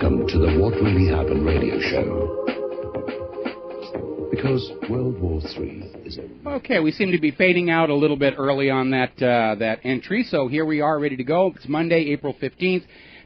Welcome to the What Really Happened radio show. Because World War III is a... Okay, we seem to be fading out a little bit early on that entry, so here we are ready to go. It's Monday, April 15th,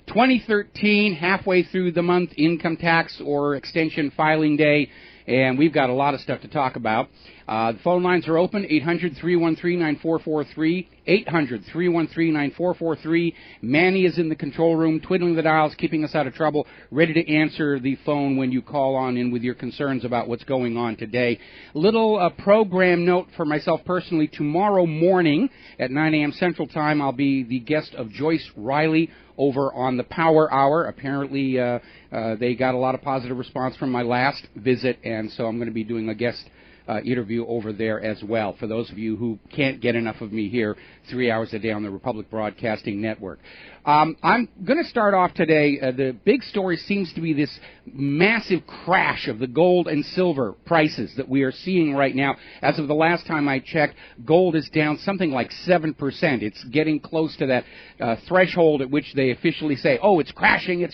2013, halfway through the month, income tax or extension filing day, and we've got a lot of stuff to talk about. The phone lines are open, 800-313-9443, 800-313-9443. Manny is in the control room, twiddling the dials, keeping us out of trouble, ready to answer the phone when you call on in with your concerns about what's going on today. Little program note for myself personally. Tomorrow morning at 9 a.m. Central Time, I'll be the guest of Joyce Riley over on the Power Hour. Apparently, they got a lot of positive response from my last visit, and so I'm going to be doing a guest interview over there as well, for those of you who can't get enough of me here 3 hours a day on the Republic Broadcasting Network. I'm going to start off today. The big story seems to be this massive crash of the gold and silver prices that we are seeing right now. As of the last time I checked, gold is down something like 7%. It's getting close to that threshold at which they officially say, oh, it's crashing,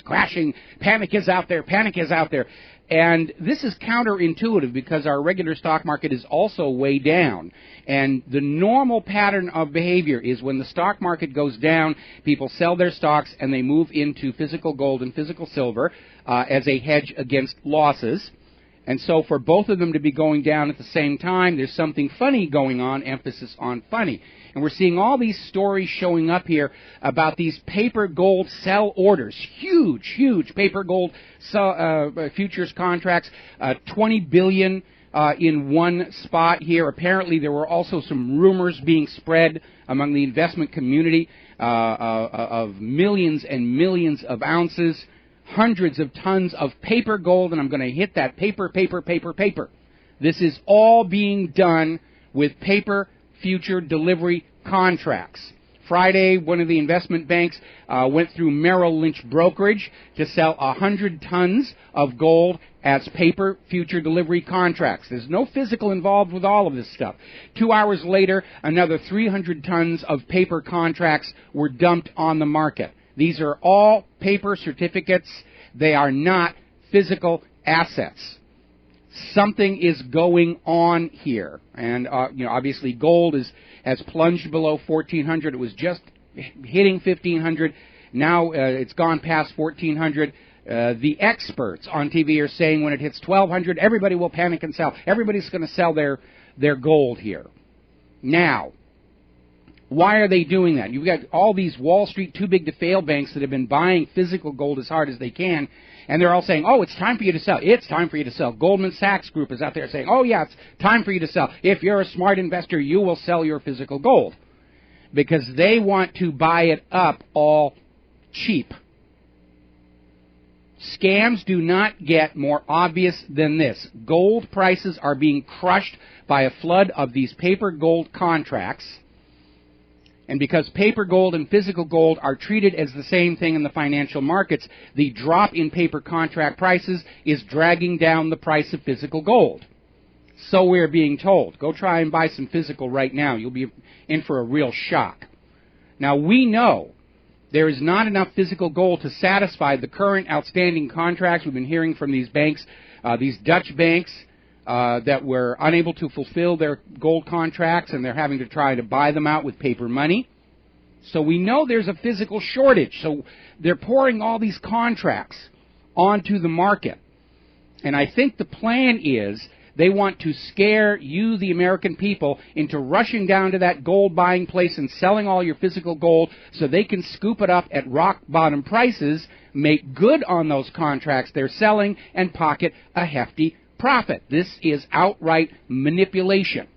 panic is out there, panic is out there. And this is counterintuitive because our regular stock market is also way down. And the normal pattern of behavior is when the stock market goes down, people sell their stocks and they move into physical gold and physical silver as a hedge against losses. And so for both of them to be going down at the same time, there's something funny going on, emphasis on funny. And we're seeing all these stories showing up here about these paper gold sell orders, huge paper gold futures contracts, 20 billion in one spot here. Apparently there were also some rumors being spread among the investment community of millions and millions of ounces, hundreds of tons of paper gold, and I'm going to hit that paper. This is all being done with paper future delivery contracts. Friday, one of the investment banks went through Merrill Lynch brokerage to sell 100 tons of gold as paper future delivery contracts. There's no physical involved with all of this stuff. 2 hours later, another 300 tons of paper contracts were dumped on the market. These are all paper certificates. They are not physical assets. Something is going on here. And, obviously gold has plunged below 1,400. It was just hitting 1,500. Now it's gone past 1,400. The experts on TV are saying when it hits 1,200, everybody will panic and sell. Everybody's going to sell their gold here. Now, why are they doing that? You've got all these Wall Street too-big-to-fail banks that have been buying physical gold as hard as they can, and they're all saying, oh, it's time for you to sell. It's time for you to sell. Goldman Sachs Group is out there saying, oh, yeah, it's time for you to sell. If you're a smart investor, you will sell your physical gold because they want to buy it up all cheap. Scams do not get more obvious than this. Gold prices are being crushed by a flood of these paper gold contracts. And because paper gold and physical gold are treated as the same thing in the financial markets, the drop in paper contract prices is dragging down the price of physical gold. So we're being told. Go try and buy some physical right now. You'll be in for a real shock. Now, we know there is not enough physical gold to satisfy the current outstanding contracts. We've been hearing from these banks, these Dutch banks, that were unable to fulfill their gold contracts, and they're having to try to buy them out with paper money. So we know there's a physical shortage. So they're pouring all these contracts onto the market. And I think the plan is they want to scare you, the American people, into rushing down to that gold buying place and selling all your physical gold so they can scoop it up at rock bottom prices, make good on those contracts they're selling, and pocket a hefty profit. This is outright manipulation.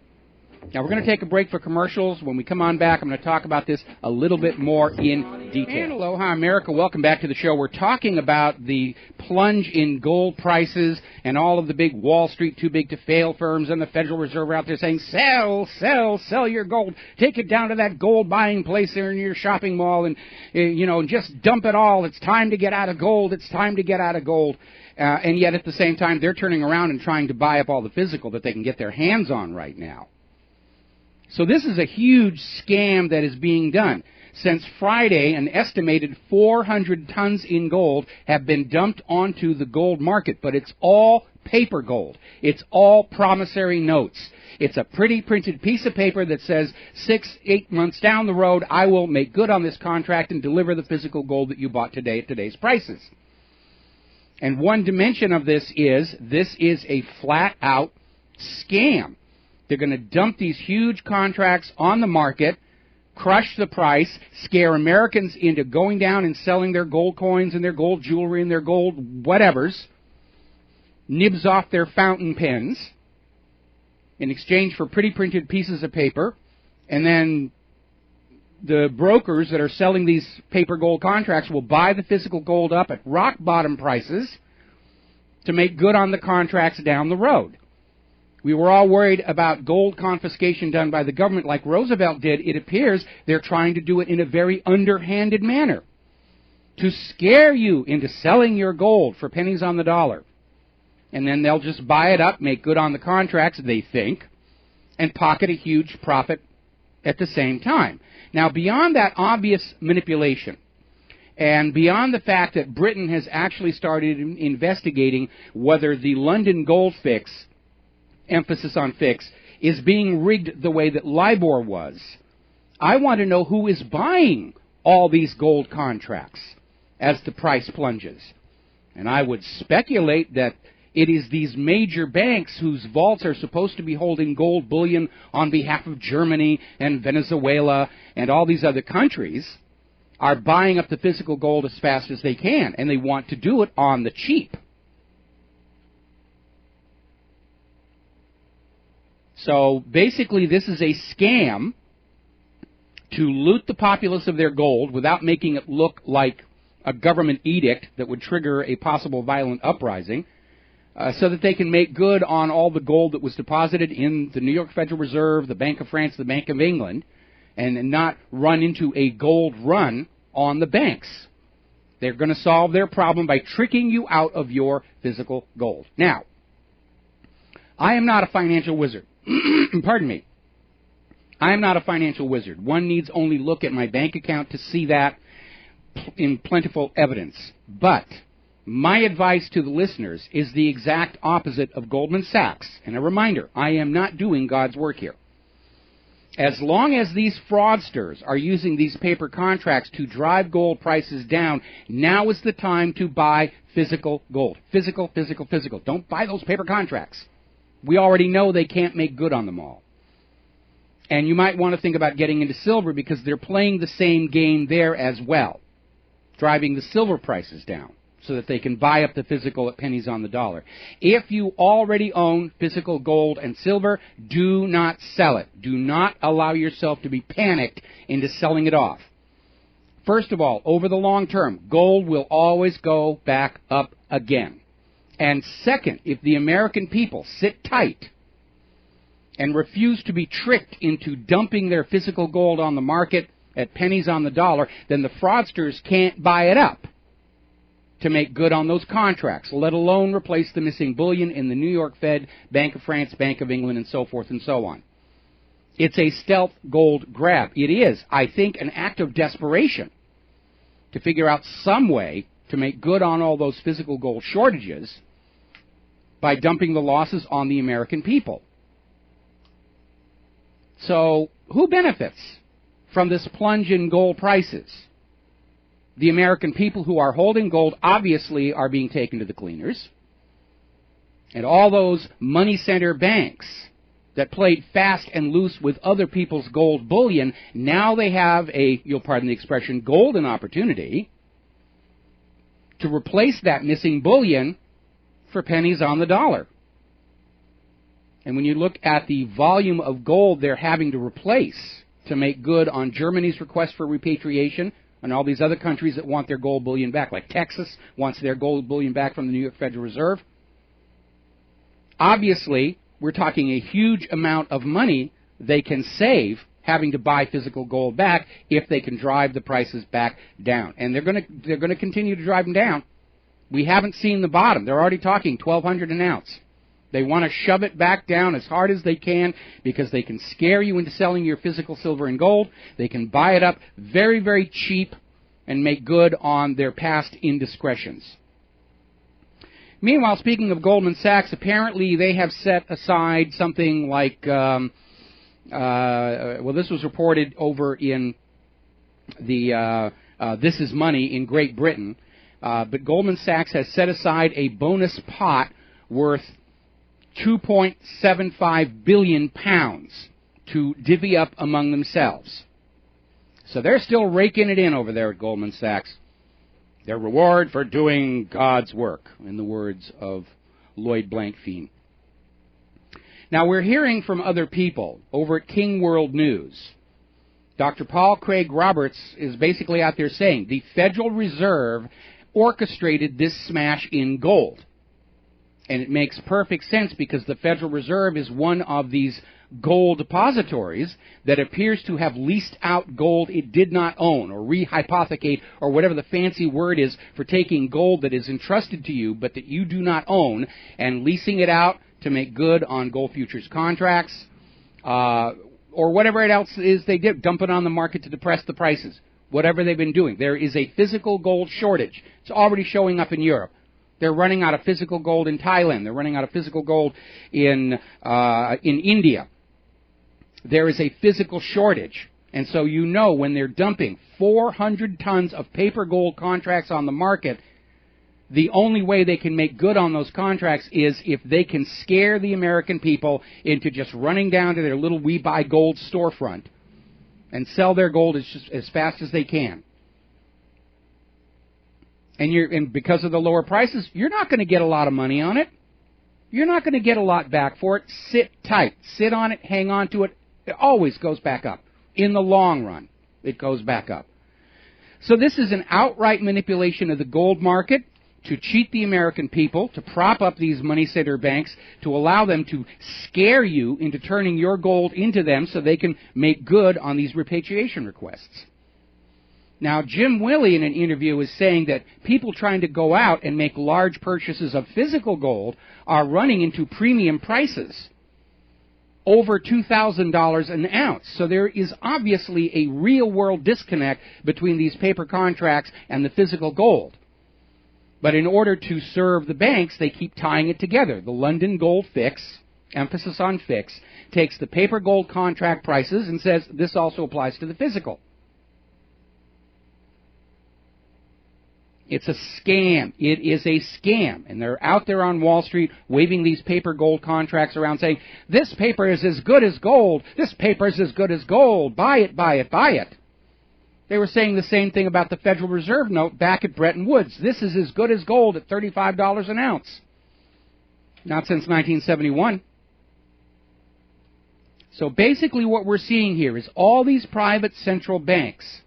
Now, we're going to take a break for commercials. When we come on back, I'm going to talk about this a little bit more in detail. And aloha, America. Welcome back to the show. We're talking about the plunge in gold prices and all of the big Wall Street too-big-to-fail firms and the Federal Reserve are out there saying, sell your gold. Take it down to that gold buying place there in your shopping mall and, just dump it all. It's time to get out of gold. It's time to get out of gold. And yet at the same time, they're turning around and trying to buy up all the physical that they can get their hands on right now. So this is a huge scam that is being done. Since Friday, an estimated 400 tons in gold have been dumped onto the gold market, but it's all paper gold. It's all promissory notes. It's a pretty printed piece of paper that says 6-8 months down the road, I will make good on this contract and deliver the physical gold that you bought today at today's prices. And one dimension of this is a flat-out scam. They're going to dump these huge contracts on the market, crush the price, scare Americans into going down and selling their gold coins and their gold jewelry and their gold whatevers, nibs off their fountain pens in exchange for pretty printed pieces of paper, and then the brokers that are selling these paper gold contracts will buy the physical gold up at rock bottom prices to make good on the contracts down the road. We were all worried about gold confiscation done by the government like Roosevelt did. It appears they're trying to do it in a very underhanded manner to scare you into selling your gold for pennies on the dollar. And then they'll just buy it up, make good on the contracts, they think, and pocket a huge profit at the same time. Now, beyond that obvious manipulation, and beyond the fact that Britain has actually started investigating whether the London gold fix, emphasis on fix, is being rigged the way that LIBOR was, I want to know who is buying all these gold contracts as the price plunges. And I would speculate that it is these major banks whose vaults are supposed to be holding gold bullion on behalf of Germany and Venezuela and all these other countries are buying up the physical gold as fast as they can, and they want to do it on the cheap. So basically this is a scam to loot the populace of their gold without making it look like a government edict that would trigger a possible violent uprising, so that they can make good on all the gold that was deposited in the New York Federal Reserve, the Bank of France, the Bank of England, and not run into a gold run on the banks. They're going to solve their problem by tricking you out of your physical gold. Now, I am not a financial wizard. Pardon me. I am not a financial wizard. One needs only look at my bank account to see that in plentiful evidence. But my advice to the listeners is the exact opposite of Goldman Sachs. And a reminder, I am not doing God's work here. As long as these fraudsters are using these paper contracts to drive gold prices down, now is the time to buy physical gold. Physical, physical, physical. Don't buy those paper contracts. We already know they can't make good on them all. And you might want to think about getting into silver because they're playing the same game there as well, driving the silver prices down so that they can buy up the physical at pennies on the dollar. If you already own physical gold and silver, do not sell it. Do not allow yourself to be panicked into selling it off. First of all, over the long term, gold will always go back up again. And second, if the American people sit tight and refuse to be tricked into dumping their physical gold on the market at pennies on the dollar, then the fraudsters can't buy it up to make good on those contracts, let alone replace the missing bullion in the New York Fed, Bank of France, Bank of England, and so forth and so on. It's a stealth gold grab. It is, I think, an act of desperation to figure out some way to make good on all those physical gold shortages by dumping the losses on the American people. So, who benefits from this plunge in gold prices? The American people who are holding gold obviously are being taken to the cleaners. And all those money center banks that played fast and loose with other people's gold bullion, now they have a, you'll pardon the expression, golden opportunity to replace that missing bullion for pennies on the dollar. And when you look at the volume of gold they're having to replace to make good on Germany's request for repatriation and all these other countries that want their gold bullion back, like Texas wants their gold bullion back from the New York Federal Reserve, obviously we're talking a huge amount of money they can save having to buy physical gold back if they can drive the prices back down. And they're going to continue to drive them down. We haven't seen the bottom. They're already talking $1,200 an ounce. They want to shove it back down as hard as they can because they can scare you into selling your physical silver and gold. They can buy it up very, very cheap and make good on their past indiscretions. Meanwhile, speaking of Goldman Sachs, apparently they have set aside something like, this was reported over in the This Is Money in Great Britain, but Goldman Sachs has set aside a bonus pot worth £2.75 billion to divvy up among themselves. So they're still raking it in over there at Goldman Sachs. Their reward for doing God's work, in the words of Lloyd Blankfein. Now, we're hearing from other people over at King World News. Dr. Paul Craig Roberts is basically out there saying the Federal Reserve orchestrated this smash in gold. And it makes perfect sense because the Federal Reserve is one of these gold depositories that appears to have leased out gold it did not own, or rehypothecate, or whatever the fancy word is for taking gold that is entrusted to you but that you do not own and leasing it out to make good on gold futures contracts, or whatever else is they did, dump it on the market to depress the prices, whatever they've been doing. There is a physical gold shortage. It's already showing up in Europe. They're running out of physical gold in Thailand. They're running out of physical gold in India. There is a physical shortage. And so you know when they're dumping 400 tons of paper gold contracts on the market, the only way they can make good on those contracts is if they can scare the American people into just running down to their little We Buy Gold storefront and sell their gold as fast as they can. And because of the lower prices, you're not going to get a lot of money on it. You're not going to get a lot back for it. Sit tight. Sit on it. Hang on to it. It always goes back up. In the long run, it goes back up. So this is an outright manipulation of the gold market to cheat the American people, to prop up these money center banks, to allow them to scare you into turning your gold into them so they can make good on these repatriation requests. Now, Jim Willey in an interview is saying that people trying to go out and make large purchases of physical gold are running into premium prices, over $2,000 an ounce. So there is obviously a real-world disconnect between these paper contracts and the physical gold. But in order to serve the banks, they keep tying it together. The London Gold Fix, emphasis on fix, takes the paper gold contract prices and says this also applies to the physical. It's a scam. It is a scam. And they're out there on Wall Street waving these paper gold contracts around saying, this paper is as good as gold. This paper is as good as gold. Buy it, buy it, buy it. They were saying the same thing about the Federal Reserve note back at Bretton Woods. This is as good as gold at $35 an ounce. Not since 1971. So basically what we're seeing here is all these private central banks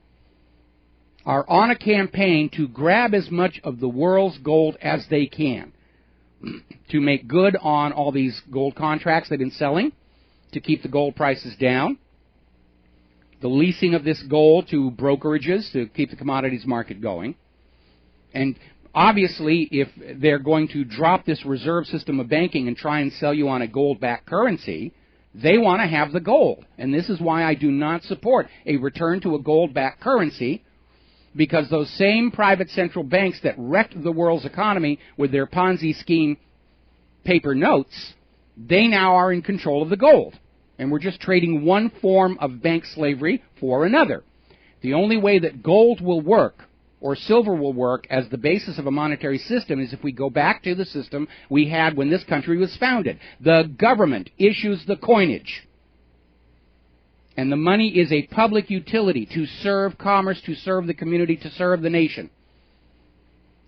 are on a campaign to grab as much of the world's gold as they can to make good on all these gold contracts they've been selling, to keep the gold prices down, the leasing of this gold to brokerages to keep the commodities market going. And obviously, if they're going to drop this reserve system of banking and try and sell you on a gold-backed currency, they want to have the gold. And this is why I do not support a return to a gold-backed currency, because those same private central banks that wrecked the world's economy with their Ponzi scheme paper notes, they now are in control of the gold. And we're just trading one form of bank slavery for another. The only way that gold will work, or silver will work, as the basis of a monetary system is if we go back to the system we had when this country was founded. The government issues the coinage. And the money is a public utility to serve commerce, to serve the community, to serve the nation.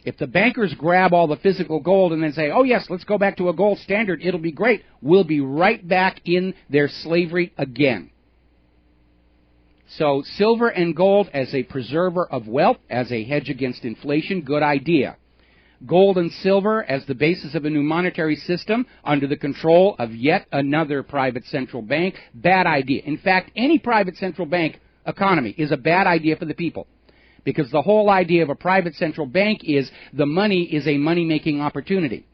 If the bankers grab all the physical gold and then say, oh yes, let's go back to a gold standard, it'll be great, we'll be right back in their slavery again. So silver and gold as a preserver of wealth, as a hedge against inflation, good idea. Gold and silver as the basis of a new monetary system under the control of yet another private central bank, bad idea. In fact, any private central bank economy is a bad idea for the people, because the whole idea of a private central bank is the money is a money-making opportunity.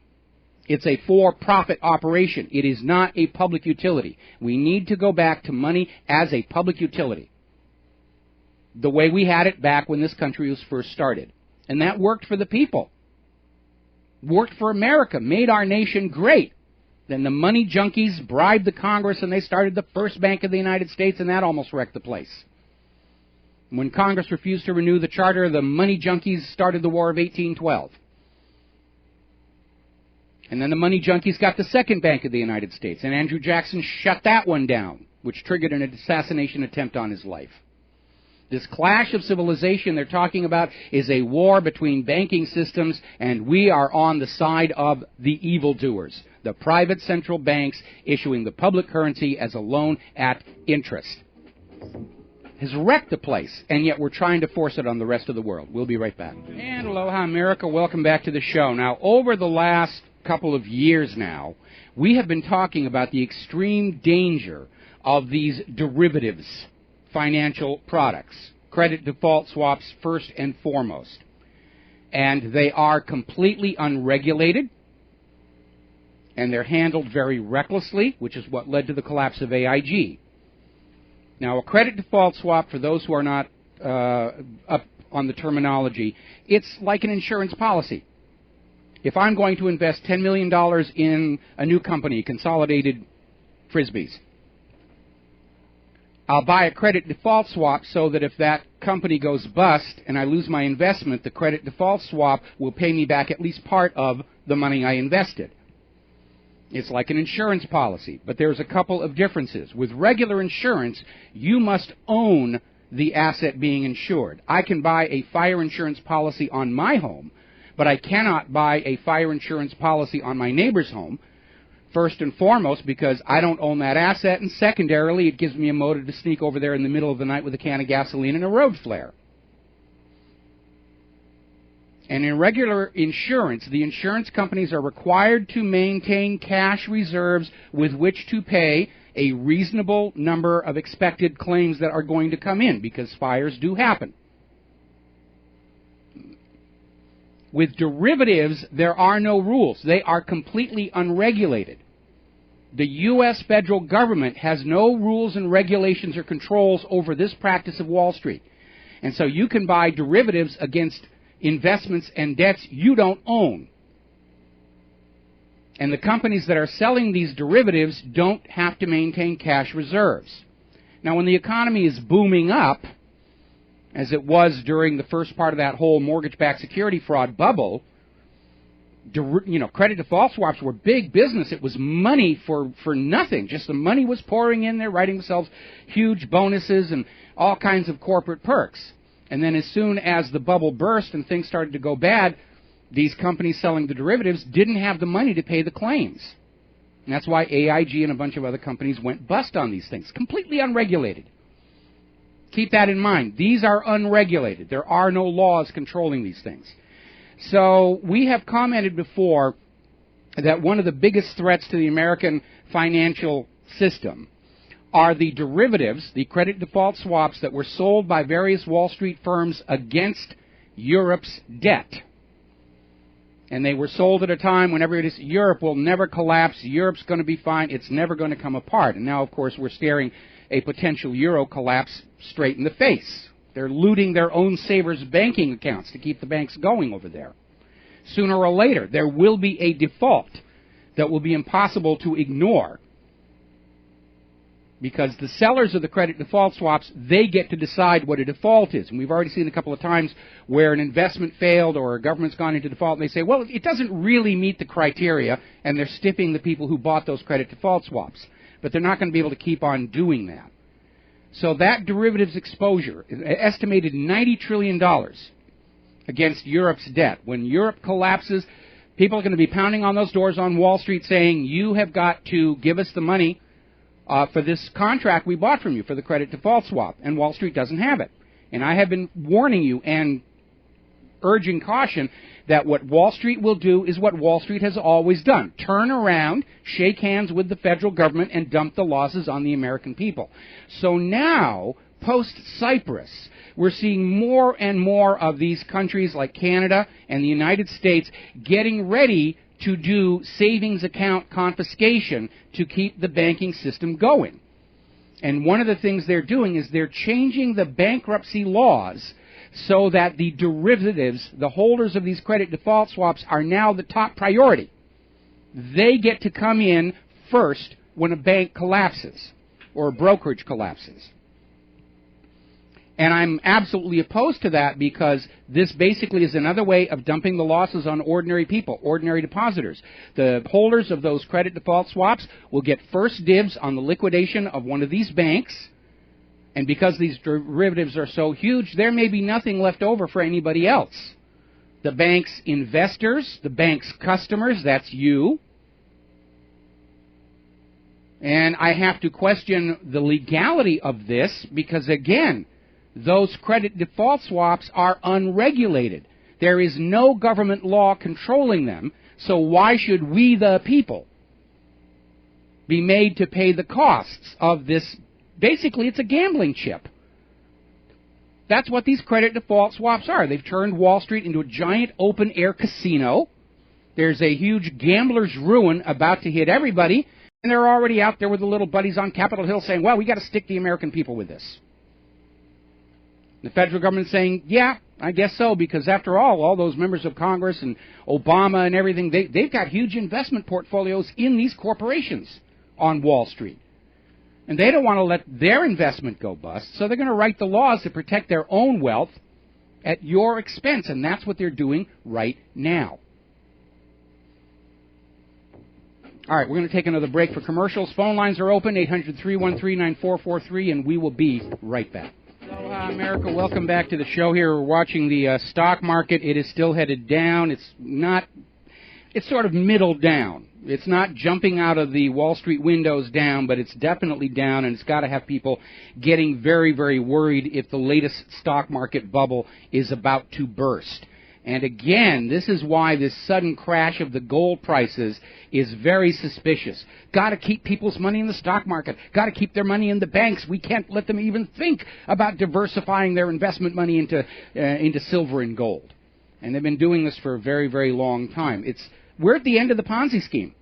It's a for-profit operation. It is not a public utility. We need to go back to money as a public utility, the way we had it back when this country was first started. And that worked for the people, worked for America, made our nation great. Then the money junkies bribed the Congress and they started the first bank of the United States, and that almost wrecked the place. When Congress refused to renew the charter, the money junkies started the War of 1812. And then the money junkies got the second bank of the United States, and Andrew Jackson shut that one down, which triggered an assassination attempt on his life. This clash of civilization they're talking about is a war between banking systems, and we are on the side of the evildoers, the private central banks issuing the public currency as a loan at interest. Has wrecked the place, and yet we're trying to force it on the rest of the world. We'll be right back. And aloha, America. Welcome back to the show. Now, over the last couple of years now, we have been talking about the extreme danger of these derivatives financial products, credit default swaps first and foremost. And they are completely unregulated, and they're handled very recklessly, which is what led to the collapse of AIG. Now, a credit default swap, for those who are not up on the terminology, it's like an insurance policy. If I'm going to invest $10 million in a new company, Consolidated Frisbees, I'll buy a credit default swap so that if that company goes bust and I lose my investment, the credit default swap will pay me back at least part of the money I invested. It's like an insurance policy, but there's a couple of differences. With regular insurance, you must own the asset being insured. I can buy a fire insurance policy on my home, but I cannot buy a fire insurance policy on my neighbor's home. First and foremost, because I don't own that asset, and secondarily, it gives me a motive to sneak over there in the middle of the night with a can of gasoline and a road flare. And in regular insurance, the insurance companies are required to maintain cash reserves with which to pay a reasonable number of expected claims that are going to come in, because fires do happen. With derivatives, there are no rules. They are completely unregulated. The U.S. federal government has no rules and regulations or controls over this practice of Wall Street. And so you can buy derivatives against investments and debts you don't own. And the companies that are selling these derivatives don't have to maintain cash reserves. Now, when the economy is booming up, as it was during the first part of that whole mortgage-backed security fraud bubble, credit default swaps were big business. It was money for nothing. Just the money was pouring in there, writing themselves huge bonuses and all kinds of corporate perks. And then as soon as the bubble burst and things started to go bad, these companies selling the derivatives didn't have the money to pay the claims. And that's why AIG and a bunch of other companies went bust on these things, completely unregulated. Keep that in mind. These are unregulated. There are no laws controlling these things. So we have commented before that one of the biggest threats to the American financial system are the derivatives, the credit default swaps that were sold by various Wall Street firms against Europe's debt. And they were sold at a time when everybody said, Europe will never collapse, Europe's going to be fine, it's never going to come apart. And now, of course, we're staring a potential euro collapse straight in the face. They're looting their own savers' banking accounts to keep the banks going over there. Sooner or later, there will be a default that will be impossible to ignore, because the sellers of the credit default swaps, they get to decide what a default is. And we've already seen a couple of times where an investment failed or a government's gone into default, and they say, well, it doesn't really meet the criteria, and they're stiffing the people who bought those credit default swaps. But they're not going to be able to keep on doing that. So that derivatives exposure is estimated $90 trillion against Europe's debt. When Europe collapses, people are going to be pounding on those doors on Wall Street saying, you have got to give us the money for this contract we bought from you for the credit default swap. And Wall Street doesn't have it. And I have been warning you and urging caution that what Wall Street will do is what Wall Street has always done. Turn around, shake hands with the federal government, and dump the losses on the American people. So now, post-Cyprus, we're seeing more and more of these countries like Canada and the United States getting ready to do savings account confiscation to keep the banking system going. And one of the things they're doing is they're changing the bankruptcy laws so that the derivatives, the holders of these credit default swaps, are now the top priority. They get to come in first when a bank collapses or a brokerage collapses. And I'm absolutely opposed to that because this basically is another way of dumping the losses on ordinary people, ordinary depositors. The holders of those credit default swaps will get first dibs on the liquidation of one of these banks. And because these derivatives are so huge, there may be nothing left over for anybody else. The bank's investors, the bank's customers, that's you. And I have to question the legality of this because, again, those credit default swaps are unregulated. There is no government law controlling them, so why should we, the people, be made to pay the costs of this? Basically, it's a gambling chip. That's what these credit default swaps are. They've turned Wall Street into a giant open-air casino. There's a huge gambler's ruin about to hit everybody, and they're already out there with the little buddies on Capitol Hill saying, well, we got to stick the American people with this. The federal government is saying, yeah, I guess so, because after all those members of Congress and Obama and everything, they've got huge investment portfolios in these corporations on Wall Street. And they don't want to let their investment go bust, so they're going to write the laws to protect their own wealth at your expense, and that's what they're doing right now. All right, we're going to take another break for commercials. Phone lines are open, 800-313-9443, and we will be right back. Aloha, America. Welcome back to the show here. We're watching the stock market. It is still headed down. It's sort of middle down. It's not jumping out of the Wall Street windows down, but it's definitely down, and it's got to have people getting very, very worried if the latest stock market bubble is about to burst. And again, this is why this sudden crash of the gold prices is very suspicious. Got to keep people's money in the stock market. Got to keep their money in the banks. We can't let them even think about diversifying their investment money into silver and gold. And they've been doing this for a very, very long time. We're at the end of the Ponzi scheme.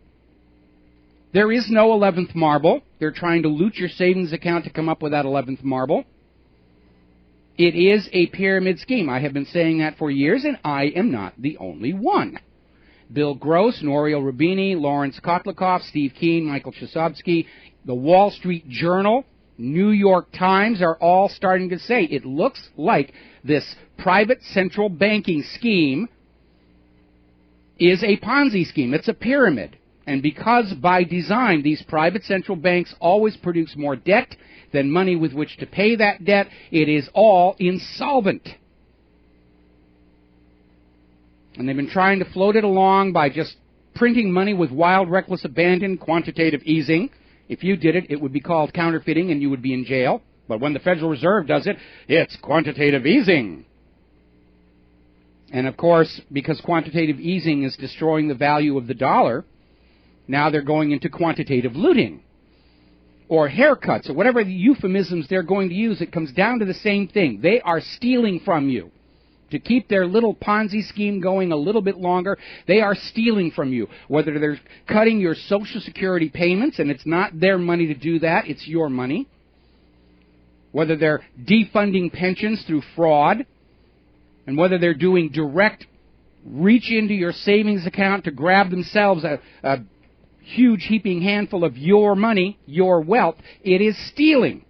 There is no 11th marble. They're trying to loot your savings account to come up with that 11th marble. It is a pyramid scheme. I have been saying that for years, and I am not the only one. Bill Gross, Nouriel Roubini, Lawrence Kotlikoff, Steve Keen, Michael Chasovsky, the Wall Street Journal, New York Times are all starting to say it looks like this private central banking scheme is a Ponzi scheme. It's a pyramid. And because by design these private central banks always produce more debt than money with which to pay that debt, it is all insolvent. And they've been trying to float it along by just printing money with wild, reckless abandon, quantitative easing. If you did it, it would be called counterfeiting and you would be in jail. But when the Federal Reserve does it, it's quantitative easing. And of course, because quantitative easing is destroying the value of the dollar, now they're going into quantitative looting or haircuts or whatever the euphemisms they're going to use. It comes down to the same thing. They are stealing from you. To keep their little Ponzi scheme going a little bit longer, they are stealing from you. Whether they're cutting your Social Security payments, and it's not their money to do that, it's your money. Whether they're defunding pensions through fraud, and whether they're doing direct reach into your savings account to grab themselves a huge heaping handful of your money, your wealth, it is stealing.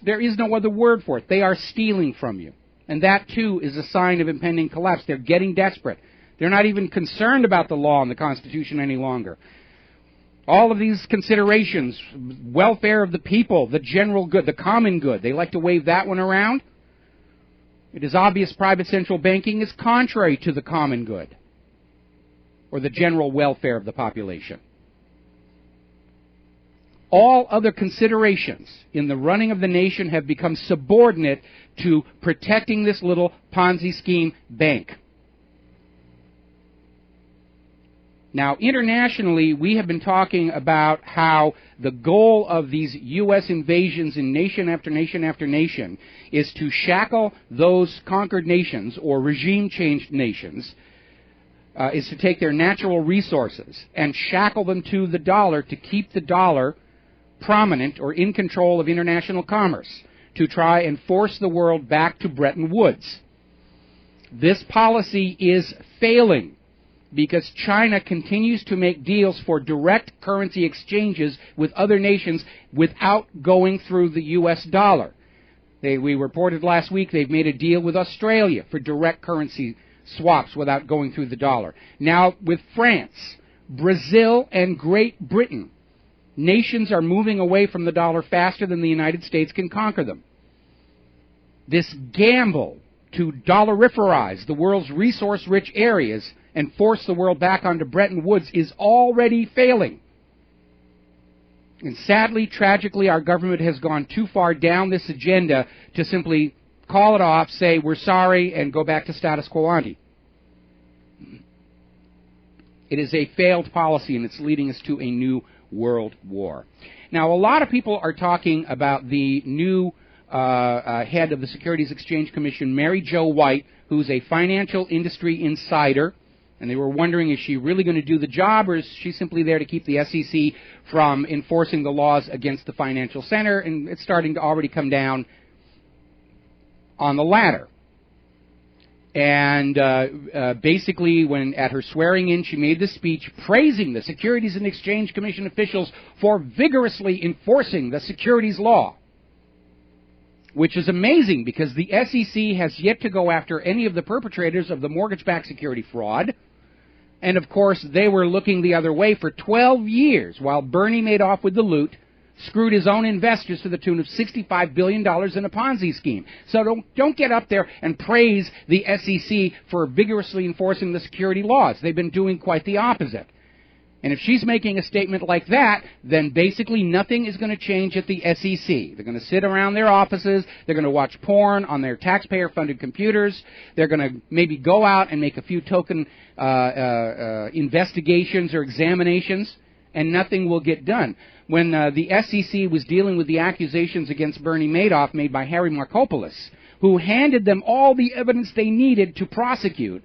There is no other word for it. They are stealing from you. And that, too, is a sign of impending collapse. They're getting desperate. They're not even concerned about the law and the Constitution any longer. All of these considerations, welfare of the people, the general good, the common good, they like to wave that one around. It is obvious private central banking is contrary to the common good or the general welfare of the population. All other considerations in the running of the nation have become subordinate to protecting this little Ponzi scheme bank. Now, internationally, we have been talking about how the goal of these U.S. invasions in nation after nation after nation is to shackle those conquered nations or regime-changed nations, is to take their natural resources and shackle them to the dollar to keep the dollar prominent or in control of international commerce, to try and force the world back to Bretton Woods. This policy is failing, because China continues to make deals for direct currency exchanges with other nations without going through the U.S. dollar. We reported last week they've made a deal with Australia for direct currency swaps without going through the dollar. Now with France, Brazil, and Great Britain, nations are moving away from the dollar faster than the United States can conquer them. This gamble to dollarifice the world's resource-rich areas and force the world back onto Bretton Woods is already failing. And sadly, tragically, our government has gone too far down this agenda to simply call it off, say we're sorry, and go back to status quo ante. It is a failed policy, and it's leading us to a new world war. Now, a lot of people are talking about the new head of the Securities Exchange Commission, Mary Jo White, who's a financial industry insider. And they were wondering, is she really going to do the job, or is she simply there to keep the SEC from enforcing the laws against the financial center? And it's starting to already come down on the latter. And basically, when at her swearing-in, she made this speech praising the Securities and Exchange Commission officials for vigorously enforcing the securities law, which is amazing because the SEC has yet to go after any of the perpetrators of the mortgage-backed security fraud. And, of course, they were looking the other way for 12 years while Bernie made off with the loot, screwed his own investors to the tune of $65 billion in a Ponzi scheme. So don't get up there and praise the SEC for vigorously enforcing the security laws. They've been doing quite the opposite. And if she's making a statement like that, then basically nothing is going to change at the SEC. They're going to sit around their offices. They're going to watch porn on their taxpayer-funded computers. They're going to maybe go out and make a few token investigations or examinations, and nothing will get done. When the SEC was dealing with the accusations against Bernie Madoff made by Harry Markopolos, who handed them all the evidence they needed to prosecute,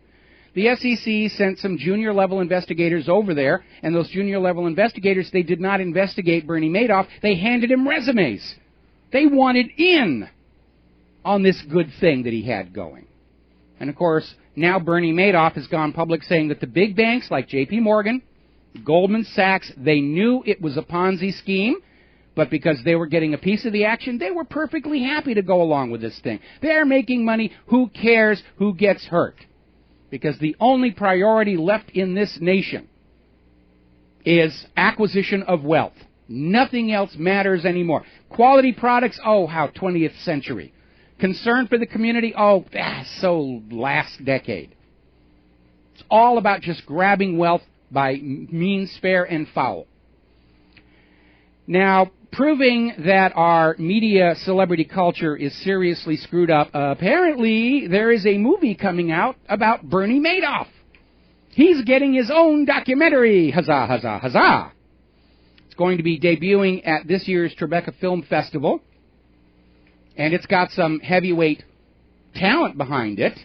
the SEC sent some junior-level investigators over there, and those junior-level investigators, they did not investigate Bernie Madoff. They handed him resumes. They wanted in on this good thing that he had going. And, of course, now Bernie Madoff has gone public saying that the big banks like J.P. Morgan, Goldman Sachs, they knew it was a Ponzi scheme, but because they were getting a piece of the action, they were perfectly happy to go along with this thing. They're making money. Who cares who gets hurt? Because the only priority left in this nation is acquisition of wealth. Nothing else matters anymore. Quality products, oh, how 20th century. Concern for the community, oh, so last decade. It's all about just grabbing wealth by means fair and foul. Now, proving that our media celebrity culture is seriously screwed up, apparently there is a movie coming out about Bernie Madoff. He's getting his own documentary. Huzzah, huzzah, huzzah. It's going to be debuting at this year's Tribeca Film Festival, and it's got some heavyweight talent behind it.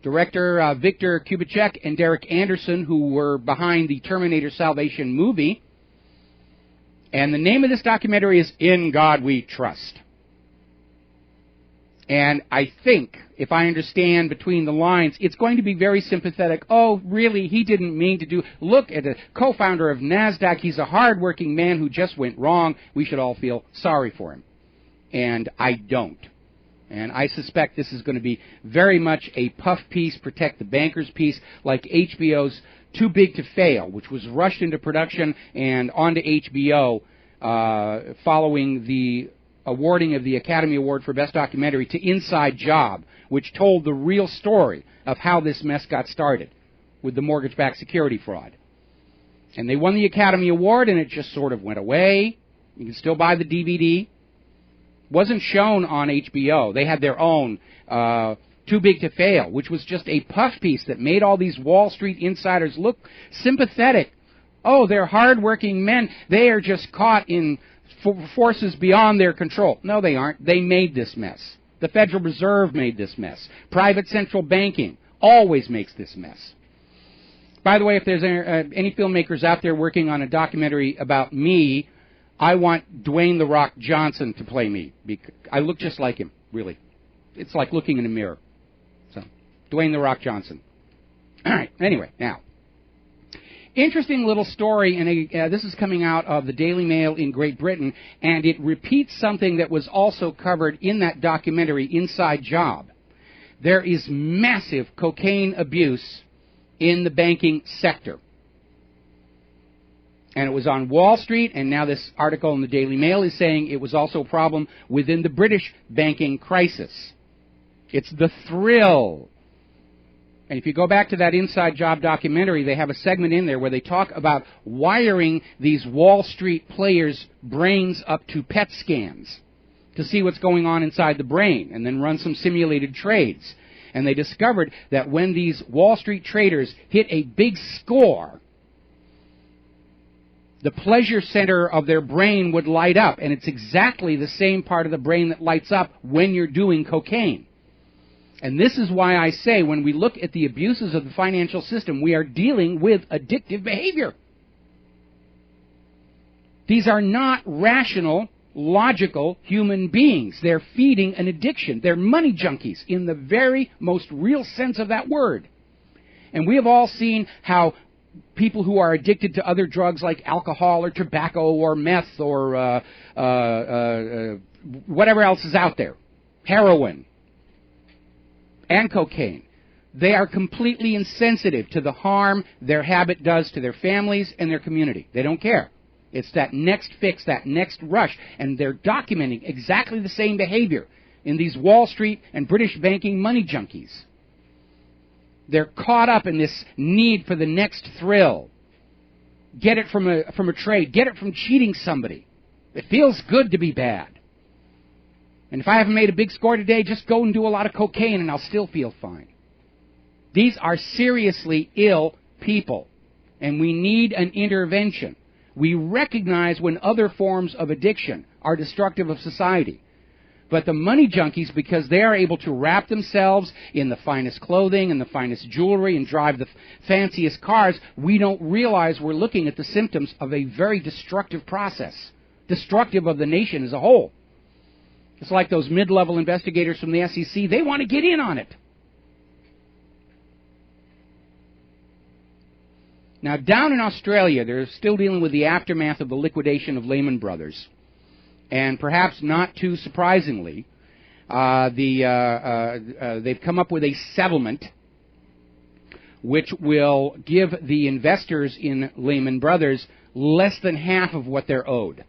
Director Victor Kubitschek and Derek Anderson, who were behind the Terminator Salvation movie. And the name of this documentary is In God We Trust. And I think, if I understand between the lines, it's going to be very sympathetic. Oh, really, he didn't mean to do... Look at the co-founder of NASDAQ. He's a hard-working man who just went wrong. We should all feel sorry for him. And I don't. And I suspect this is going to be very much a puff piece, protect the bankers piece, like HBO's Too Big to Fail, which was rushed into production and onto HBO following the awarding of the Academy Award for Best Documentary to Inside Job, which told the real story of how this mess got started with the mortgage-backed security fraud. And they won the Academy Award, and it just sort of went away. You can still buy the DVD. Wasn't shown on HBO. They had their own Too Big to Fail, which was just a puff piece that made all these Wall Street insiders look sympathetic Oh, they're hard-working men. They are just caught in forces beyond their control. No, they aren't. They made this mess. The Federal Reserve made this mess. Private central banking always makes this mess. By the way, if there's any filmmakers out there working on a documentary about me, I want Dwayne "The Rock" Johnson to play me. Because I look just like him, really. It's like looking in a mirror. So, Dwayne "The Rock" Johnson. All right, anyway, now. Interesting little story, and this is coming out of the Daily Mail in Great Britain, and it repeats something that was also covered in that documentary, Inside Job. There is massive cocaine abuse in the banking sector. And it was on Wall Street, and now this article in the Daily Mail is saying it was also a problem within the British banking crisis. It's the thrill. And if you go back to that Inside Job documentary, they have a segment in there where they talk about wiring these Wall Street players' brains up to PET scans to see what's going on inside the brain, and then run some simulated trades. And they discovered that when these Wall Street traders hit a big score, the pleasure center of their brain would light up, and it's exactly the same part of the brain that lights up when you're doing cocaine. And this is why I say when we look at the abuses of the financial system, we are dealing with addictive behavior. These are not rational, logical human beings. They're feeding an addiction. They're money junkies in the very most real sense of that word. And we have all seen how people who are addicted to other drugs like alcohol or tobacco or meth or whatever else is out there, heroin and cocaine, they are completely insensitive to the harm their habit does to their families and their community. They don't care. It's that next fix, that next rush, and they're documenting exactly the same behavior in these Wall Street and British banking money junkies. They're caught up in this need for the next thrill. Get it from a trade. Get it from cheating somebody. It feels good to be bad. And if I haven't made a big score today, just go and do a lot of cocaine and I'll still feel fine. These are seriously ill people, and we need an intervention. We recognize when other forms of addiction are destructive of society. But the money junkies, because they are able to wrap themselves in the finest clothing and the finest jewelry and drive the fanciest cars, we don't realize we're looking at the symptoms of a very destructive process, destructive of the nation as a whole. It's like those mid-level investigators from the SEC. They want to get in on it. Now, down in Australia, they're still dealing with the aftermath of the liquidation of Lehman Brothers. And perhaps not too surprisingly, they've come up with a settlement which will give the investors in Lehman Brothers less than half of what they're owed.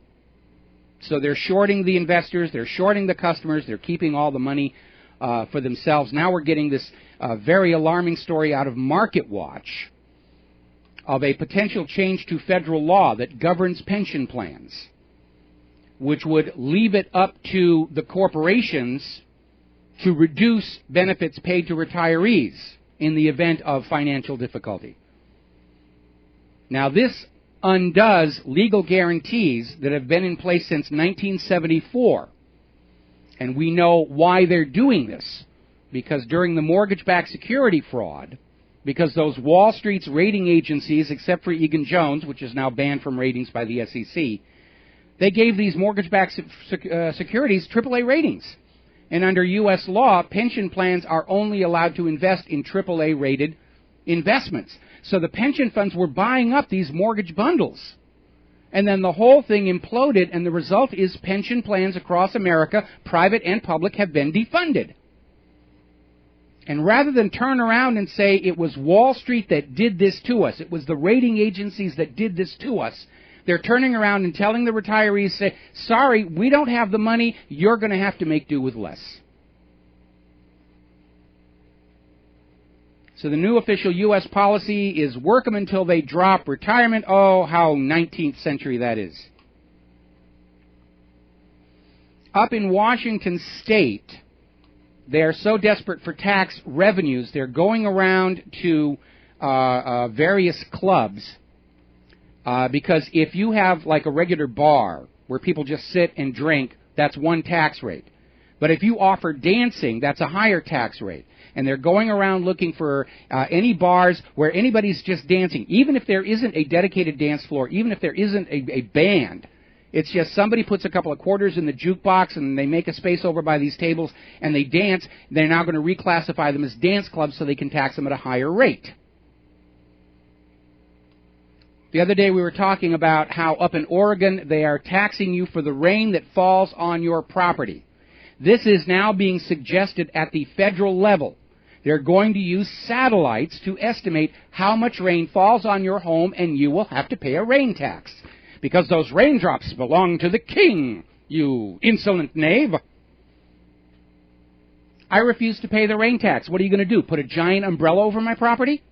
So they're shorting the investors, they're shorting the customers, they're keeping all the money for themselves. Now we're getting this very alarming story out of MarketWatch of a potential change to federal law that governs pension plans, which would leave it up to the corporations to reduce benefits paid to retirees in the event of financial difficulty. Now, this undoes legal guarantees that have been in place since 1974. And we know why they're doing this. Because during the mortgage-backed security fraud, because those Wall Street's rating agencies, except for Egan-Jones, which is now banned from ratings by the SEC, they gave these mortgage-backed securities AAA ratings. And under U.S. law, pension plans are only allowed to invest in AAA-rated investments. So the pension funds were buying up these mortgage bundles. And then the whole thing imploded, and the result is pension plans across America, private and public, have been defunded. And rather than turn around and say it was Wall Street that did this to us, it was the rating agencies that did this to us, they're turning around and telling the retirees, say, sorry, we don't have the money, you're going to have to make do with less. So the new official U.S. policy is work them until they drop retirement. Oh, how 19th century that is. Up in Washington State, they are so desperate for tax revenues, they're going around to various clubs Because if you have like a regular bar where people just sit and drink, that's one tax rate. But if you offer dancing, that's a higher tax rate. And they're going around looking for any bars where anybody's just dancing, even if there isn't a dedicated dance floor, even if there isn't a band. It's just somebody puts a couple of quarters in the jukebox and they make a space over by these tables and they dance. They're now going to reclassify them as dance clubs so they can tax them at a higher rate. The other day we were talking about how up in Oregon they are taxing you for the rain that falls on your property. This is now being suggested at the federal level. They're going to use satellites to estimate how much rain falls on your home, and you will have to pay a rain tax. Because those raindrops belong to the king, you insolent knave. I refuse to pay the rain tax. What are you going to do, put a giant umbrella over my property?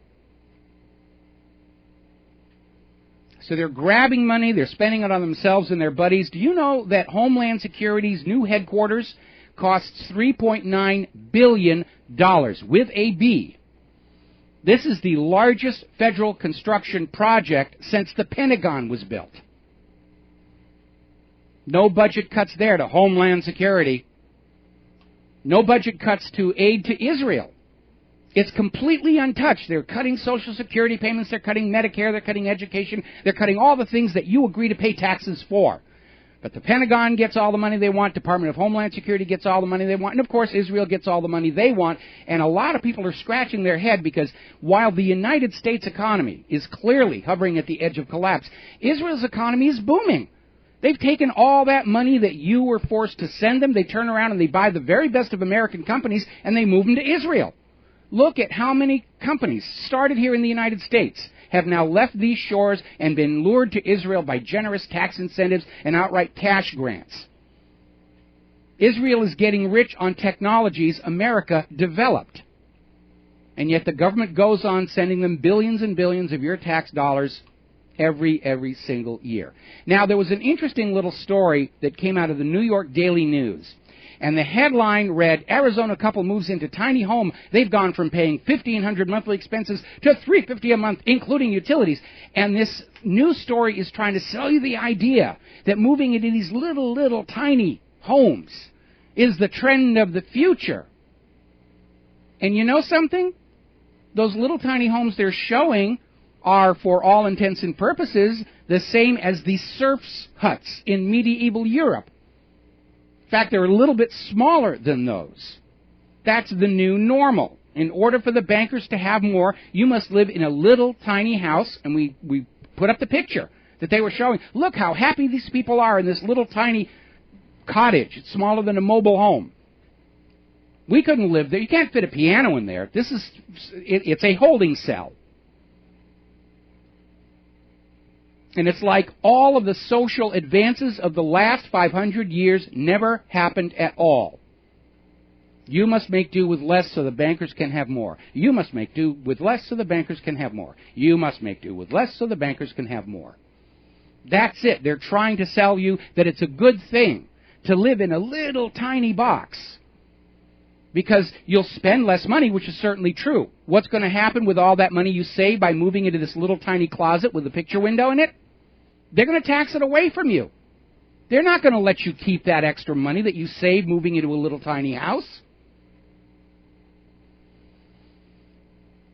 So they're grabbing money, they're spending it on themselves and their buddies. Do you know that Homeland Security's new headquarters costs $3.9 billion with a B? This is the largest federal construction project since the Pentagon was built. No budget cuts there to Homeland Security. No budget cuts to aid to Israel. It's completely untouched. They're cutting Social Security payments, they're cutting Medicare, they're cutting education, they're cutting all the things that you agree to pay taxes for. But the Pentagon gets all the money they want, Department of Homeland Security gets all the money they want, and of course Israel gets all the money they want. And a lot of people are scratching their head because while the United States economy is clearly hovering at the edge of collapse, Israel's economy is booming. They've taken all that money that you were forced to send them, they turn around and they buy the very best of American companies and they move them to Israel. Look at how many companies started here in the United States have now left these shores and been lured to Israel by generous tax incentives and outright cash grants. Israel is getting rich on technologies America developed. And yet the government goes on sending them billions and billions of your tax dollars every single year. Now, there was an interesting little story that came out of the New York Daily News. And the headline read, Arizona couple moves into tiny home. They've gone from paying $1,500 monthly expenses to $350 a month, including utilities. And this news story is trying to sell you the idea that moving into these little tiny homes is the trend of the future. And you know something? Those little tiny homes they're showing are, for all intents and purposes, the same as the serfs' huts in medieval Europe. In fact, they're a little bit smaller than those. That's the new normal. In order for the bankers to have more, you must live in a little tiny house, and we put up the picture that they were showing. Look how happy these people are in this little tiny cottage. It's smaller than a mobile home. We couldn't live there. You can't fit a piano in there. It's a holding cell. And it's like all of the social advances of the last 500 years never happened at all. You must make do with less so the bankers can have more. You must make do with less so the bankers can have more. You must make do with less so the bankers can have more. That's it. They're trying to sell you that it's a good thing to live in a little tiny box. Because you'll spend less money, which is certainly true. What's going to happen with all that money you save by moving into this little tiny closet with a picture window in it? They're going to tax it away from you. They're not going to let you keep that extra money that you saved moving into a little tiny house.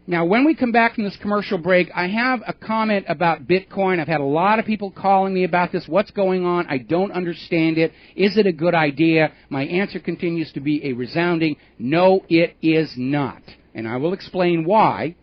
Now, when we come back from this commercial break, I have a comment about Bitcoin. I've had a lot of people calling me about this. What's going on? I don't understand it. Is it a good idea? My answer continues to be a resounding no, it is not. And I will explain why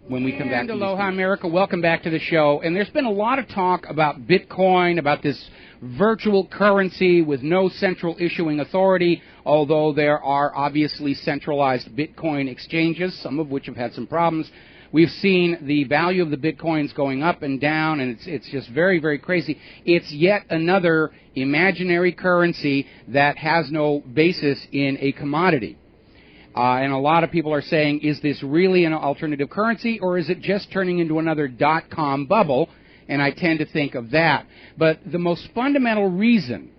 when we come back. Aloha, America. Welcome back to the show. And there's been a lot of talk about Bitcoin, about this virtual currency with no central issuing authority, although there are obviously centralized Bitcoin exchanges, some of which have had some problems. We've seen the value of the Bitcoins going up and down, and it's just very, very crazy. It's yet another imaginary currency that has no basis in a commodity. And a lot of people are saying, is this really an alternative currency, or is it just turning into another dot-com bubble? And I tend to think of that. But the most fundamental reason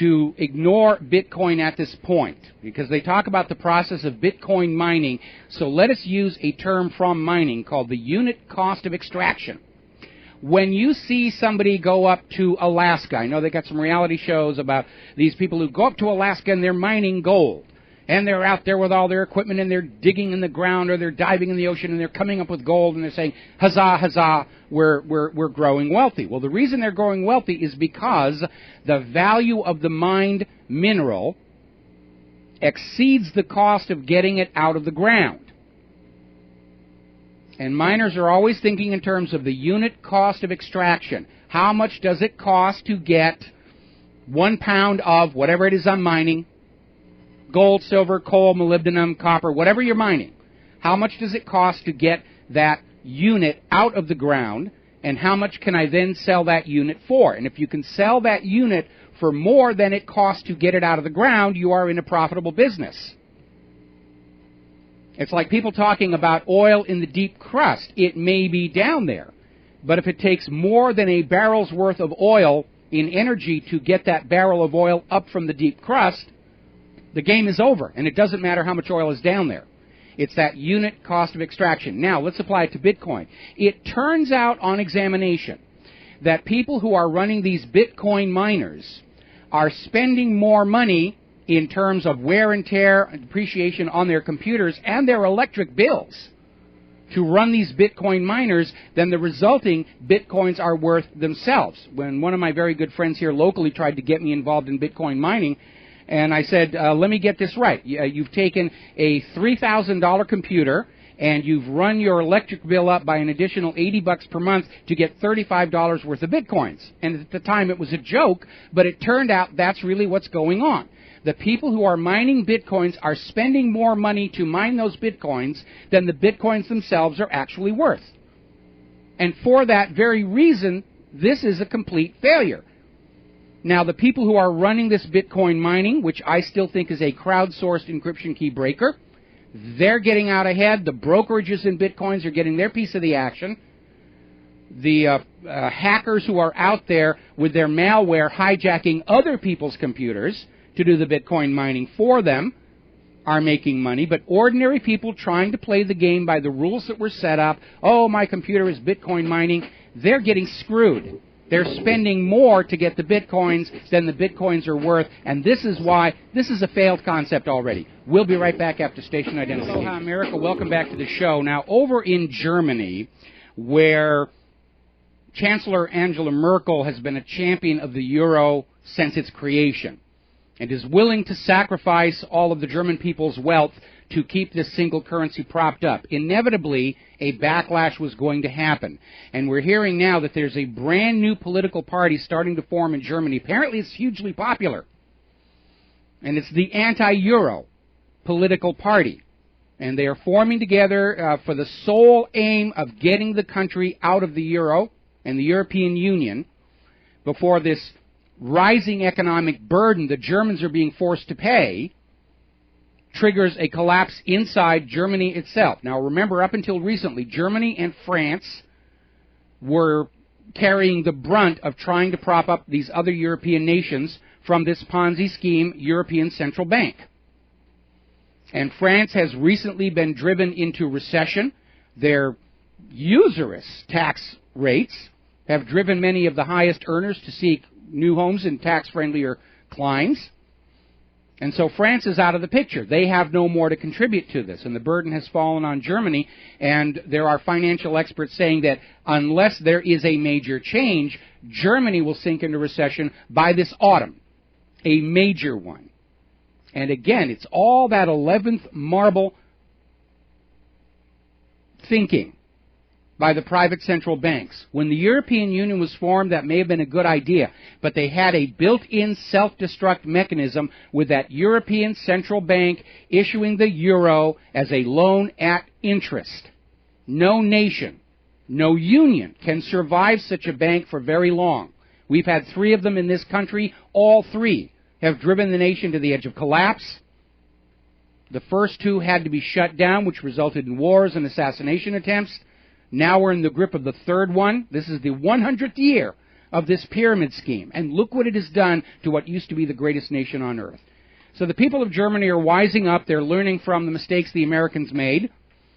to ignore Bitcoin at this point, because they talk about the process of Bitcoin mining, so let us use a term from mining called the unit cost of extraction. when you see somebody go up to Alaska, I know they got some reality shows about these people who go up to Alaska and they're mining gold. And they're out there with all their equipment and they're digging in the ground or they're diving in the ocean and they're coming up with gold and they're saying, huzzah, huzzah, we're growing wealthy. Well, the reason they're growing wealthy is because the value of the mined mineral exceeds the cost of getting it out of the ground. And miners are always thinking in terms of the unit cost of extraction. How much does it cost to get 1 pound of whatever it is I'm mining? Gold, silver, coal, molybdenum, copper, whatever you're mining. How much does it cost to get that unit out of the ground, and how much can I then sell that unit for? And if you can sell that unit for more than it costs to get it out of the ground, you are in a profitable business. It's like people talking about oil in the deep crust. It may be down there, but if it takes more than a barrel's worth of oil in energy to get that barrel of oil up from the deep crust, the game is over, and it doesn't matter how much oil is down there. It's that unit cost of extraction. Now, let's apply it to Bitcoin. It turns out on examination that people who are running these Bitcoin miners are spending more money in terms of wear and tear and depreciation on their computers and their electric bills to run these Bitcoin miners than the resulting Bitcoins are worth themselves. When one of my very good friends here locally tried to get me involved in Bitcoin mining, and I said, let me get this right. You've taken a $3,000 computer and you've run your electric bill up by an additional $80 per month to get $35 worth of Bitcoins. And at the time it was a joke, but it turned out that's really what's going on. The people who are mining Bitcoins are spending more money to mine those Bitcoins than the Bitcoins themselves are actually worth. And for that very reason, this is a complete failure. Now, the people who are running this Bitcoin mining, which I still think is a crowdsourced encryption key breaker, they're getting out ahead. The brokerages in Bitcoins are getting their piece of the action. The hackers who are out there with their malware hijacking other people's computers to do the Bitcoin mining for them are making money. But ordinary people trying to play the game by the rules that were set up, oh, my computer is Bitcoin mining, they're getting screwed. They're spending more to get the Bitcoins than the Bitcoins are worth, and this is why this is a failed concept already. We'll be right back after station identification. Aloha, America. Welcome back to the show. Now, over in Germany, where Chancellor Angela Merkel has been a champion of the euro since its creation and is willing to sacrifice all of the German people's wealth to keep this single currency propped up. Inevitably, a backlash was going to happen. And we're hearing now that there's a brand new political party starting to form in Germany. Apparently it's hugely popular. And it's the anti-euro political party. And they are forming together for the sole aim of getting the country out of the euro and the European Union before this rising economic burden the Germans are being forced to pay triggers a collapse inside Germany itself. Now remember, up until recently, Germany and France were carrying the brunt of trying to prop up these other European nations from this Ponzi scheme, European Central Bank. And France has recently been driven into recession. Their usurious tax rates have driven many of the highest earners to seek new homes in tax-friendlier climes. And so France is out of the picture. They have no more to contribute to this, and the burden has fallen on Germany, and there are financial experts saying that unless there is a major change, Germany will sink into recession by this autumn, a major one. And again, it's all that 11th marble thinking by the private central banks. When the European Union was formed, that may have been a good idea, but they had a built-in self-destruct mechanism with that European Central Bank issuing the euro as a loan at interest. No nation, no union can survive such a bank for very long. We've had 3 of them in this country. All 3 have driven the nation to the edge of collapse. The first 2 had to be shut down, which resulted in wars and assassination attempts. Now we're in the grip of the 3rd one. This is the 100th year of this pyramid scheme. And look what it has done to what used to be the greatest nation on earth. So the people of Germany are wising up. They're learning from the mistakes the Americans made.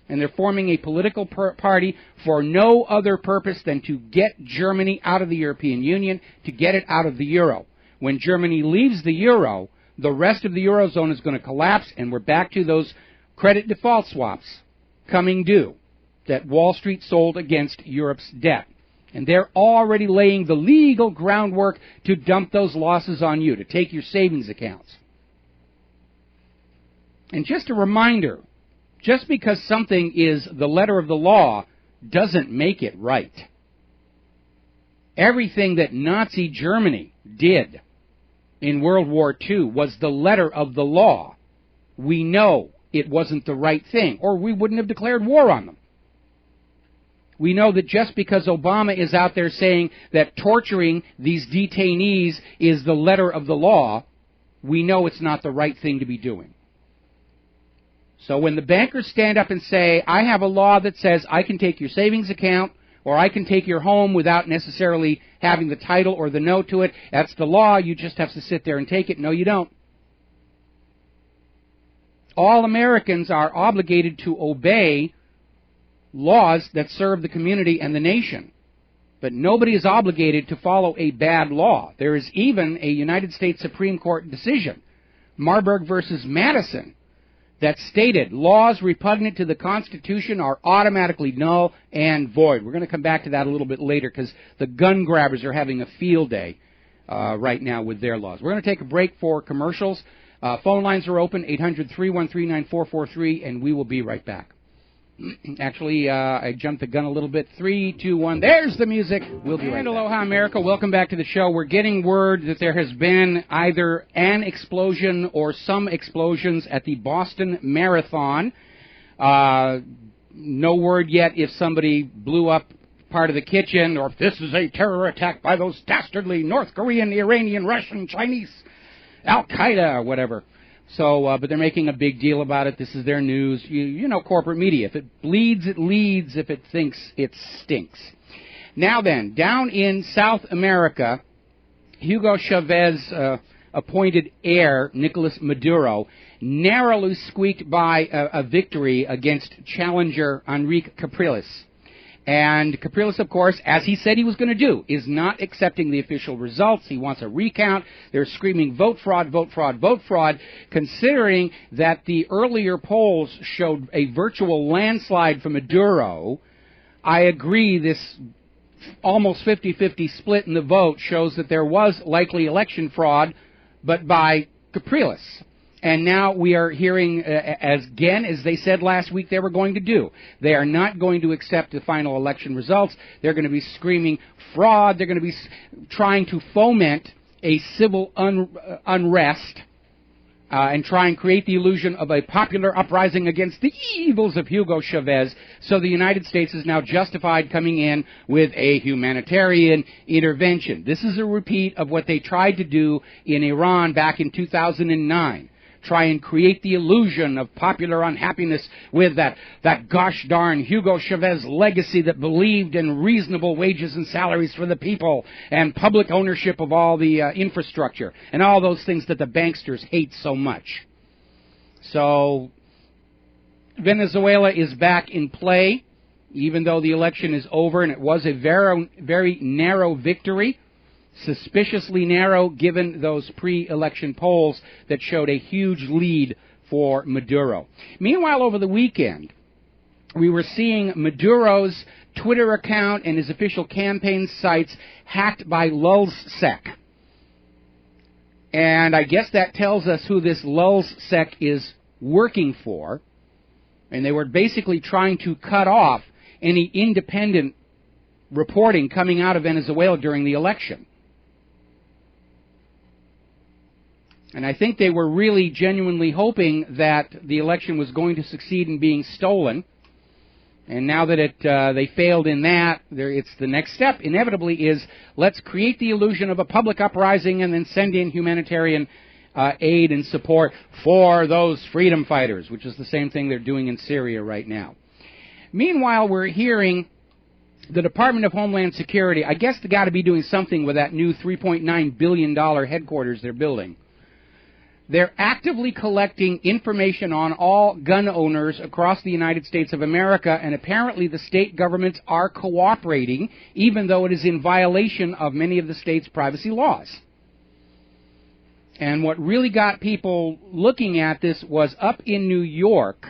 And they're forming a political party for no other purpose than to get Germany out of the European Union, to get it out of the euro. When Germany leaves the euro, the rest of the eurozone is going to collapse, and we're back to those credit default swaps coming due that Wall Street sold against Europe's debt. And they're already laying the legal groundwork to dump those losses on you, to take your savings accounts. And just a reminder, just because something is the letter of the law doesn't make it right. Everything that Nazi Germany did in World War II was the letter of the law. We know it wasn't the right thing, or we wouldn't have declared war on them. We know that just because Obama is out there saying that torturing these detainees is the letter of the law, we know it's not the right thing to be doing. So when the bankers stand up and say, I have a law that says I can take your savings account or I can take your home without necessarily having the title or the note to it, that's the law, you just have to sit there and take it. No, you don't. All Americans are obligated to obey laws that serve the community and the nation. But nobody is obligated to follow a bad law. There is even a United States Supreme Court decision, Marburg versus Madison, that stated laws repugnant to the Constitution are automatically null and void. We're going to come back to that a little bit later because the gun grabbers are having a field day right now with their laws. We're going to take a break for commercials. Phone lines are open, 800-313-9443, and we will be right back. Actually, I jumped the gun a little bit. 3, 2, 1. There's the music. We'll be right back. Aloha, America. Welcome back to the show. We're getting word that there has been either an explosion or some explosions at the Boston Marathon. No word yet if somebody blew up part of the kitchen or if this is a terror attack by those dastardly North Korean, Iranian, Russian, Chinese, Al-Qaeda, or whatever. So, but they're making a big deal about it. This is their news. You know corporate media. If it bleeds, it leads. If it thinks, it stinks. Now then, down in South America, Hugo Chavez appointed heir, Nicolas Maduro, narrowly squeaked by a victory against challenger Enrique Capriles. And Capriles, of course, as he said he was going to do, is not accepting the official results. He wants a recount. They're screaming vote fraud, vote fraud, vote fraud, considering that the earlier polls showed a virtual landslide for Maduro. I agree this almost 50-50 split in the vote shows that there was likely election fraud, but by Capriles. And now we are hearing, as they said last week they were going to do. They are not going to accept the final election results. They're going to be screaming fraud. They're going to be trying to foment a civil unrest and try and create the illusion of a popular uprising against the evils of Hugo Chavez. So the United States is now justified coming in with a humanitarian intervention. This is a repeat of what they tried to do in Iran back in 2009. Try and create the illusion of popular unhappiness with that gosh darn Hugo Chavez legacy that believed in reasonable wages and salaries for the people and public ownership of all the infrastructure and all those things that the banksters hate so much. So Venezuela is back in play, even though the election is over, and it was a very, very narrow victory. Suspiciously narrow given those pre-election polls that showed a huge lead for Maduro. Meanwhile, over the weekend, we were seeing Maduro's Twitter account and his official campaign sites hacked by Lulzsec. And I guess that tells us who this Lulzsec is working for. And they were basically trying to cut off any independent reporting coming out of Venezuela during the election. And I think they were really genuinely hoping that the election was going to succeed in being stolen. And now that they failed in that, it's the next step, inevitably, is let's create the illusion of a public uprising and then send in humanitarian aid and support for those freedom fighters, which is the same thing they're doing in Syria right now. Meanwhile, we're hearing the Department of Homeland Security, I guess they got to be doing something with that new $3.9 billion headquarters they're building. They're actively collecting information on all gun owners across the United States of America, and apparently the state governments are cooperating, even though it is in violation of many of the state's privacy laws. And what really got people looking at this was up in New York,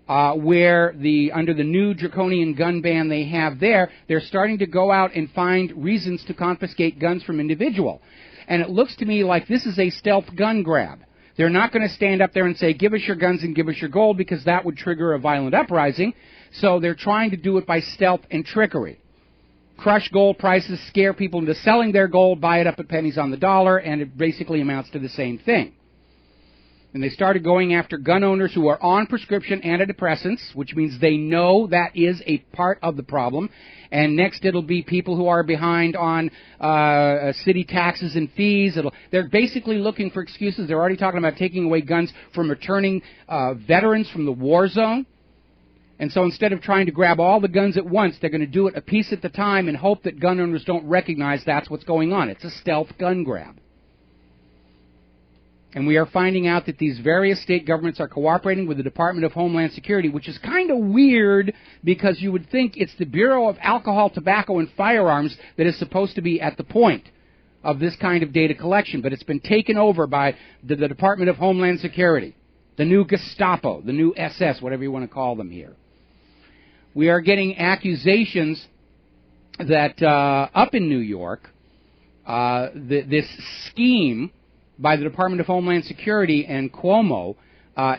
where under the new draconian gun ban they have there, they're starting to go out and find reasons to confiscate guns from individuals. And it looks to me like this is a stealth gun grab. They're not going to stand up there and say, give us your guns and give us your gold, because that would trigger a violent uprising. So they're trying to do it by stealth and trickery. Crush gold prices, scare people into selling their gold, buy it up at pennies on the dollar, and it basically amounts to the same thing. And they started going after gun owners who are on prescription antidepressants, which means they know that is a part of the problem. And next it'll be people who are behind on city taxes and fees. They're basically looking for excuses. They're already talking about taking away guns from returning veterans from the war zone. And so instead of trying to grab all the guns at once, they're going to do it a piece at a time and hope that gun owners don't recognize that's what's going on. It's a stealth gun grab. And we are finding out that these various state governments are cooperating with the Department of Homeland Security, which is kind of weird because you would think it's the Bureau of Alcohol, Tobacco, and Firearms that is supposed to be at the point of this kind of data collection. But it's been taken over by the Department of Homeland Security, the new Gestapo, the new SS, whatever you want to call them here. We are getting accusations that up in New York, this scheme by the Department of Homeland Security and Cuomo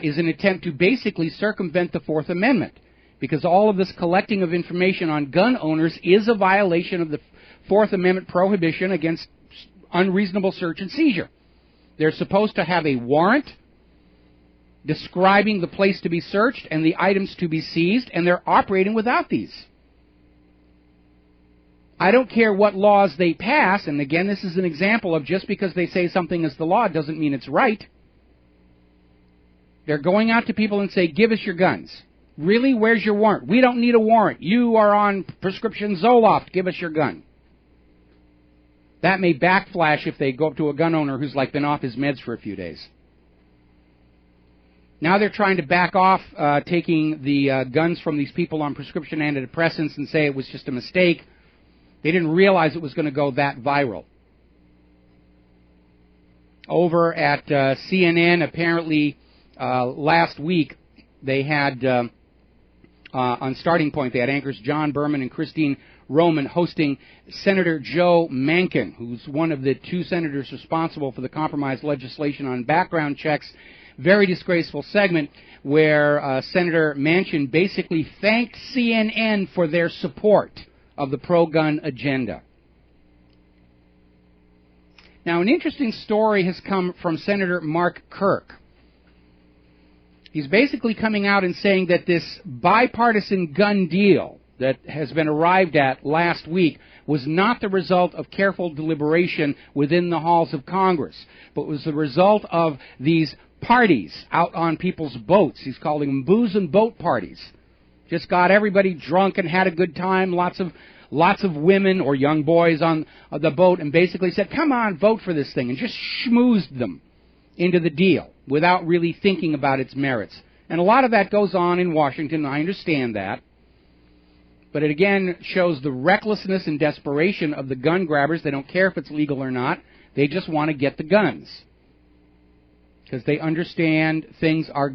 is an attempt to basically circumvent the Fourth Amendment, because all of this collecting of information on gun owners is a violation of the Fourth Amendment prohibition against unreasonable search and seizure. They're supposed to have a warrant describing the place to be searched and the items to be seized, and they're operating without these. I don't care what laws they pass, and again, this is an example of just because they say something is the law doesn't mean it's right. They're going out to people and say, give us your guns. Really? Where's your warrant? We don't need a warrant. You are on prescription Zoloft. Give us your gun. That may backflash if they go up to a gun owner who's been off his meds for a few days. Now they're trying to back off taking the guns from these people on prescription antidepressants and say it was just a mistake. They didn't realize it was going to go that viral. Over at CNN, apparently last week, they had, on Starting Point, they had anchors John Berman and Christine Roman hosting Senator Joe Manchin, who's one of the two senators responsible for the compromise legislation on background checks. Very disgraceful segment where Senator Manchin basically thanked CNN for their support of the pro-gun agenda. Now, an interesting story has come from Senator Mark Kirk. He's basically coming out and saying that this bipartisan gun deal that has been arrived at last week was not the result of careful deliberation within the halls of Congress, but was the result of these parties out on people's boats. He's calling them booze and boat parties. Just got everybody drunk and had a good time, lots of women or young boys on the boat, and basically said, come on, vote for this thing, and just schmoozed them into the deal without really thinking about its merits. And a lot of that goes on in Washington, I understand that. But it again shows the recklessness and desperation of the gun grabbers. They don't care if it's legal or not. They just want to get the guns, because they understand things are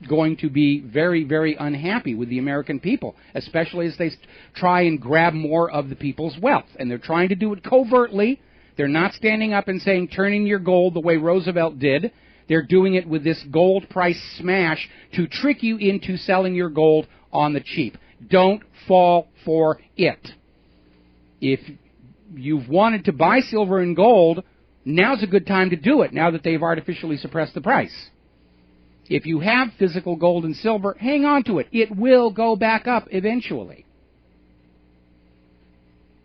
going to be very, very unhappy with the American people, especially as they try and grab more of the people's wealth. And they're trying to do it covertly. They're not standing up and saying, turn in your gold the way Roosevelt did. They're doing it with this gold price smash to trick you into selling your gold on the cheap. Don't fall for it. If you've wanted to buy silver and gold, now's a good time to do it, now that they've artificially suppressed the price. If you have physical gold and silver, hang on to it. It will go back up eventually.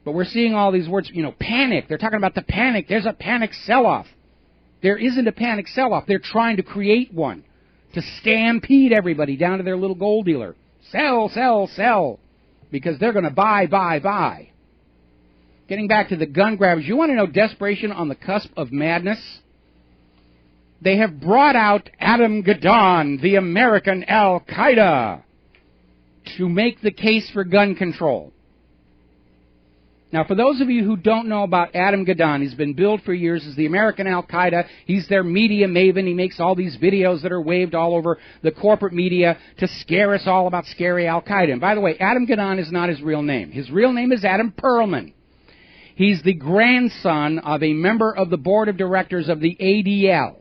But we're seeing all these words, panic. They're talking about the panic. There's a panic sell-off. There isn't a panic sell-off. They're trying to create one to stampede everybody down to their little gold dealer. Sell, sell, sell. Because they're going to buy, buy, buy. Getting back to the gun grabbers, you want to know desperation on the cusp of madness? they have brought out Adam Gadon, the American Al-Qaeda, to make the case for gun control. Now, for those of you who don't know about Adam Gadon, he's been billed for years as the American Al-Qaeda. He's their media maven. He makes all these videos that are waved all over the corporate media to scare us all about scary Al-Qaeda. And by the way, Adam Gadon is not his real name. His real name is Adam Perlman. He's the grandson of a member of the board of directors of the ADL.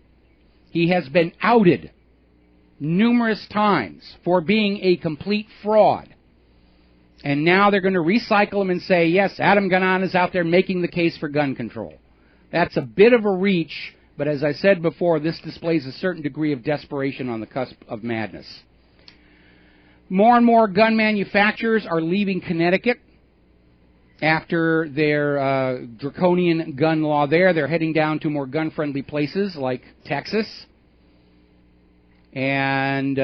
He has been outed numerous times for being a complete fraud. And now they're going to recycle him and say, yes, Adam Gadon is out there making the case for gun control. That's a bit of a reach, but as I said before, this displays a certain degree of desperation on the cusp of madness. More and more gun manufacturers are leaving Connecticut after their draconian gun law there. They're heading down to more gun-friendly places like Texas. And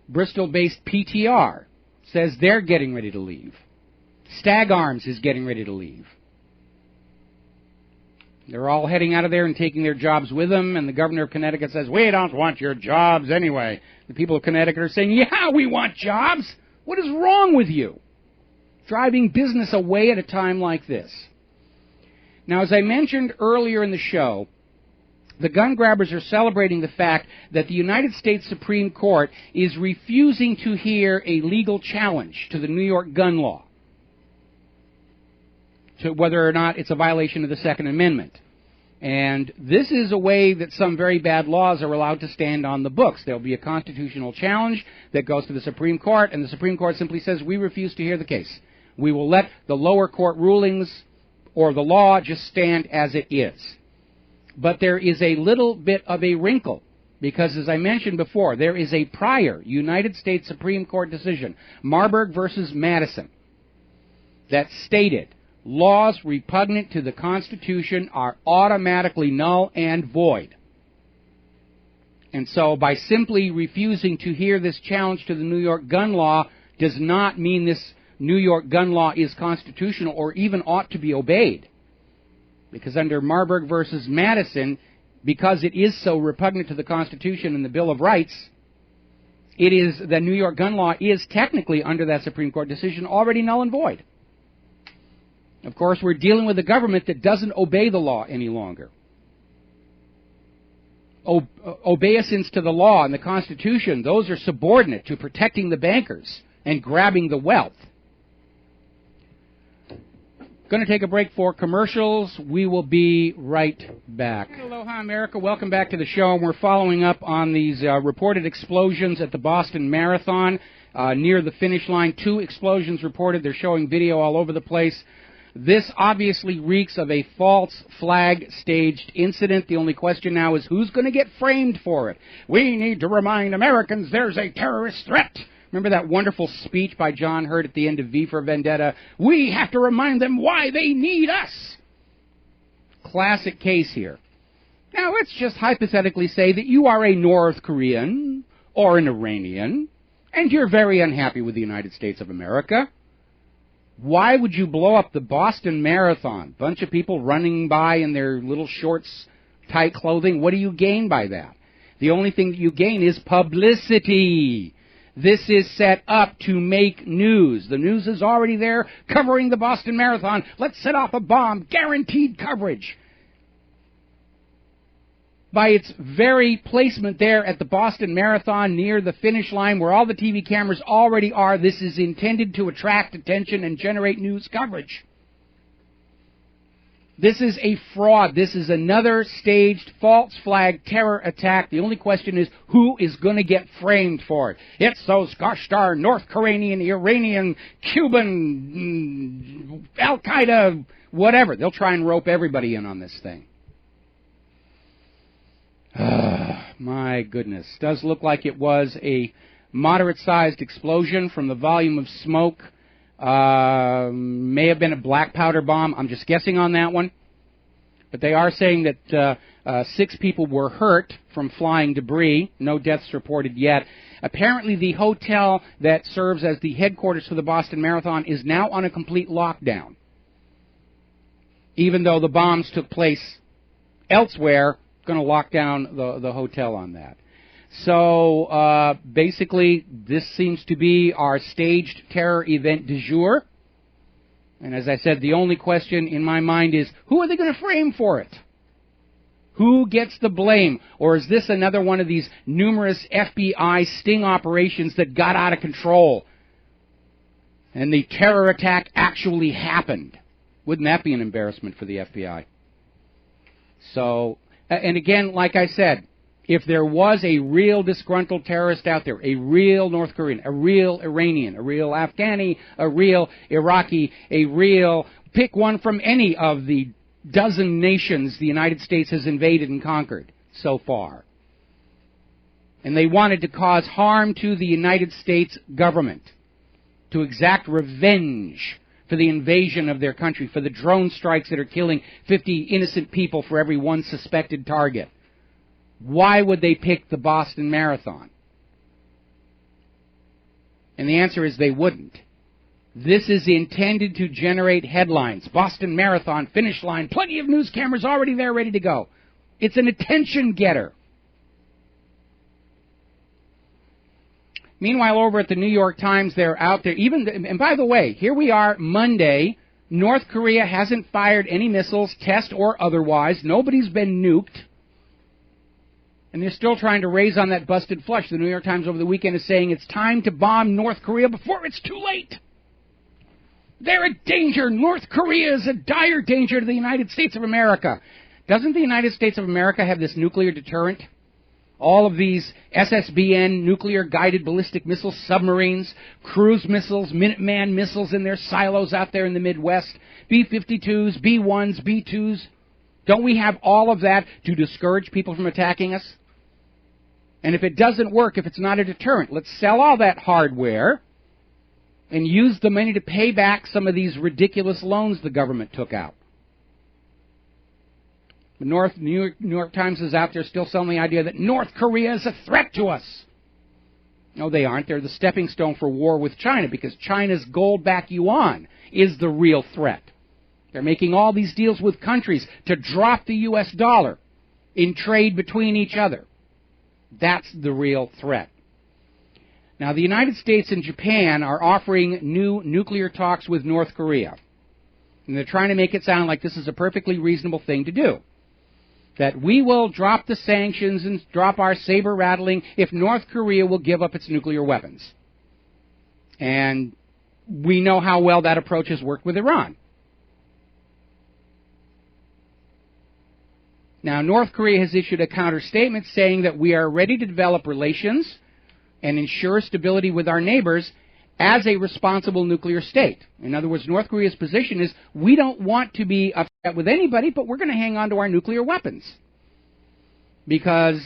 Bristol-based PTR says they're getting ready to leave. Stag Arms is getting ready to leave. They're all heading out of there and taking their jobs with them, and the governor of Connecticut says, we don't want your jobs anyway. The people of Connecticut are saying, yeah, we want jobs. What is wrong with you? Driving business away at a time like this. Now, as I mentioned earlier in the show, the gun grabbers are celebrating the fact that the United States Supreme Court is refusing to hear a legal challenge to the New York gun law, to whether or not it's a violation of the Second Amendment. And this is a way that some very bad laws are allowed to stand on the books. There'll be a constitutional challenge that goes to the Supreme Court, and the Supreme Court simply says, we refuse to hear the case. We will let the lower court rulings or the law just stand as it is. But there is a little bit of a wrinkle, because as I mentioned before, there is a prior United States Supreme Court decision, Marburg versus Madison, that stated laws repugnant to the Constitution are automatically null and void. And so by simply refusing to hear this challenge to the New York gun law does not mean this New York gun law is constitutional or even ought to be obeyed. Because under Marburg versus Madison, because it is so repugnant to the Constitution and the Bill of Rights, it is the New York gun law is technically, under that Supreme Court decision, already null and void. Of course, we're dealing with a government that doesn't obey the law any longer. Obeisance to the law and the Constitution, those are subordinate to protecting the bankers and grabbing the wealth. Going to take a break for commercials. We will be right back. Aloha, America. Welcome back to the show. We're following up on these reported explosions at the Boston Marathon near the finish line. 2 explosions reported. They're showing video all over the place. This obviously reeks of a false flag staged incident. The only question now is who's going to get framed for it. We need to remind Americans there's a terrorist threat. Remember that wonderful speech by John Hurt at the end of V for Vendetta? We have to remind them why they need us. Classic case here. Now, let's just hypothetically say that you are a North Korean or an Iranian, and you're very unhappy with the United States of America. Why would you blow up the Boston Marathon? Bunch of people running by in their little shorts, tight clothing. What do you gain by that? The only thing that you gain is publicity. This is set up to make news. The news is already there covering the Boston Marathon. Let's set off a bomb. Guaranteed coverage. By its very placement there at the Boston Marathon near the finish line where all the TV cameras already are, this is intended to attract attention and generate news coverage. This is a fraud. This is another staged false flag terror attack. The only question is who is going to get framed for it. It's those gosh darn North Korean, Iranian, Cuban, Al-Qaeda, whatever. They'll try and rope everybody in on this thing. My goodness. Does look like it was a moderate-sized explosion from the volume of smoke. May have been a black powder bomb. I'm just guessing on that one. But they are saying that 6 people were hurt from flying debris. No deaths reported yet. Apparently the hotel that serves as the headquarters for the Boston Marathon is now on a complete lockdown. Even though the bombs took place elsewhere going to lock down the hotel on that. So basically, this seems to be our staged terror event du jour. And as I said, the only question in my mind is, who are they going to frame for it? Who gets the blame? Or is this another one of these numerous FBI sting operations that got out of control and the terror attack actually happened? Wouldn't that be an embarrassment for the FBI? So, and again, like I said, if there was a real disgruntled terrorist out there, a real North Korean, a real Iranian, a real Afghani, a real Iraqi, a real, pick one from any of the dozen nations the United States has invaded and conquered so far, and they wanted to cause harm to the United States government, to exact revenge for the invasion of their country, for the drone strikes that are killing 50 innocent people for every one suspected target, why would they pick the Boston Marathon? And the answer is they wouldn't. This is intended to generate headlines. Boston Marathon, finish line, plenty of news cameras already there ready to go. It's an attention getter. Meanwhile, over at the New York Times, they're out there. And by the way, here we are Monday. North Korea hasn't fired any missiles, test or otherwise. Nobody's been nuked. And they're still trying to raise on that busted flush. The New York Times over the weekend is saying it's time to bomb North Korea before it's too late. They're a danger. North Korea is a dire danger to the United States of America. Doesn't the United States of America have this nuclear deterrent? All of these SSBN, nuclear-guided ballistic missile submarines, cruise missiles, Minuteman missiles in their silos out there in the Midwest, B-52s, B-1s, B-2s. Don't we have all of that to discourage people from attacking us? And if it doesn't work, if it's not a deterrent, let's sell all that hardware and use the money to pay back some of these ridiculous loans the government took out. The New York Times is out there still selling the idea that North Korea is a threat to us. No, they aren't. They're the stepping stone for war with China, because China's gold-backed yuan is the real threat. They're making all these deals with countries to drop the U.S. dollar in trade between each other. That's the real threat. Now, the United States and Japan are offering new nuclear talks with North Korea. And they're trying to make it sound like this is a perfectly reasonable thing to do. That we will drop the sanctions and drop our saber rattling if North Korea will give up its nuclear weapons. And we know how well that approach has worked with Iran. Now, North Korea has issued a counter-statement saying that we are ready to develop relations and ensure stability with our neighbors as a responsible nuclear state. In other words, North Korea's position is we don't want to be upset with anybody, but we're going to hang on to our nuclear weapons. Because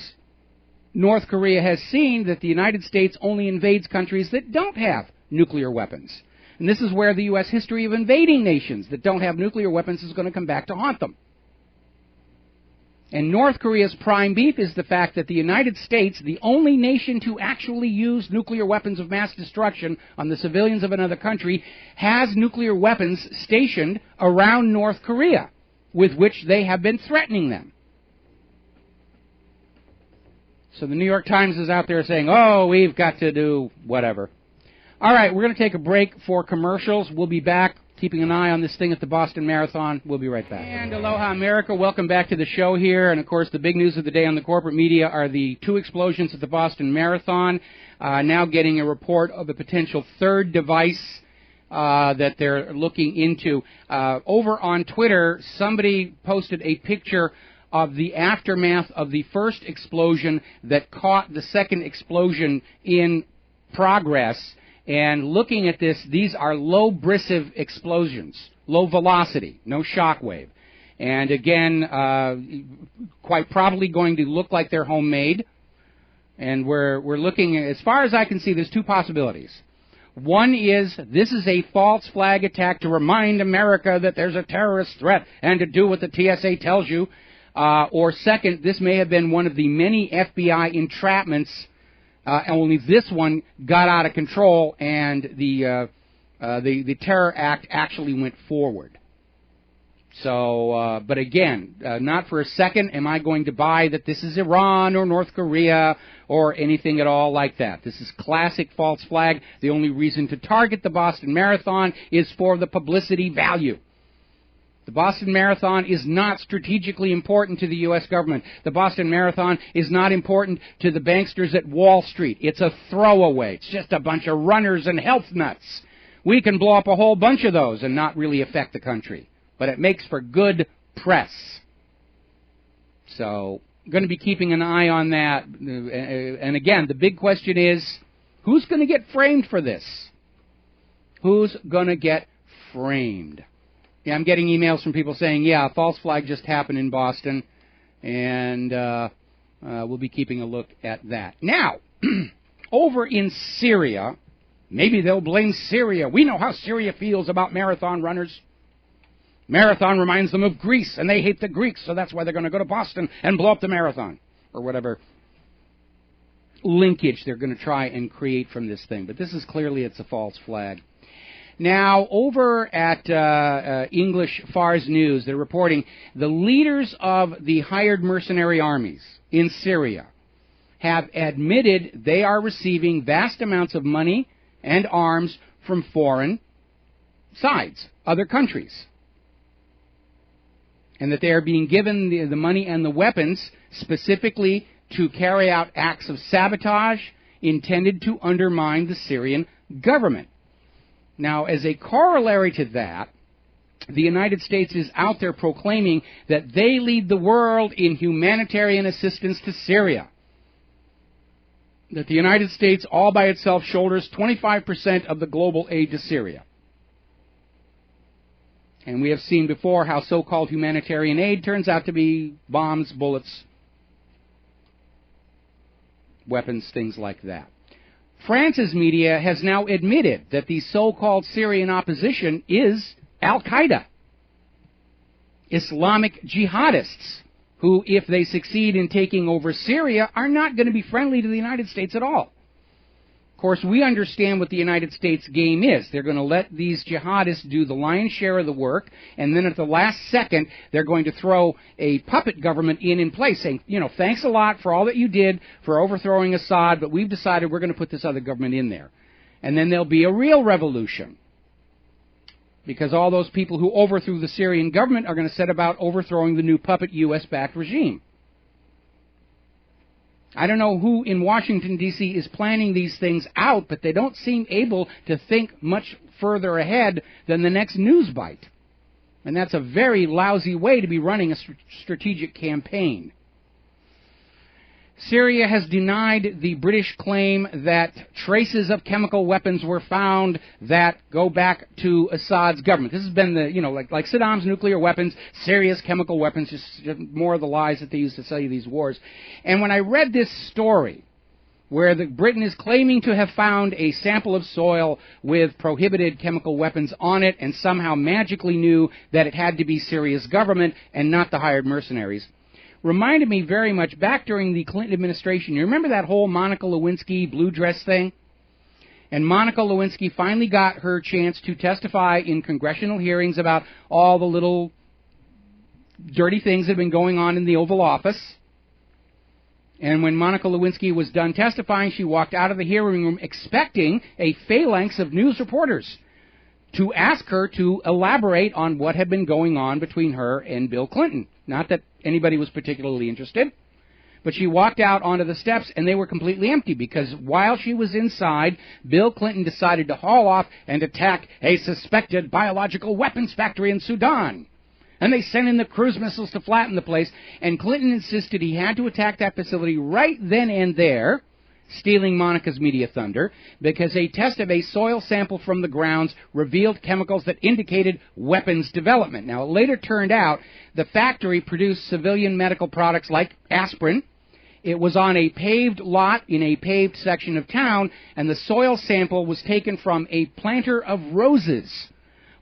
North Korea has seen that the United States only invades countries that don't have nuclear weapons. And this is where the U.S. history of invading nations that don't have nuclear weapons is going to come back to haunt them. And North Korea's prime beef is the fact that the United States, the only nation to actually use nuclear weapons of mass destruction on the civilians of another country, has nuclear weapons stationed around North Korea, with which they have been threatening them. So the New York Times is out there saying, oh, we've got to do whatever. All right, we're going to take a break for commercials. We'll be back. Keeping an eye on this thing at the Boston Marathon. We'll be right back. And aloha, America. Welcome back to the show here. And, of course, the big news of the day on the corporate media are the two explosions at the Boston Marathon. Now getting a report of a potential third device that they're looking into. Over on Twitter, somebody posted a picture of the aftermath of the first explosion that caught the second explosion in progress. And looking at this, these are low-brisive explosions, low velocity, no shock wave. And again, quite probably going to look like they're homemade. And we're looking, as far as I can see, there's two possibilities. One is this is a false flag attack to remind America that there's a terrorist threat and to do what the TSA tells you. Or second, this may have been one of the many FBI entrapments. Only this one got out of control, and the terror act actually went forward. So, but again, not for a second am I going to buy that this is Iran or North Korea or anything at all like that. This is classic false flag. The only reason to target the Boston Marathon is for the publicity value. The Boston Marathon is not strategically important to the U.S. government. The Boston Marathon is not important to the banksters at Wall Street. It's a throwaway. It's just a bunch of runners and health nuts. We can blow up a whole bunch of those and not really affect the country. But it makes for good press. So, I'm going to be keeping an eye on that. And again, the big question is, who's going to get framed for this? Who's going to get framed? Yeah, I'm getting emails from people saying, yeah, a false flag just happened in Boston, and we'll be keeping a look at that. Now, over in Syria, maybe they'll blame Syria. We know how Syria feels about marathon runners. Marathon reminds them of Greece, and they hate the Greeks, so that's why they're going to go to Boston and blow up the marathon, or whatever linkage they're going to try and create from this thing. But this is clearly, it's a false flag. Now, over at English Fars News, they're reporting the leaders of the hired mercenary armies in Syria have admitted they are receiving vast amounts of money and arms from foreign sides, other countries, and that they are being given the money and the weapons specifically to carry out acts of sabotage intended to undermine the Syrian government. Now, as a corollary to that, the United States is out there proclaiming that they lead the world in humanitarian assistance to Syria. That the United States all by itself shoulders 25% of the global aid to Syria. And we have seen before how so-called humanitarian aid turns out to be bombs, bullets, weapons, things like that. France's media has now admitted that the so-called Syrian opposition is Al-Qaeda, Islamic jihadists, who, if they succeed in taking over Syria, are not going to be friendly to the United States at all. Of course, we understand what the United States game is. They're going to let these jihadists do the lion's share of the work, and then at the last second, they're going to throw a puppet government in place, saying, you know, thanks a lot for all that you did for overthrowing Assad, but we've decided we're going to put this other government in there. And then there'll be a real revolution, because all those people who overthrew the Syrian government are going to set about overthrowing the new puppet U.S.-backed regime. I don't know who in Washington, D.C. is planning these things out, but they don't seem able to think much further ahead than the next news bite. And that's a very lousy way to be running a strategic campaign. Syria has denied the British claim that traces of chemical weapons were found that go back to Assad's government. This has been the, you know, like Saddam's nuclear weapons, Syria's chemical weapons, just more of the lies that they use to sell you these wars. And when I read this story, where Britain is claiming to have found a sample of soil with prohibited chemical weapons on it and somehow magically knew that it had to be Syria's government and not the hired mercenaries, reminded me very much back during the Clinton administration. You remember that whole Monica Lewinsky blue dress thing? And Monica Lewinsky finally got her chance to testify in congressional hearings about all the little dirty things that have been going on in the Oval Office. And when Monica Lewinsky was done testifying, she walked out of the hearing room expecting a phalanx of news reporters to ask her to elaborate on what had been going on between her and Bill Clinton. Not that anybody was particularly interested, but she walked out onto the steps and they were completely empty because while she was inside, Bill Clinton decided to haul off and attack a suspected biological weapons factory in Sudan. And they sent in the cruise missiles to flatten the place, and Clinton insisted he had to attack that facility right then and there, stealing Monica's media thunder, because a test of a soil sample from the grounds revealed chemicals that indicated weapons development. Now, it later turned out the factory produced civilian medical products like aspirin. It was on a paved lot in a paved section of town, and the soil sample was taken from a planter of roses,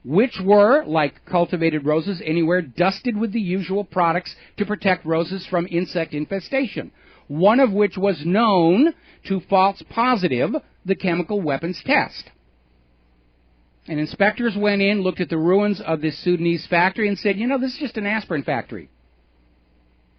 which were, like cultivated roses anywhere, dusted with the usual products to protect roses from insect infestation, one of which was known to false positive the chemical weapons test. And inspectors went in, looked at the ruins of this Sudanese factory and said, this is just an aspirin factory.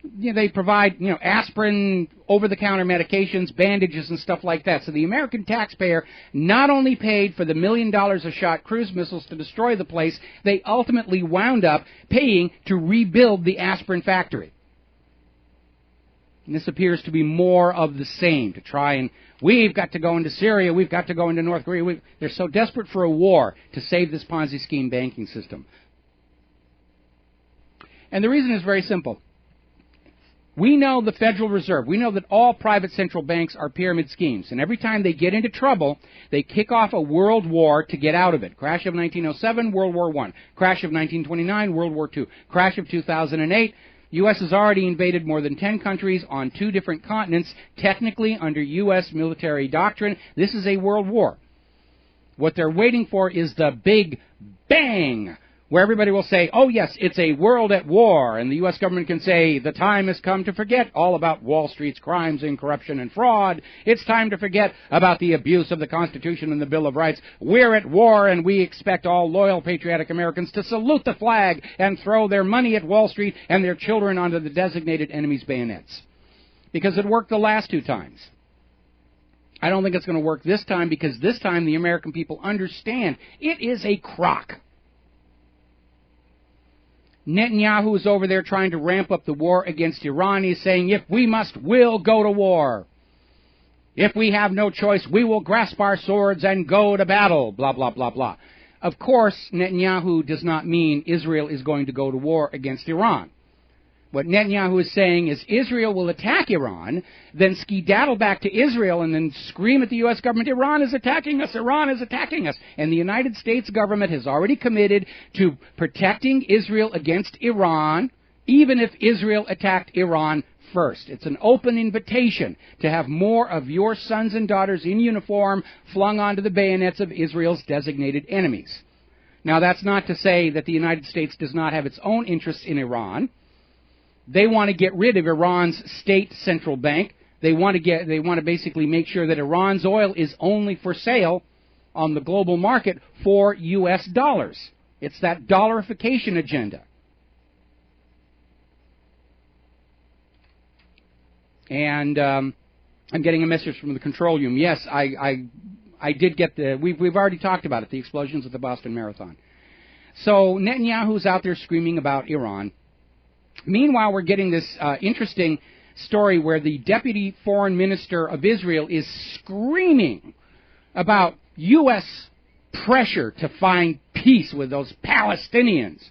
They provide, aspirin, over-the-counter medications, bandages, and stuff like that. So the American taxpayer not only paid for the $1 million of shot cruise missiles to destroy the place, they ultimately wound up paying to rebuild the aspirin factory. And this appears to be more of the same, to try and, we've got to go into Syria, we've got to go into North Korea. They're so desperate for a war to save this Ponzi scheme banking system. And the reason is very simple. We know the Federal Reserve. We know that all private central banks are pyramid schemes. And every time they get into trouble, they kick off a world war to get out of it. Crash of 1907, World War I. Crash of 1929, World War II. Crash of 2008. U.S. has already invaded more than 10 countries on 2 different continents. Technically, under U.S. military doctrine, this is a world war. What they're waiting for is the big bang, where everybody will say, oh yes, it's a world at war, and the U.S. government can say, the time has come to forget all about Wall Street's crimes and corruption and fraud. It's time to forget about the abuse of the Constitution and the Bill of Rights. We're at war, and we expect all loyal, patriotic Americans to salute the flag and throw their money at Wall Street and their children onto the designated enemy's bayonets. Because it worked the last 2 times. I don't think it's going to work this time, because this time the American people understand it is a crock. Netanyahu is over there trying to ramp up the war against Iran. He's saying, if we must, we'll go to war. If we have no choice, we will grasp our swords and go to battle, blah, blah, blah, blah. Of course, Netanyahu does not mean Israel is going to go to war against Iran. What Netanyahu is saying is Israel will attack Iran, then skedaddle back to Israel and then scream at the U.S. government, Iran is attacking us, Iran is attacking us. And the United States government has already committed to protecting Israel against Iran, even if Israel attacked Iran first. It's an open invitation to have more of your sons and daughters in uniform flung onto the bayonets of Israel's designated enemies. Now, that's not to say that the United States does not have its own interests in Iran. They want to get rid of Iran's state central bank. They want to basically make sure that Iran's oil is only for sale on the global market for U.S. dollars. It's that dollarification agenda. And I'm getting a message from the control room. Yes, I did get we've already talked about it, the explosions at the Boston Marathon. So Netanyahu's out there screaming about Iran. Meanwhile, we're getting this interesting story where the deputy foreign minister of Israel is screaming about U.S. pressure to find peace with those Palestinians.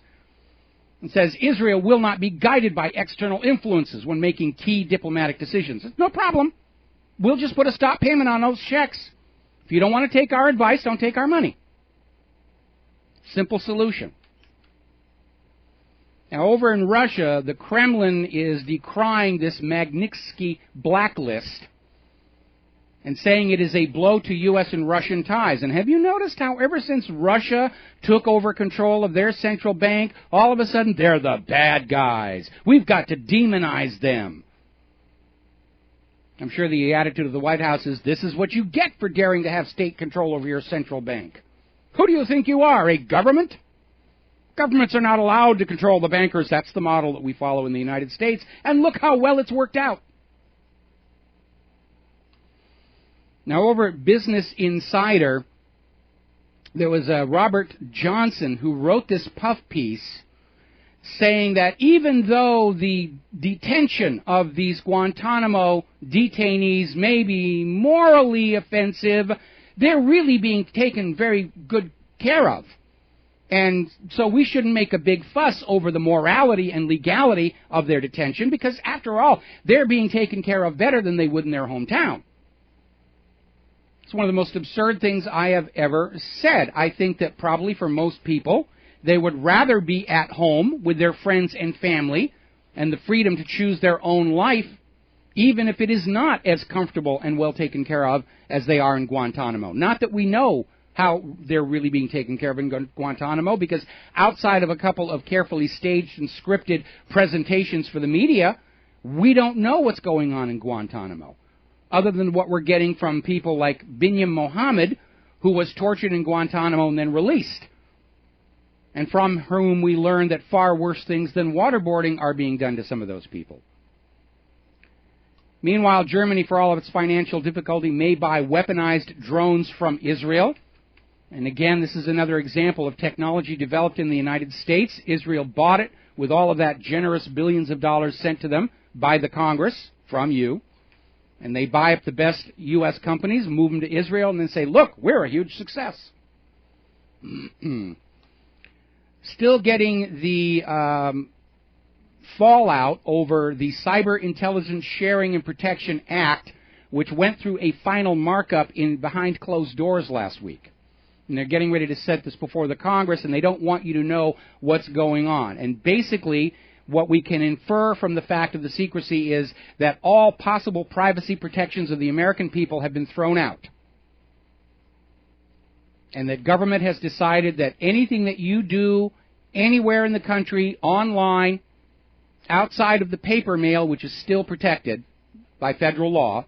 And says Israel will not be guided by external influences when making key diplomatic decisions. No problem. We'll just put a stop payment on those checks. If you don't want to take our advice, don't take our money. Simple solution. Now, over in Russia, the Kremlin is decrying this Magnitsky blacklist and saying it is a blow to U.S. and Russian ties. And have you noticed how ever since Russia took over control of their central bank, all of a sudden they're the bad guys. We've got to demonize them. I'm sure the attitude of the White House is, this is what you get for daring to have state control over your central bank. Who do you think you are, a government? Governments are not allowed to control the bankers. That's the model that we follow in the United States. And look how well it's worked out. Now, over at Business Insider, there was Robert Johnson who wrote this puff piece saying that even though the detention of these Guantanamo detainees may be morally offensive, they're really being taken very good care of. And so we shouldn't make a big fuss over the morality and legality of their detention because, after all, they're being taken care of better than they would in their hometown. It's one of the most absurd things I have ever said. I think that probably for most people, they would rather be at home with their friends and family and the freedom to choose their own life, even if it is not as comfortable and well taken care of as they are in Guantanamo. Not that we know how they're really being taken care of in Guantanamo, because outside of a couple of carefully staged and scripted presentations for the media, we don't know what's going on in Guantanamo, other than what we're getting from people like Binyam Mohammed, who was tortured in Guantanamo and then released, and from whom we learned that far worse things than waterboarding are being done to some of those people. Meanwhile, Germany, for all of its financial difficulty, may buy weaponized drones from Israel. And again, this is another example of technology developed in the United States. Israel bought it with all of that generous billions of dollars sent to them by the Congress from you. And they buy up the best U.S. companies, move them to Israel, and then say, look, we're a huge success. Still getting the fallout over the Cyber Intelligence Sharing and Protection Act, which went through a final markup behind closed doors last week. And they're getting ready to set this before the Congress, and they don't want you to know what's going on. And basically, what we can infer from the fact of the secrecy is that all possible privacy protections of the American people have been thrown out. And that government has decided that anything that you do anywhere in the country, online, outside of the paper mail, which is still protected by federal law,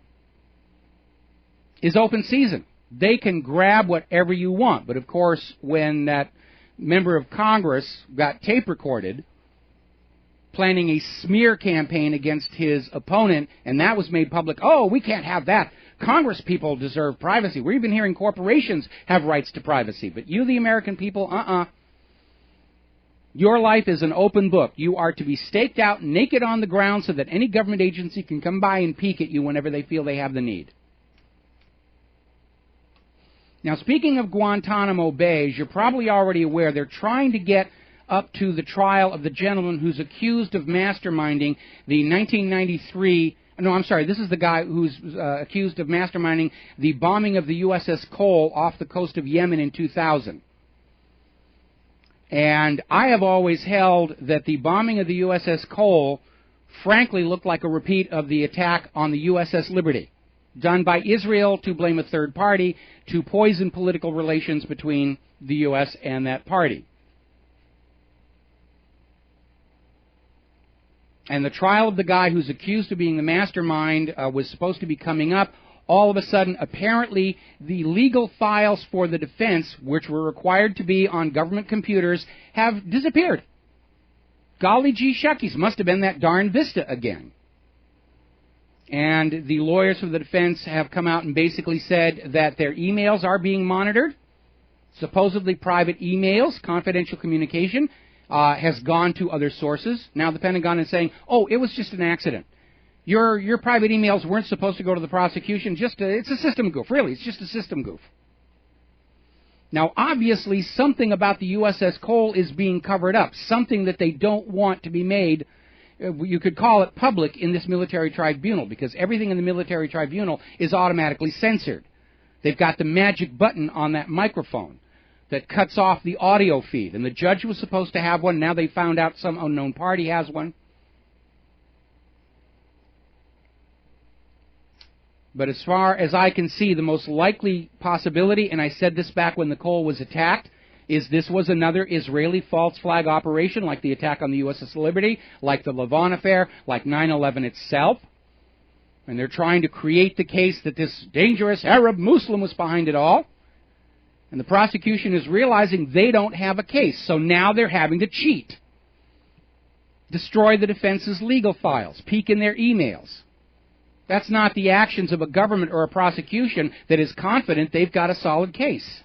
is open season. They can grab whatever you want. But, of course, when that member of Congress got tape recorded planning a smear campaign against his opponent, and that was made public, oh, we can't have that. Congress people deserve privacy. We're even hearing corporations have rights to privacy. But you, the American people, Your life is an open book. You are to be staked out naked on the ground so that any government agency can come by and peek at you whenever they feel they have the need. Now, speaking of Guantanamo Bay, as you're probably already aware, they're trying to get up to the trial of the gentleman who's accused of masterminding the 1993... No, I'm sorry, this is the guy who's accused of masterminding the bombing of the USS Cole off the coast of Yemen in 2000. And I have always held that the bombing of the USS Cole frankly looked like a repeat of the attack on the USS Liberty, done by Israel to blame a third party, to poison political relations between the U.S. and that party. And the trial of the guy who's accused of being the mastermind was supposed to be coming up. All of a sudden, apparently, the legal files for the defense, which were required to be on government computers, have disappeared. Golly gee shuckies, must have been that darn Vista again. And the lawyers for the defense have come out and basically said that their emails are being monitored. Supposedly private emails, confidential communication, has gone to other sources. Now the Pentagon is saying, oh, it was just an accident. Your private emails weren't supposed to go to the prosecution. It's a system goof. Really, it's just a system goof. Now, obviously, something about the USS Cole is being covered up. Something that they don't want to be made, you could call it public in this military tribunal, because everything in the military tribunal is automatically censored. They've got the magic button on that microphone that cuts off the audio feed. And the judge was supposed to have one. Now they found out some unknown party has one. But as far as I can see, the most likely possibility, and I said this back when the Cole was attacked, is this was another Israeli false flag operation, like the attack on the USS Liberty, like the Lavon affair, like 9/11 itself. And they're trying to create the case that this dangerous Arab Muslim was behind it all. And the prosecution is realizing they don't have a case, so now they're having to cheat. Destroy the defense's legal files, peek in their emails. That's not the actions of a government or a prosecution that is confident they've got a solid case.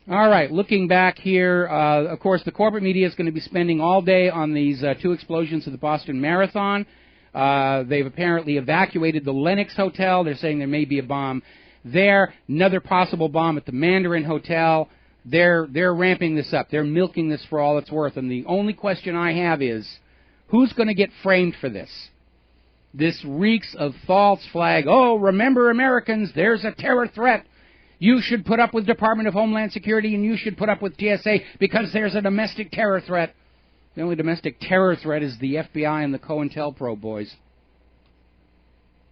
All right, looking back here, of course, the corporate media is going to be spending all day on these two explosions at the Boston Marathon. They've apparently evacuated the Lenox Hotel. They're saying there may be a bomb there. Another possible bomb at the Mandarin Hotel. They're ramping this up. They're milking this for all it's worth. And the only question I have is, who's going to get framed for this? This reeks of false flag. Oh, remember Americans, there's a terror threat. You should put up with Department of Homeland Security and you should put up with TSA because there's a domestic terror threat. The only domestic terror threat is the FBI and the COINTELPRO boys.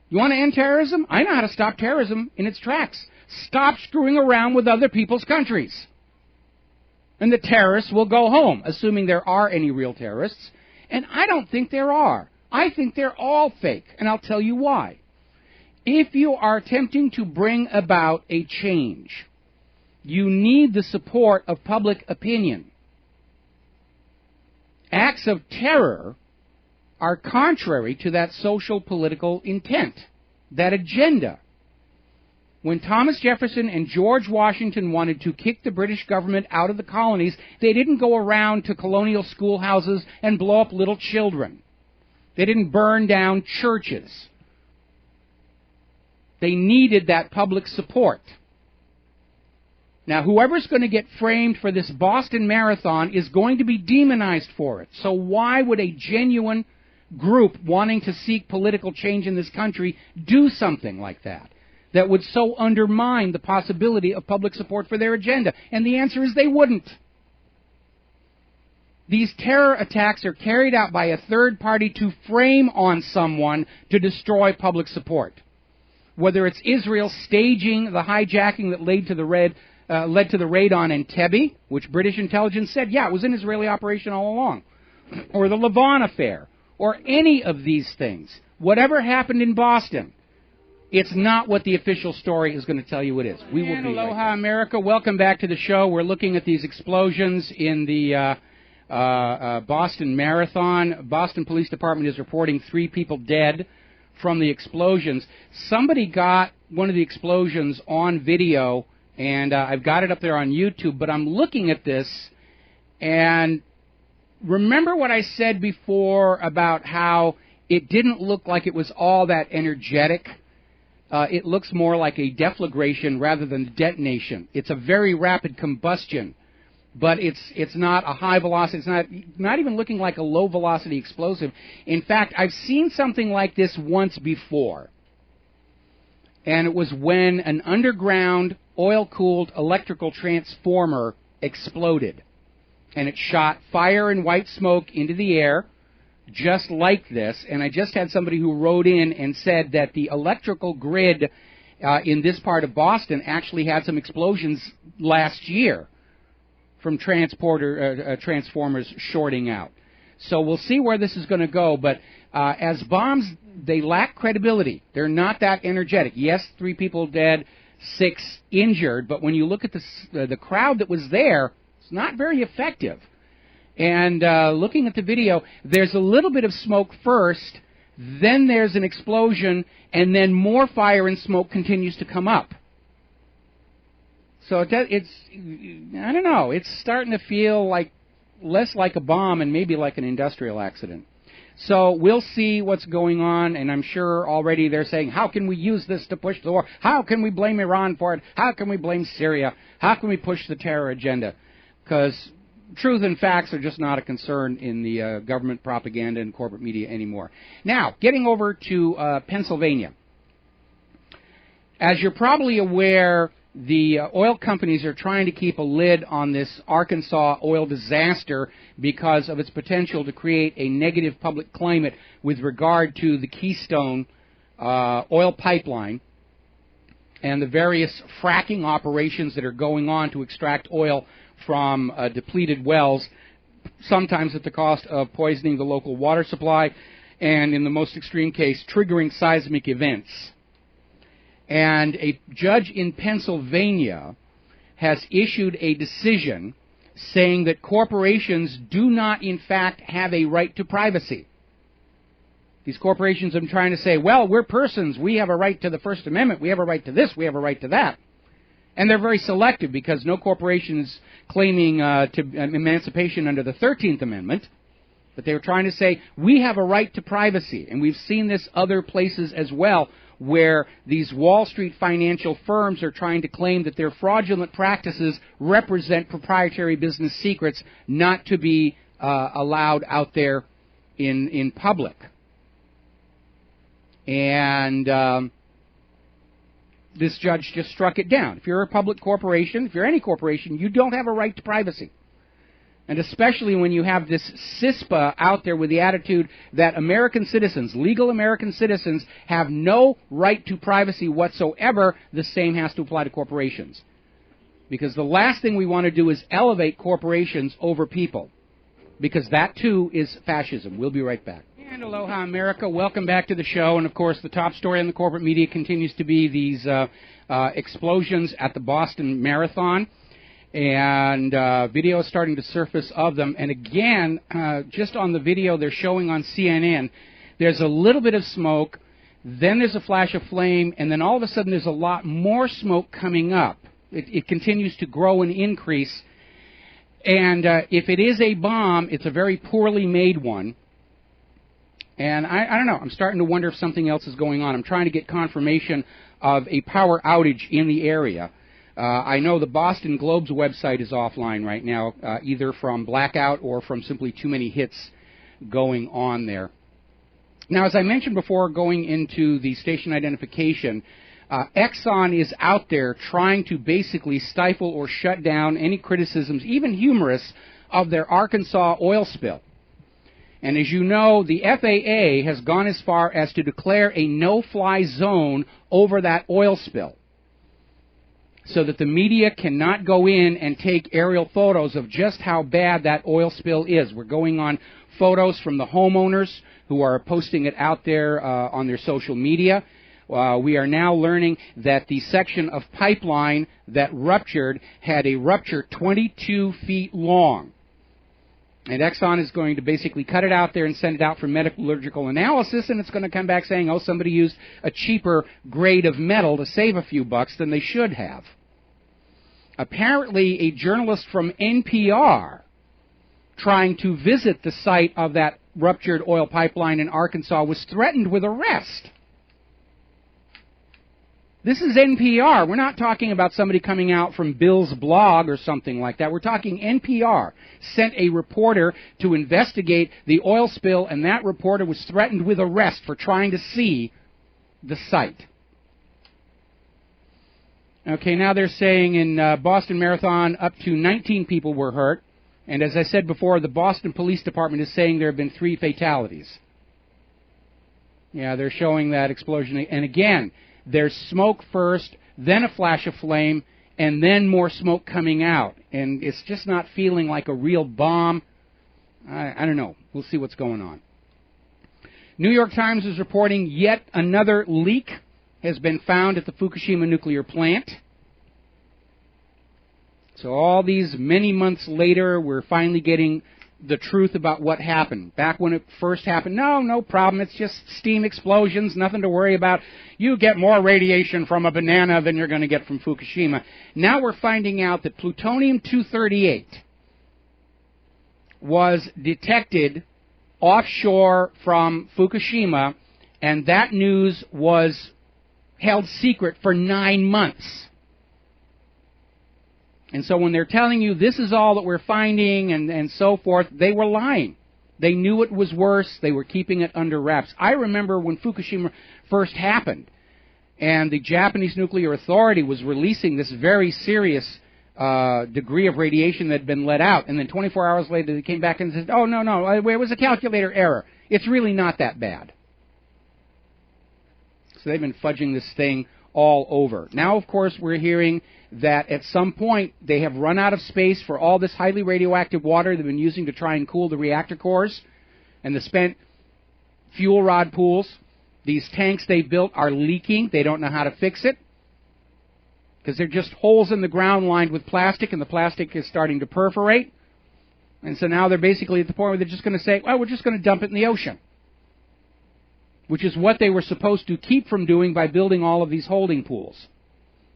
You want to end terrorism? I know how to stop terrorism in its tracks. Stop screwing around with other people's countries. And the terrorists will go home, assuming there are any real terrorists. And I don't think there are. I think they're all fake, and I'll tell you why. If you are attempting to bring about a change, you need the support of public opinion. Acts of terror are contrary to that social political intent, that agenda. When Thomas Jefferson and George Washington wanted to kick the British government out of the colonies, they didn't go around to colonial schoolhouses and blow up little children. They didn't burn down churches. They needed that public support. Now, whoever's going to get framed for this Boston Marathon is going to be demonized for it. So why would a genuine group wanting to seek political change in this country do something like that would so undermine the possibility of public support for their agenda? And the answer is they wouldn't. These terror attacks are carried out by a third party to frame on someone to destroy public support. Whether it's Israel staging the hijacking that led to the raid on Entebbe, which British intelligence said, yeah, it was an Israeli operation all along, or the Lavon affair, or any of these things. Whatever happened in Boston, it's not what the official story is going to tell you it is. We will be Aloha, right, America. Welcome back to the show. We're looking at these explosions in the Boston Marathon. Boston Police Department is reporting 3 people dead from the explosions. Somebody got one of the explosions on video, and I've got it up there on YouTube, but I'm looking at this, and remember what I said before about how it didn't look like it was all that energetic? It looks more like a deflagration rather than detonation. It's a very rapid combustion, but it's not a high velocity. It's not even looking like a low velocity explosive. In fact, I've seen something like this once before, and it was when an underground oil-cooled electrical transformer exploded, and it shot fire and white smoke into the air, just like this. And I just had somebody who wrote in and said that the electrical grid in this part of Boston actually had some explosions last year from transformers shorting out. So we'll see where this is going to go, but as bombs, they lack credibility. They're not that energetic. Yes, 3 people dead, 6 injured, but when you look at the crowd that was there, it's not very effective. And looking at the video, there's a little bit of smoke first, then there's an explosion, and then more fire and smoke continues to come up. So it's, I don't know, it's starting to feel like less like a bomb and maybe like an industrial accident. So we'll see what's going on, and I'm sure already they're saying, how can we use this to push the war? How can we blame Iran for it? How can we blame Syria? How can we push the terror agenda? Because truth and facts are just not a concern in the government propaganda and corporate media anymore. Now, getting over to Pennsylvania. As you're probably aware, the oil companies are trying to keep a lid on this Arkansas oil disaster because of its potential to create a negative public climate with regard to the Keystone oil pipeline and the various fracking operations that are going on to extract oil from depleted wells, sometimes at the cost of poisoning the local water supply, and in the most extreme case, triggering seismic events. And a judge in Pennsylvania has issued a decision saying that corporations do not, in fact, have a right to privacy. These corporations are trying to say, well, we're persons. We have a right to the First Amendment. We have a right to this. We have a right to that. And they're very selective because no corporation is claiming emancipation under the 13th Amendment. But they were trying to say, we have a right to privacy. And we've seen this other places as well, where these Wall Street financial firms are trying to claim that their fraudulent practices represent proprietary business secrets not to be allowed out there in public. And this judge just struck it down. If you're a public corporation, if you're any corporation, you don't have a right to privacy. And especially when you have this CISPA out there with the attitude that American citizens, legal American citizens, have no right to privacy whatsoever, the same has to apply to corporations. Because the last thing we want to do is elevate corporations over people. because that, too, is fascism. We'll be right back. And aloha, America. Welcome back to the show. And, of course, the top story in the corporate media continues to be these explosions at the Boston Marathon. And video is starting to surface of them. And, again, just on the video they're showing on CNN, there's a little bit of smoke, then there's a flash of flame, and then all of a sudden there's a lot more smoke coming up. It continues to grow and increase. And if it is a bomb, it's a very poorly made one. And I don't know. I'm starting to wonder if something else is going on. I'm trying to get confirmation of a power outage in the area. I know the Boston Globe's website is offline right now, either from blackout or from simply too many hits going on there. Now, as I mentioned before, going into the station identification, Exxon is out there trying to basically stifle or shut down any criticisms, even humorous, of their Arkansas oil spill. And as you know, the FAA has gone as far as to declare a no-fly zone over that oil spill, so that the media cannot go in and take aerial photos of just how bad that oil spill is. We're going on photos from the homeowners who are posting it out there on their social media. We are now learning that the section of pipeline that ruptured had a rupture 22 feet long. And Exxon is going to basically cut it out there and send it out for metallurgical analysis, and it's going to come back saying, oh, somebody used a cheaper grade of metal to save a few bucks than they should have. Apparently, a journalist from NPR trying to visit the site of that ruptured oil pipeline in Arkansas was threatened with arrest. This is NPR. We're not talking about somebody coming out from Bill's blog or something like that. We're talking NPR sent a reporter to investigate the oil spill, and that reporter was threatened with arrest for trying to see the site. Okay, now they're saying in Boston Marathon up to 19 people were hurt. And as I said before, the Boston Police Department is saying there have been 3 fatalities. Yeah, they're showing that explosion. And again, there's smoke first, then a flash of flame, and then more smoke coming out. And it's just not feeling like a real bomb. I don't know. We'll see what's going on. New York Times is reporting yet another leak has been found at the Fukushima nuclear plant. So all these many months later, we're finally getting the truth about what happened. Back when it first happened, no problem. It's just steam explosions, nothing to worry about. You get more radiation from a banana than you're going to get from Fukushima. Now we're finding out that plutonium-238 was detected offshore from Fukushima, and that news was held secret for 9 months. And so when they're telling you this is all that we're finding and so forth, they were lying. They knew it was worse. They were keeping it under wraps. I remember when Fukushima first happened and the Japanese Nuclear Authority was releasing this very serious degree of radiation that had been let out. And then 24 hours later they came back and said, oh, no, it was a calculator error. It's really not that bad. So they've been fudging this thing all over. Now, of course, we're hearing that at some point they have run out of space for all this highly radioactive water they've been using to try and cool the reactor cores and the spent fuel rod pools. These tanks they've built are leaking. They don't know how to fix it because they're just holes in the ground lined with plastic, and the plastic is starting to perforate. And so now they're basically at the point where they're just going to say, well, we're just going to dump it in the ocean, which is what they were supposed to keep from doing by building all of these holding pools.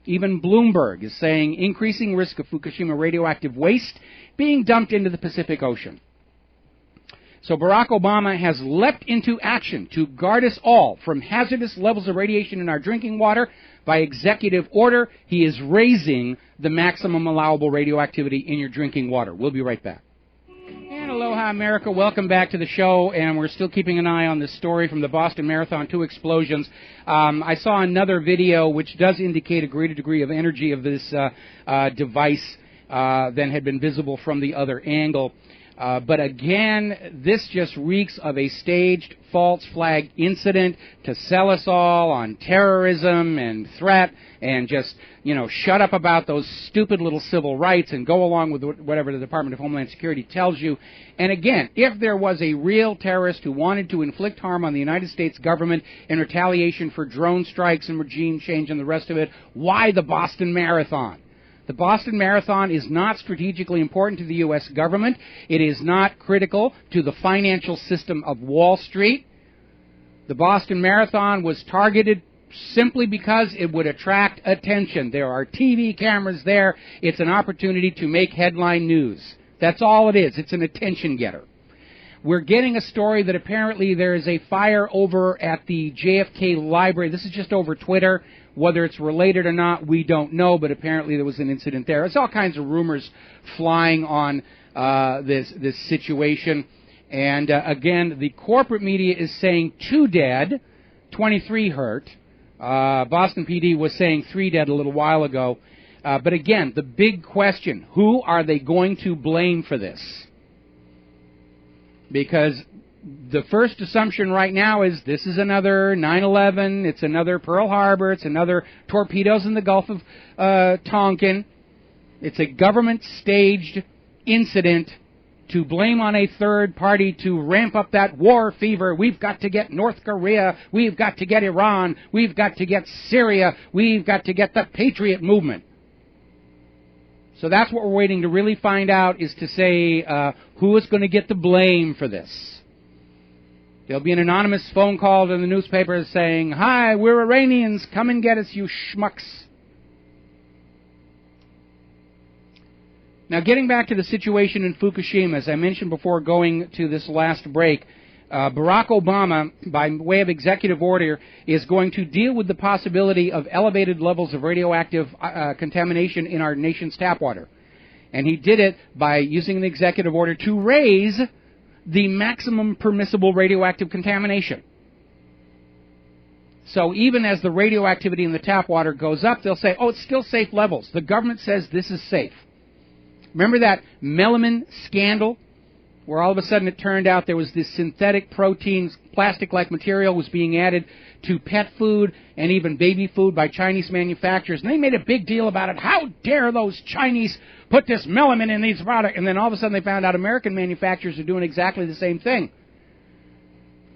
Even Bloomberg is saying increasing risk of Fukushima radioactive waste being dumped into the Pacific Ocean. So Barack Obama has leapt into action to guard us all from hazardous levels of radiation in our drinking water. By executive order, he is raising the maximum allowable radioactivity in your drinking water. We'll be right back. And aloha, America. Welcome back to the show, and we're still keeping an eye on this story from the Boston Marathon, 2 explosions. I saw another video which does indicate a greater degree of energy of this device than had been visible from the other angle. But again, this just reeks of a staged false flag incident to sell us all on terrorism and threat and just, shut up about those stupid little civil rights and go along with whatever the Department of Homeland Security tells you. And again, if there was a real terrorist who wanted to inflict harm on the United States government in retaliation for drone strikes and regime change and the rest of it, why the Boston Marathon? The Boston Marathon is not strategically important to the U.S. government. It is not critical to the financial system of Wall Street. The Boston Marathon was targeted simply because it would attract attention. There are TV cameras there. It's an opportunity to make headline news. That's all it is. It's an attention getter. We're getting a story that apparently there is a fire over at the JFK Library. This is just over Twitter. Whether it's related or not, we don't know, but apparently there was an incident there. There's all kinds of rumors flying on this situation. And again, the corporate media is saying 2 dead, 23 hurt. Boston PD was saying 3 dead a little while ago. But again, the big question, who are they going to blame for this? Because the first assumption right now is this is another 9/11, it's another Pearl Harbor, it's another torpedoes in the Gulf of Tonkin. It's a government-staged incident to blame on a third party to ramp up that war fever. We've got to get North Korea, we've got to get Iran, we've got to get Syria, we've got to get the Patriot movement. So that's what we're waiting to really find out, is to say who is going to get the blame for this. There'll be an anonymous phone call to the newspaper saying, "Hi, we're Iranians. Come and get us, you schmucks." Now, getting back to the situation in Fukushima, as I mentioned before going to this last break, Barack Obama, by way of executive order, is going to deal with the possibility of elevated levels of radioactive contamination in our nation's tap water. And he did it by using an executive order to raise the maximum permissible radioactive contamination. So even as the radioactivity in the tap water goes up, they'll say, oh, it's still safe levels. The government says this is safe. Remember that melamine scandal, where all of a sudden it turned out there was this synthetic protein, plastic-like material was being added to pet food and even baby food by Chinese manufacturers. And they made a big deal about it. How dare those Chinese put this melamine in these products? And then all of a sudden they found out American manufacturers are doing exactly the same thing.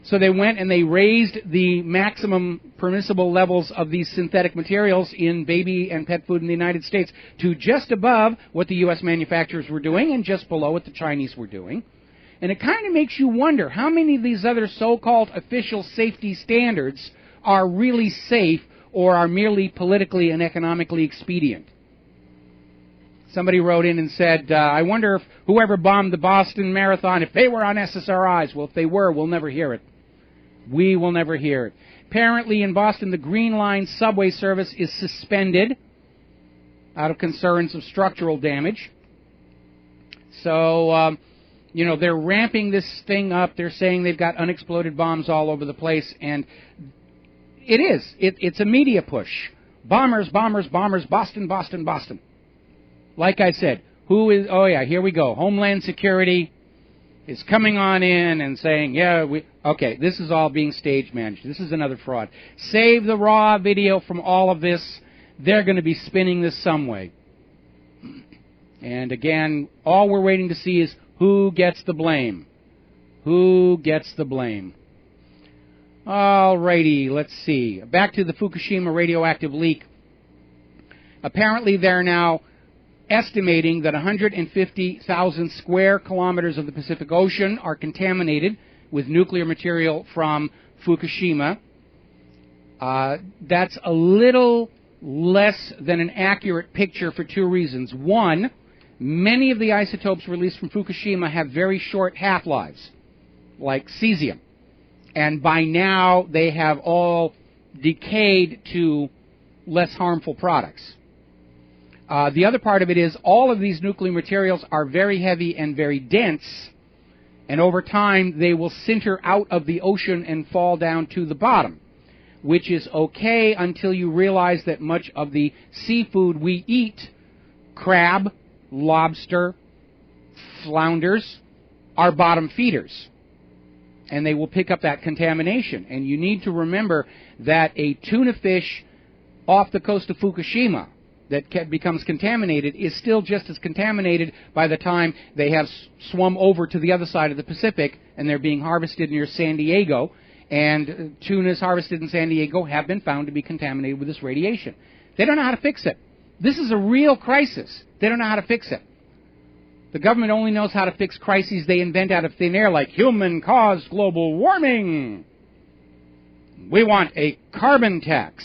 So they went and they raised the maximum permissible levels of these synthetic materials in baby and pet food in the United States to just above what the U.S. manufacturers were doing and just below what the Chinese were doing. And it kind of makes you wonder how many of these other so-called official safety standards are really safe or are merely politically and economically expedient. Somebody wrote in and said, I wonder if whoever bombed the Boston Marathon, if they were on SSRIs. Well, if they were, we'll never hear it. We will never hear it. Apparently in Boston, the Green Line subway service is suspended out of concerns of structural damage. So, they're ramping this thing up. They're saying they've got unexploded bombs all over the place. And it is. It's a media push. Bombers, bombers, bombers, Boston, Boston, Boston. Like I said, who is, oh yeah, here we go. Homeland Security is coming on in and saying, okay, this is all being stage managed. This is another fraud. Save the raw video from all of this. They're going to be spinning this some way. And again, all we're waiting to see is who gets the blame. Who gets the blame? Alrighty, let's see. Back to the Fukushima radioactive leak. Apparently they're now estimating that 150,000 square kilometers of the Pacific Ocean are contaminated with nuclear material from Fukushima. That's a little less than an accurate picture for 2 reasons. One, many of the isotopes released from Fukushima have very short half-lives, like cesium. And by now, they have all decayed to less harmful products. The other part of it is all of these nuclear materials are very heavy and very dense, and over time they will sinter out of the ocean and fall down to the bottom, which is okay until you realize that much of the seafood we eat, crab, lobster, flounders, are bottom feeders. And they will pick up that contamination. And you need to remember that a tuna fish off the coast of Fukushima that becomes contaminated is still just as contaminated by the time they have swum over to the other side of the Pacific and they're being harvested near San Diego. And tunas harvested in San Diego have been found to be contaminated with this radiation. They don't know how to fix it. This is a real crisis. They don't know how to fix it. The government only knows how to fix crises they invent out of thin air, like human-caused global warming. We want a carbon tax.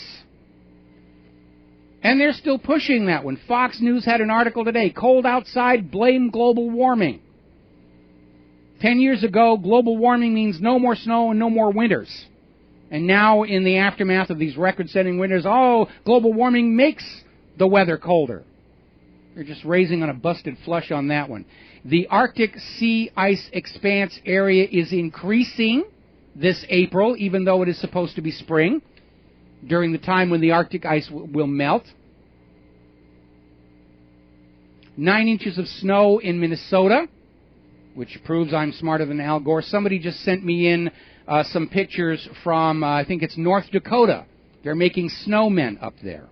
And they're still pushing that one. Fox News had an article today, cold outside, blame global warming. 10 years ago, global warming means no more snow and no more winters. And now, in the aftermath of these record-setting winters, global warming makes the weather colder. They're just raising on a busted flush on that one. The Arctic sea ice expanse area is increasing this April, even though it is supposed to be spring, during the time when the Arctic ice will melt. 9 inches of snow in Minnesota, which proves I'm smarter than Al Gore. Somebody just sent me in some pictures from, I think it's North Dakota. They're making snowmen up there.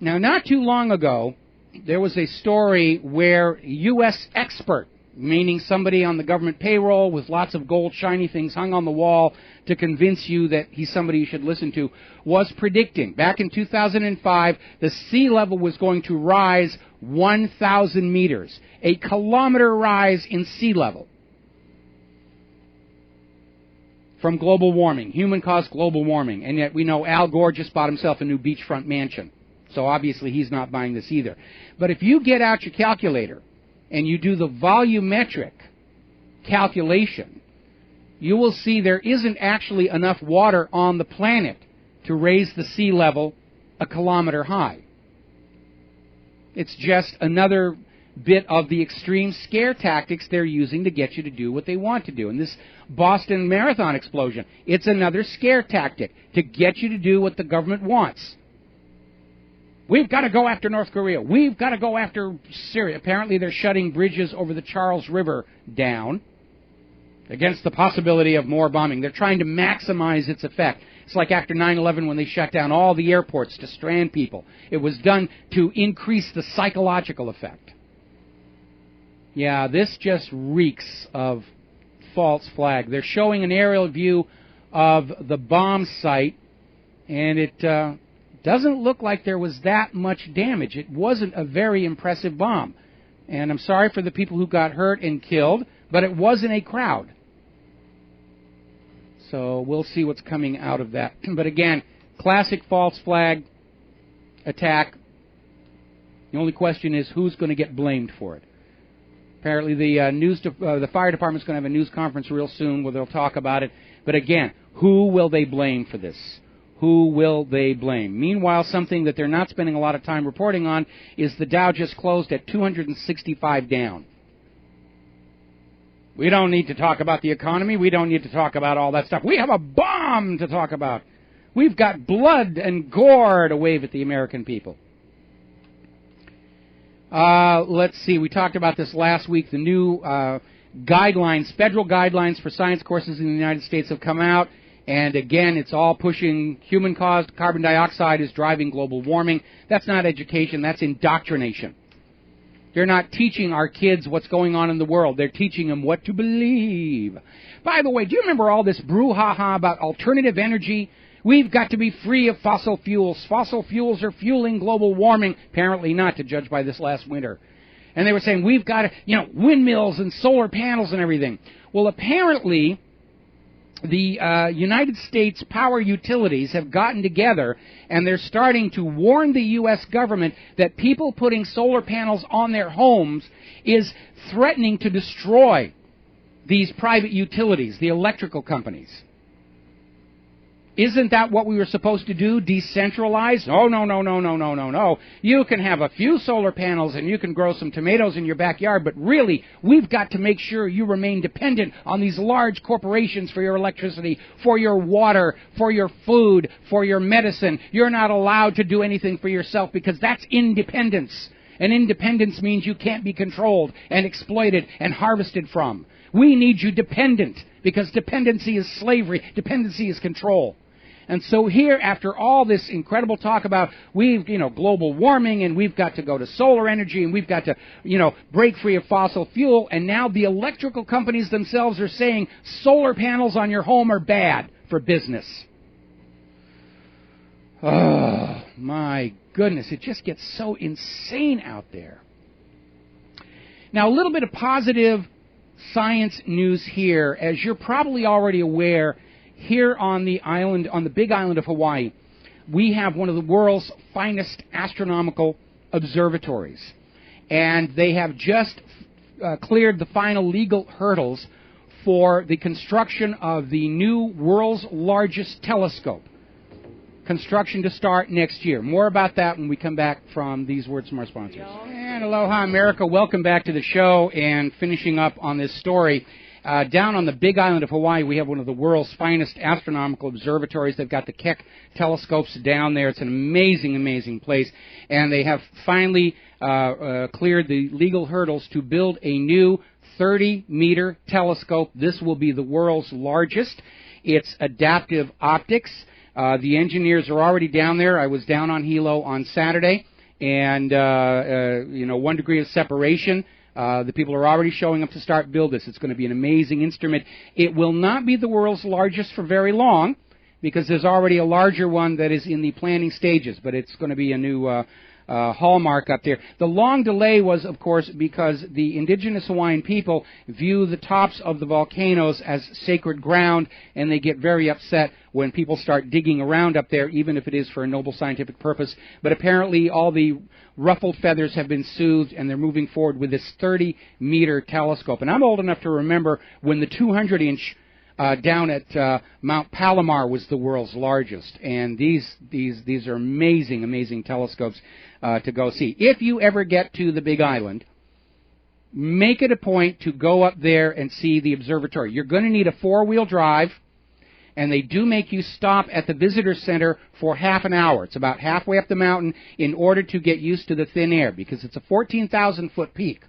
Now, not too long ago, there was a story where a U.S. expert, meaning somebody on the government payroll with lots of gold shiny things hung on the wall to convince you that he's somebody you should listen to, was predicting back in 2005 the sea level was going to rise 1,000 meters, a kilometer rise in sea level from global warming, human-caused global warming. And yet we know Al Gore just bought himself a new beachfront mansion. So obviously he's not buying this either. But if you get out your calculator and you do the volumetric calculation, you will see there isn't actually enough water on the planet to raise the sea level a kilometer high. It's just another bit of the extreme scare tactics they're using to get you to do what they want to do. And this Boston Marathon explosion, it's another scare tactic to get you to do what the government wants. We've got to go after North Korea. We've got to go after Syria. Apparently they're shutting bridges over the Charles River down against the possibility of more bombing. They're trying to maximize its effect. It's like after 9/11 when they shut down all the airports to strand people. It was done to increase the psychological effect. Yeah, this just reeks of false flag. They're showing an aerial view of the bomb site, and it doesn't look like there was that much damage. It wasn't a very impressive bomb. And I'm sorry for the people who got hurt and killed, but it wasn't a crowd. So we'll see what's coming out of that. But again, classic false flag attack. The only question is who's going to get blamed for it. Apparently the fire department's going to have a news conference real soon where they'll talk about it. But again, who will they blame for this? Who will they blame? Meanwhile, something that they're not spending a lot of time reporting on is the Dow just closed at 265 down. We don't need to talk about the economy. We don't need to talk about all that stuff. We have a bomb to talk about. We've got blood and gore to wave at the American people. Let's see. We talked about this last week. The new guidelines, federal guidelines for science courses in the United States have come out. And again, it's all pushing human-caused carbon dioxide is driving global warming. That's not education. That's indoctrination. They're not teaching our kids what's going on in the world. They're teaching them what to believe. By the way, do you remember all this brouhaha about alternative energy? We've got to be free of fossil fuels. Fossil fuels are fueling global warming. Apparently not, to judge by this last winter. And they were saying we've got to, windmills and solar panels and everything. Well, apparently the United States power utilities have gotten together and they're starting to warn the U.S. government that people putting solar panels on their homes is threatening to destroy these private utilities, the electrical companies. Isn't that what we were supposed to do? Decentralize? Oh, no. You can have a few solar panels and you can grow some tomatoes in your backyard, but really, we've got to make sure you remain dependent on these large corporations for your electricity, for your water, for your food, for your medicine. You're not allowed to do anything for yourself because that's independence. And independence means you can't be controlled and exploited and harvested from. We need you dependent, because dependency is slavery, dependency is control. And so here, after all this incredible talk about global warming, and we've got to go to solar energy, and we've got to, break free of fossil fuel, and now the electrical companies themselves are saying solar panels on your home are bad for business. Oh, my goodness, it just gets so insane out there. Now, a little bit of positive science news here. As you're probably already aware, here on the island, on the big island of Hawaii, we have one of the world's finest astronomical observatories. And they have just cleared the final legal hurdles for the construction of the new world's largest telescope. Construction to start next year. More about that when we come back from these words from our sponsors. And aloha, America. Welcome back to the show, and finishing up on this story. Down on the big island of Hawaii, we have one of the world's finest astronomical observatories. They've got the Keck telescopes down there. It's an amazing, amazing place. And they have finally cleared the legal hurdles to build a new 30-meter telescope. This will be the world's largest. It's adaptive optics. The engineers are already down there. I was down on Hilo on Saturday, and 1 degree of separation. The people are already showing up to start build this. It's going to be an amazing instrument. It will not be the world's largest for very long, because there's already a larger one that is in the planning stages, but it's going to be a new hallmark up there. The long delay was, of course, because the indigenous Hawaiian people view the tops of the volcanoes as sacred ground, and they get very upset when people start digging around up there, even if it is for a noble scientific purpose. But apparently all the ruffled feathers have been soothed, and they're moving forward with this 30-meter telescope. And I'm old enough to remember when the 200-inch down at Mount Palomar was the world's largest. And these are amazing, amazing telescopes to go see. If you ever get to the Big Island, make it a point to go up there and see the observatory. You're going to need a 4-wheel drive, and they do make you stop at the visitor center for half an hour. It's about halfway up the mountain in order to get used to the thin air, because it's a 14,000-foot peak.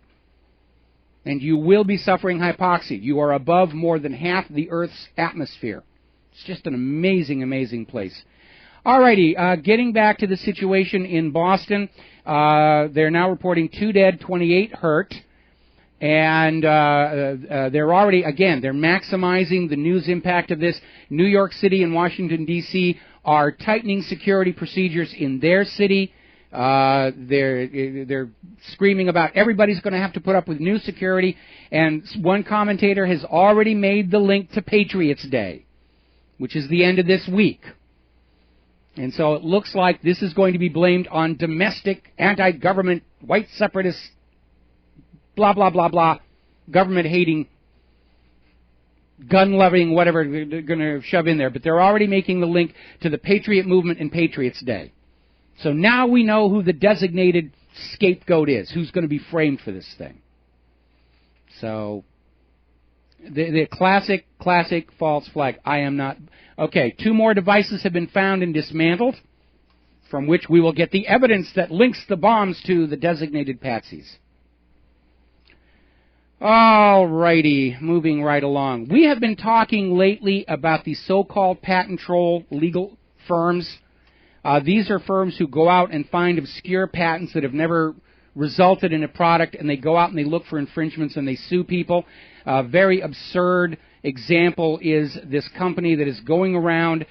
And you will be suffering hypoxia. You are above more than half the Earth's atmosphere. It's just an amazing, amazing place. Alrighty, getting back to the situation in Boston, they're now reporting 2 dead, 28 hurt. And they're already, again, they're maximizing the news impact of this. New York City and Washington, D.C. are tightening security procedures in their city. They're screaming about everybody's going to have to put up with new security. And one commentator has already made the link to Patriots Day, which is the end of this week. And so it looks like this is going to be blamed on domestic, anti-government, white separatist, blah, blah, blah, blah, government-hating, gun-loving, whatever they're going to shove in there. But they're already making the link to the Patriot movement and Patriots Day. So now we know who the designated scapegoat is, who's going to be framed for this thing. So the classic false flag. I am not. Okay, 2 more devices have been found and dismantled, from which we will get the evidence that links the bombs to the designated patsies. All righty, moving right along. We have been talking lately about the so-called patent troll legal firms. These are firms who go out and find obscure patents that have never resulted in a product, and they go out and they look for infringements and they sue people. A very absurd example is this company that is going around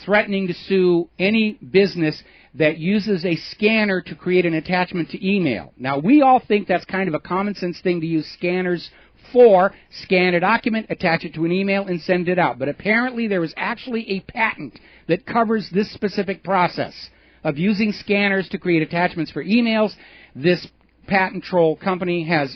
threatening to sue any business that uses a scanner to create an attachment to email. Now, we all think that's kind of a common sense thing to use scanners for. Scan a document, attach it to an email, and send it out. But apparently there is actually a patent that covers this specific process of using scanners to create attachments for emails. This patent troll company has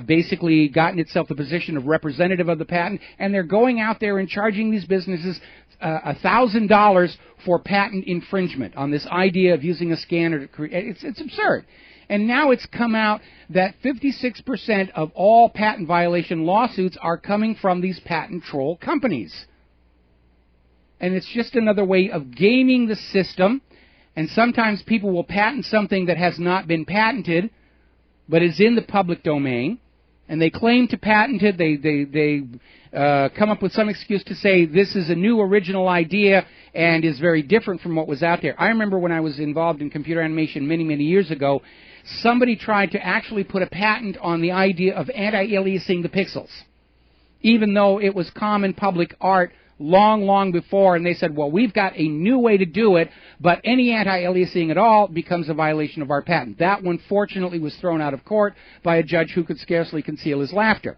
basically gotten itself the position of representative of the patent, and they're going out there and charging these businesses $1,000 for patent infringement on this idea of using a scanner to create. It's absurd. And now it's come out that 56% of all patent violation lawsuits are coming from these patent troll companies. And it's just another way of gaming the system. And sometimes people will patent something that has not been patented, but is in the public domain, and they claim to patent it. They come up with some excuse to say this is a new original idea and is very different from what was out there. I remember when I was involved in computer animation many, many years ago, somebody tried to actually put a patent on the idea of anti-aliasing the pixels, even though it was common public art long, long before, and they said, well, we've got a new way to do it, but any anti-aliasing at all becomes a violation of our patent. That one, fortunately, was thrown out of court by a judge who could scarcely conceal his laughter.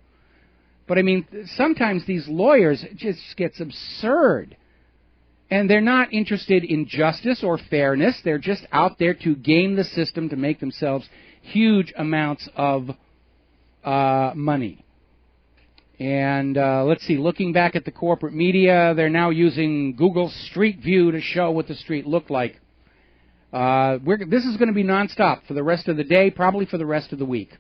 But, I mean, sometimes these lawyers, it just gets absurd. And they're not interested in justice or fairness. They're just out there to game the system to make themselves huge amounts of money. And let's see, looking back at the corporate media, they're now using Google Street View to show what the street looked like. This is going to be nonstop for the rest of the day, probably for the rest of the week.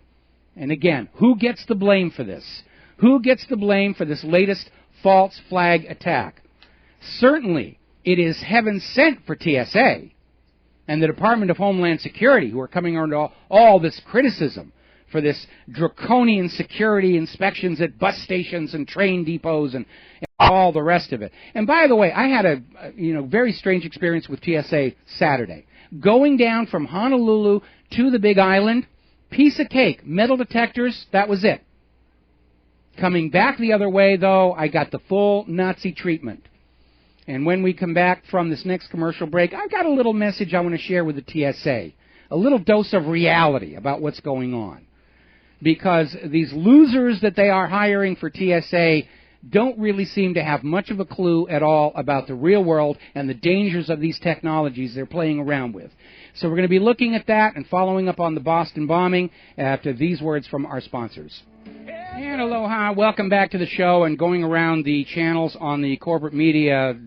And again, who gets the blame for this? Who gets the blame for this latest false flag attack? Certainly, it is heaven sent for TSA and the Department of Homeland Security, who are coming under all this criticism for this draconian security inspections at bus stations and train depots and all the rest of it. And by the way, I had a very strange experience with TSA Saturday. Going down from Honolulu to the Big Island, piece of cake, metal detectors, that was it. Coming back the other way, though, I got the full Nazi treatment. And when we come back from this next commercial break, I've got a little message I want to share with the TSA. A little dose of reality about what's going on. Because these losers that they are hiring for TSA don't really seem to have much of a clue at all about the real world and the dangers of these technologies they're playing around with. So we're going to be looking at that and following up on the Boston bombing after these words from our sponsors. And aloha, welcome back to the show. And going around the channels on the corporate media,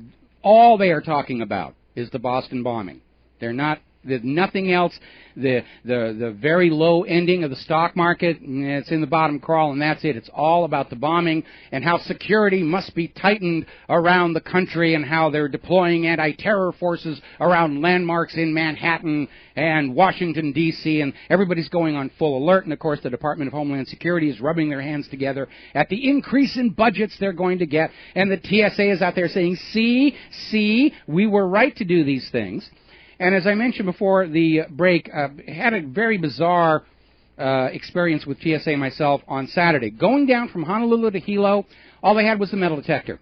all they are talking about is the Boston bombing. There's nothing else. The very low ending of the stock market, it's in the bottom crawl, and that's it. It's all about the bombing and how security must be tightened around the country and how they're deploying anti-terror forces around landmarks in Manhattan and Washington, D.C., and everybody's going on full alert. And, of course, the Department of Homeland Security is rubbing their hands together at the increase in budgets they're going to get. And the TSA is out there saying, see, we were right to do these things. And as I mentioned before the break, had a very bizarre experience with TSA myself on Saturday. Going down from Honolulu to Hilo, all they had was the metal detector.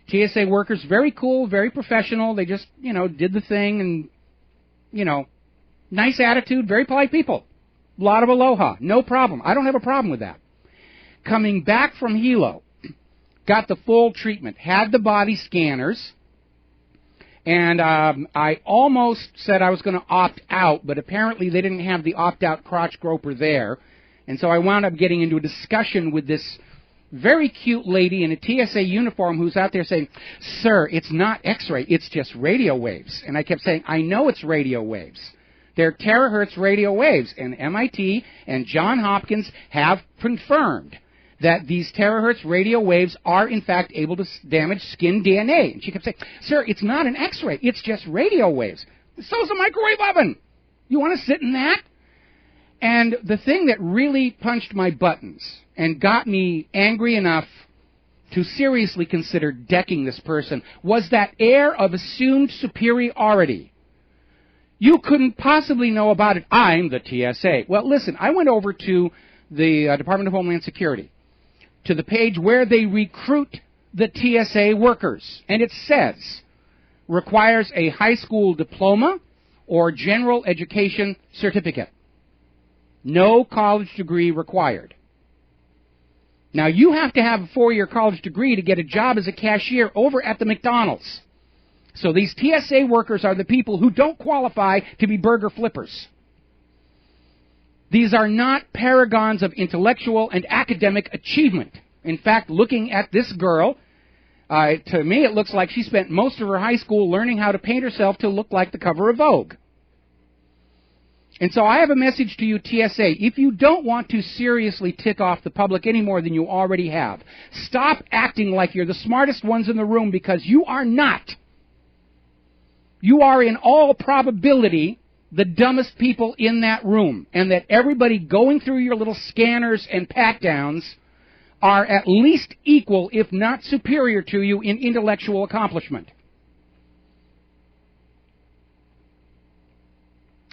TSA workers, very cool, very professional. They just, did the thing and, nice attitude, very polite people. A lot of aloha, no problem. I don't have a problem with that. Coming back from Hilo, got the full treatment, had the body scanners. And I almost said I was going to opt out, but apparently they didn't have the opt-out crotch groper there. And so I wound up getting into a discussion with this very cute lady in a TSA uniform who's out there saying, sir, it's not X-ray, it's just radio waves. And I kept saying, I know it's radio waves. They're terahertz radio waves. And MIT and Johns Hopkins have confirmed that these terahertz radio waves are, in fact, able to damage skin DNA. And she kept saying, sir, it's not an X-ray. It's just radio waves. So's a microwave oven. You want to sit in that? And the thing that really punched my buttons and got me angry enough to seriously consider decking this person was that air of assumed superiority. You couldn't possibly know about it. I'm the TSA. Well, listen, I went over to the Department of Homeland Security, to the page where they recruit the TSA workers. And it says, requires a high school diploma or general education certificate. No college degree required. Now, you have to have a 4-year college degree to get a job as a cashier over at the McDonald's. So these TSA workers are the people who don't qualify to be burger flippers. These are not paragons of intellectual and academic achievement. In fact, looking at this girl, to me it looks like she spent most of her high school learning how to paint herself to look like the cover of Vogue. And so I have a message to you, TSA. If you don't want to seriously tick off the public any more than you already have, stop acting like you're the smartest ones in the room, because you are not. you are in all probability the dumbest people in that room, and that everybody going through your little scanners and pat-downs are at least equal, if not superior to you in intellectual accomplishment.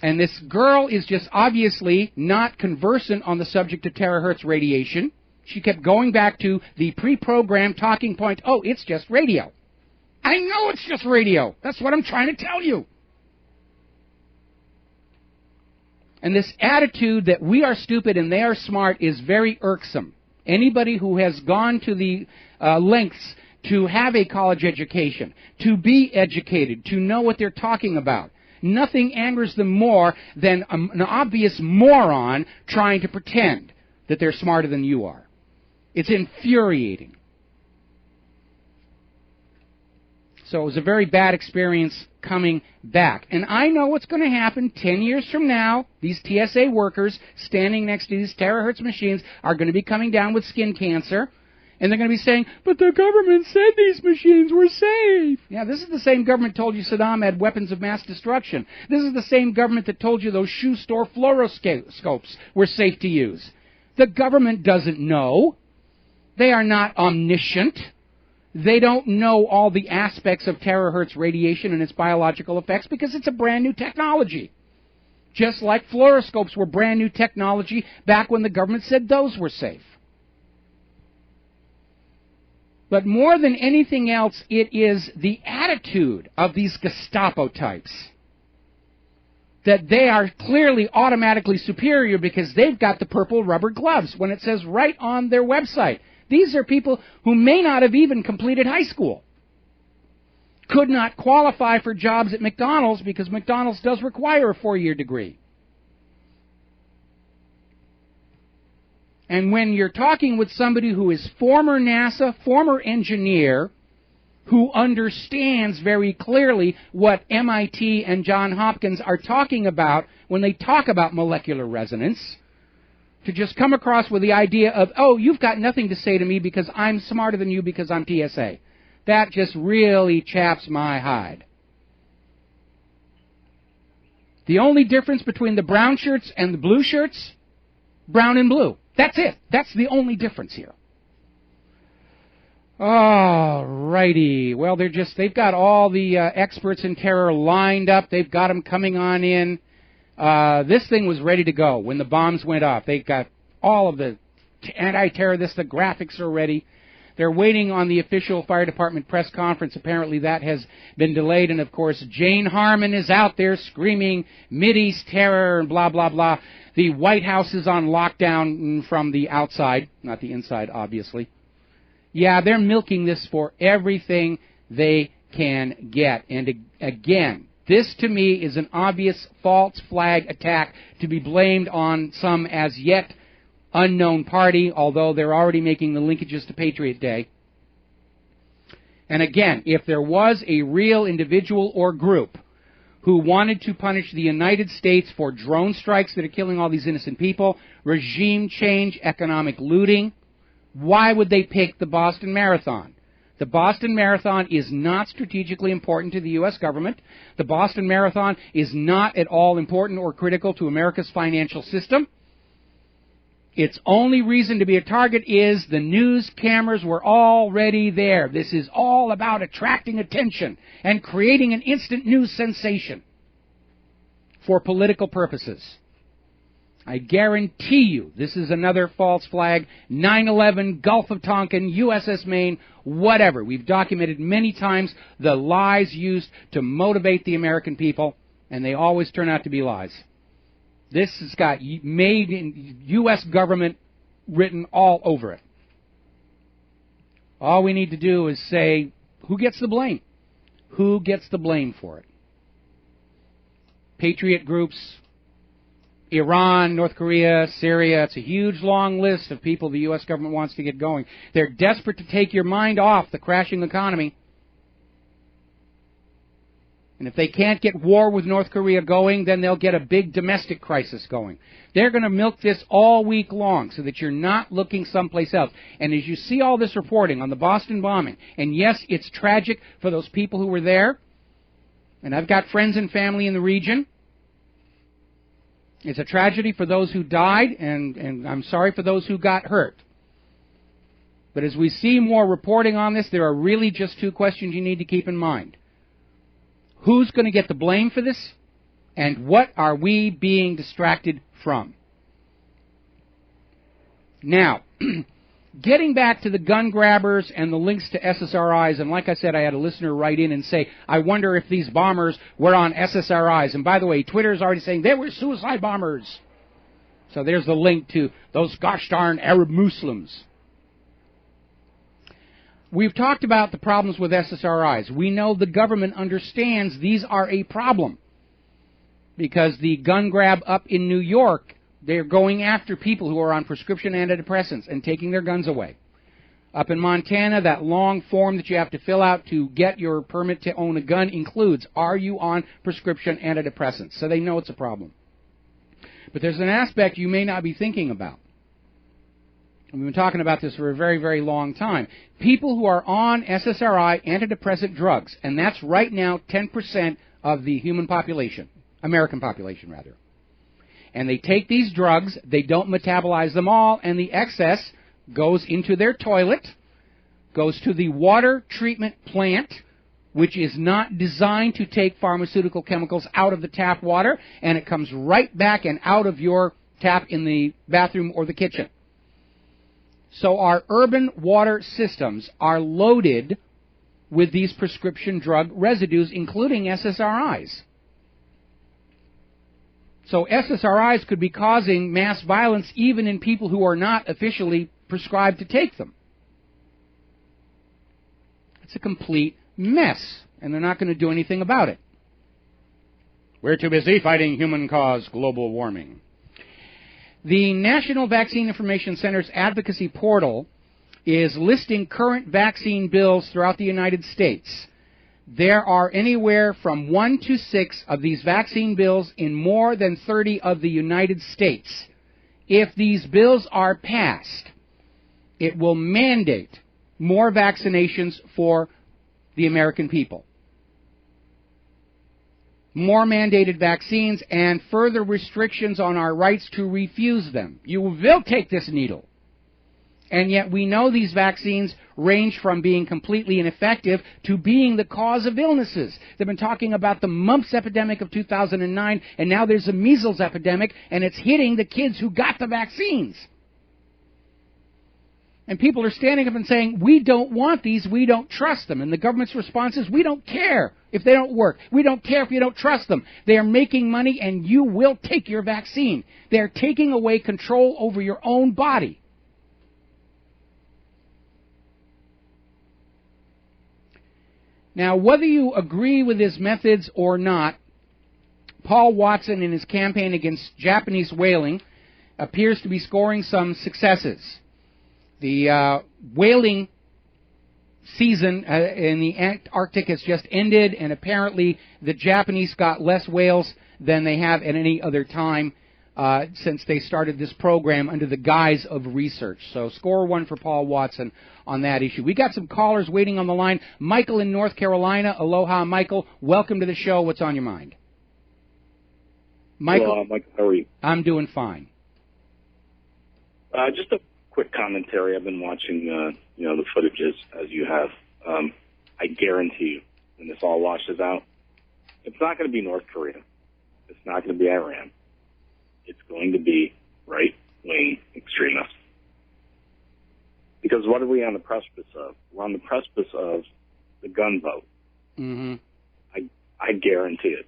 And this girl is just obviously not conversant on the subject of terahertz radiation. She kept going back to the pre-programmed talking point, oh, it's just radio. I know it's just radio. That's what I'm trying to tell you. And this attitude that we are stupid and they are smart is very irksome. Anybody who has gone to the lengths to have a college education, to be educated, to know what they're talking about, nothing angers them more than an obvious moron trying to pretend that they're smarter than you are. It's infuriating. So it was a very bad experience coming back. And I know what's going to happen 10 years from now. These TSA workers standing next to these terahertz machines are going to be coming down with skin cancer. And they're going to be saying, but the government said these machines were safe. Yeah, this is the same government told you Saddam had weapons of mass destruction. This is the same government that told you those shoe store fluoroscopes were safe to use. The government doesn't know. They are not omniscient. They don't know all the aspects of terahertz radiation and its biological effects because it's a brand new technology. Just like fluoroscopes were brand new technology back when the government said those were safe. But more than anything else, it is the attitude of these Gestapo types. That they are clearly automatically superior because they've got the purple rubber gloves when it says right on their website. These are people who may not have even completed high school. Could not qualify for jobs at McDonald's because McDonald's does require a 4-year degree. And when you're talking with somebody who is former NASA, former engineer, who understands very clearly what MIT and Johns Hopkins are talking about when they talk about molecular resonance, to just come across with the idea of, oh, you've got nothing to say to me because I'm smarter than you because I'm TSA. That just really chaps my hide. The only difference between the brown shirts and the blue shirts, brown and blue. That's it. That's the only difference here. All righty. Well, they've got all the experts in terror lined up. They've got them coming on in. This thing was ready to go when the bombs went off. They got all of the anti-terrorists, the graphics are ready. They're waiting on the official fire department press conference. Apparently that has been delayed. And, of course, Jane Harman is out there screaming Mideast terror and blah, blah, blah. The White House is on lockdown from the outside, not the inside, obviously. Yeah, they're milking this for everything they can get. And, again, this, to me, is an obvious false flag attack to be blamed on some as yet unknown party, although they're already making the linkages to Patriot Day. And again, if there was a real individual or group who wanted to punish the United States for drone strikes that are killing all these innocent people, regime change, economic looting, why would they pick the Boston Marathon? The Boston Marathon is not strategically important to the U.S. government. The Boston Marathon is not at all important or critical to America's financial system. Its only reason to be a target is the news cameras were already there. This is all about attracting attention and creating an instant news sensation for political purposes. I guarantee you this is another false flag. 9/11, Gulf of Tonkin, USS Maine, whatever. We've documented many times the lies used to motivate the American people, and they always turn out to be lies. This has got made in U.S. government written all over it. All we need to do is say, who gets the blame? Who gets the blame for it? Patriot groups, Iran, North Korea, Syria. It's a huge, long list of people the U.S. government wants to get going. They're desperate to take your mind off the crashing economy. And if they can't get war with North Korea going, then they'll get a big domestic crisis going. They're going to milk this all week long so that you're not looking someplace else. And as you see all this reporting on the Boston bombing, and yes, it's tragic for those people who were there, And I've got friends and family in the region. It's a tragedy for those who died, and I'm sorry for those who got hurt. But as we see more reporting on this, there are really just two questions you need to keep in mind. Who's going to get the blame for this? And what are we being distracted from? Now, getting back to the gun grabbers and the links to SSRIs, and like I said, I had a listener write in and say, I wonder if these bombers were on SSRIs. And by the way, Twitter is already saying they were suicide bombers. So there's the link to those gosh darn Arab Muslims. We've talked about the problems with SSRIs. We know the government understands these are a problem because the gun grab up in New York, they're going after people who are on prescription antidepressants and taking their guns away. Up in Montana, that long form that you have to fill out to get your permit to own a gun includes, are you on prescription antidepressants? So they know it's a problem. But there's an aspect you may not be thinking about. And we've been talking about this for a very, very long time. People who are on SSRI, antidepressant drugs, and that's right now 10% of the human population, American population rather. And they take these drugs, they don't metabolize them all, and the excess goes into their toilet, goes to the water treatment plant, which is not designed to take pharmaceutical chemicals out of the tap water, and it comes right back and out of your tap in the bathroom or the kitchen. So our urban water systems are loaded with these prescription drug residues, including SSRIs. So SSRIs could be causing mass violence even in people who are not officially prescribed to take them. It's a complete mess, and they're not going to do anything about it. We're too busy fighting human-caused global warming. The National Vaccine Information Center's advocacy portal is listing current vaccine bills throughout the United States. There are anywhere from 1 to 6 of these vaccine bills in more than 30 of the United States. If these bills are passed, it will mandate more vaccinations for the American people. More mandated vaccines and further restrictions on our rights to refuse them. You will take this needle. And yet we know these vaccines range from being completely ineffective to being the cause of illnesses. They've been talking about the mumps epidemic of 2009, and now there's a measles epidemic, and it's hitting the kids who got the vaccines. And people are standing up and saying, we don't want these, we don't trust them. And the government's response is, we don't care if they don't work. We don't care if you don't trust them. They are making money, and you will take your vaccine. They're taking away control over your own body. Now, whether you agree with his methods or not, Paul Watson, in his campaign against Japanese whaling, appears to be scoring some successes. The whaling season in the Antarctic has just ended, and apparently the Japanese got less whales than they have at any other time since they started this program under the guise of research. So score one for Paul Watson on that issue. We got some callers waiting on the line. Michael in North Carolina. Aloha, Michael. Welcome to the show. What's on your mind? Michael. Hello, Michael. How are you? I'm doing fine. Just a quick commentary. I've been watching, the footages as you have. I guarantee you, when this all washes out, it's not going to be North Korea. It's not going to be Iran. It's going to be right-wing extremists. Because what are we on the precipice of? We're on the precipice of the gun vote. Mm-hmm. I guarantee it.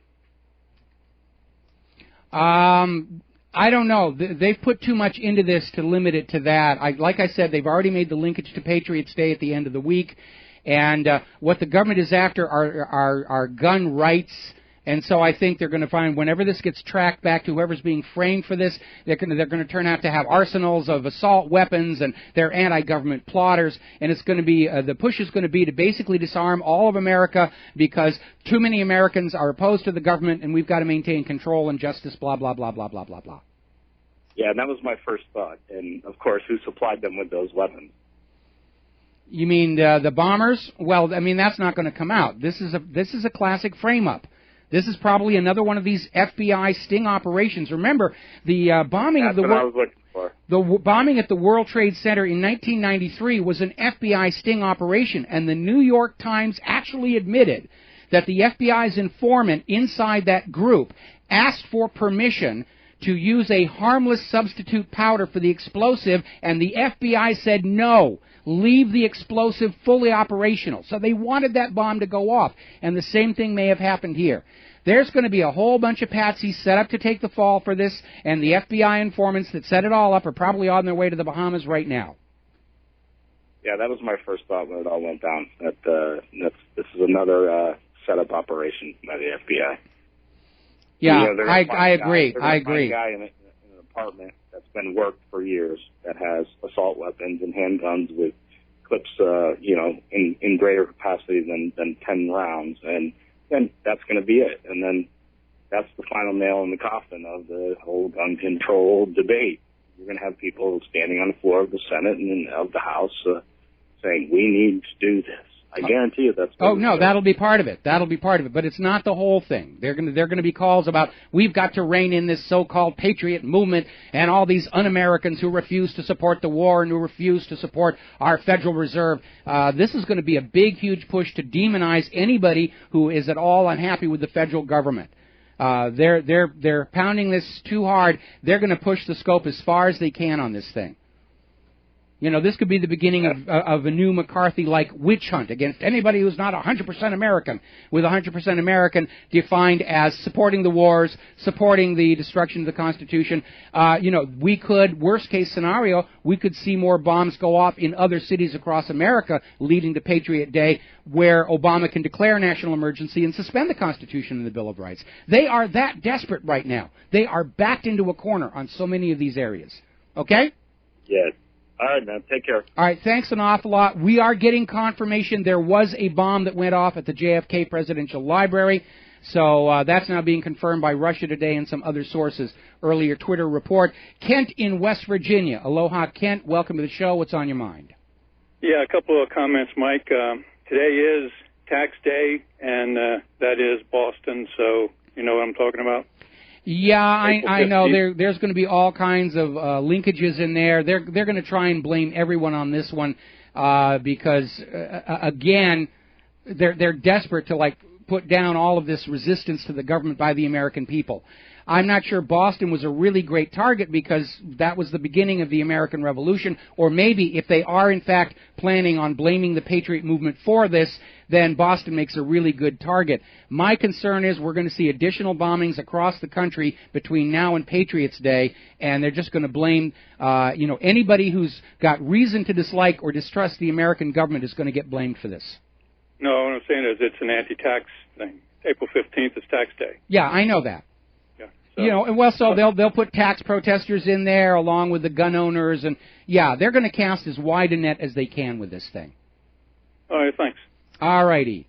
I don't know. They've put too much into this to limit it to that. Like I said, they've already made the linkage to Patriots Day at the end of the week. And what the government is after are gun rights. And so I think they're going to find whenever this gets tracked back to whoever's being framed for this, they're going to turn out to have arsenals of assault weapons, and they're anti-government plotters. And it's going to be the push is going to be to basically disarm all of America because too many Americans are opposed to the government, and we've got to maintain control and justice. Blah blah blah blah blah blah blah. Yeah, and that was my first thought. And of course, who supplied them with those weapons? You mean the bombers? Well, I mean that's not going to come out. This is a classic frame-up. This is probably another one of these FBI sting operations. Remember, the bombing That's of the what I was looking for. The bombing at the World Trade Center in 1993 was an FBI sting operation, and the New York Times actually admitted that the FBI's informant inside that group asked for permission to use a harmless substitute powder for the explosive, and the FBI said no, leave the explosive fully operational. So they wanted that bomb to go off, and the same thing may have happened here. There's going to be a whole bunch of patsies set up to take the fall for this, and the FBI informants that set it all up are probably on their way to the Bahamas right now. Yeah, that was my first thought when it all went down. This is another setup operation by the FBI. Yeah, You know, I agree. I agree. A guy in an apartment that's been worked for years that has assault weapons and handguns with clips, in greater capacity than 10 rounds, and then that's going to be it. And then that's the final nail in the coffin of the whole gun control debate. You're going to have people standing on the floor of the Senate and of the House saying, we need to do this. I guarantee you that's... Oh, no, that'll be part of it. That'll be part of it. But it's not the whole thing. They're going to be calls about, we've got to rein in this so-called patriot movement and all these un-Americans who refuse to support the war and who refuse to support our Federal Reserve. This is going to be a big, huge push to demonize anybody who is at all unhappy with the federal government. They're pounding this too hard. They're going to push the scope as far as they can on this thing. You know, this could be the beginning of a new McCarthy-like witch hunt against anybody who's not 100% American, with 100% American defined as supporting the wars, supporting the destruction of the Constitution. We could, worst case scenario, we could see more bombs go off in other cities across America leading to Patriot Day, where Obama can declare national emergency and suspend the Constitution and the Bill of Rights. They are that desperate right now. They are backed into a corner on so many of these areas. Okay? Yes. All right, man. Take care. All right, thanks an awful lot. We are getting confirmation there was a bomb that went off at the JFK Presidential Library. So that's now being confirmed by Russia Today and some other sources. Earlier Twitter report. Kent in West Virginia. Aloha, Kent. Welcome to the show. What's on your mind? Yeah, a couple of comments, Mike. Today is tax day, and that is Boston, so you know what I'm talking about? Yeah, I know. There's going to be all kinds of linkages in there. They're going to try and blame everyone on this one because, again, they're desperate to, put down all of this resistance to the government by the American people. I'm not sure Boston was a really great target because that was the beginning of the American Revolution, or maybe if they are in fact planning on blaming the Patriot movement for this, then Boston makes a really good target. My concern is we're going to see additional bombings across the country between now and Patriots Day, and they're just going to blame, anybody who's got reason to dislike or distrust the American government is going to get blamed for this. No, what I'm saying is it's an anti-tax thing. April 15th is tax day. Yeah, I know that. Yeah. So they'll put tax protesters in there along with the gun owners, and yeah, they're going to cast as wide a net as they can with this thing. All right, thanks. All righty.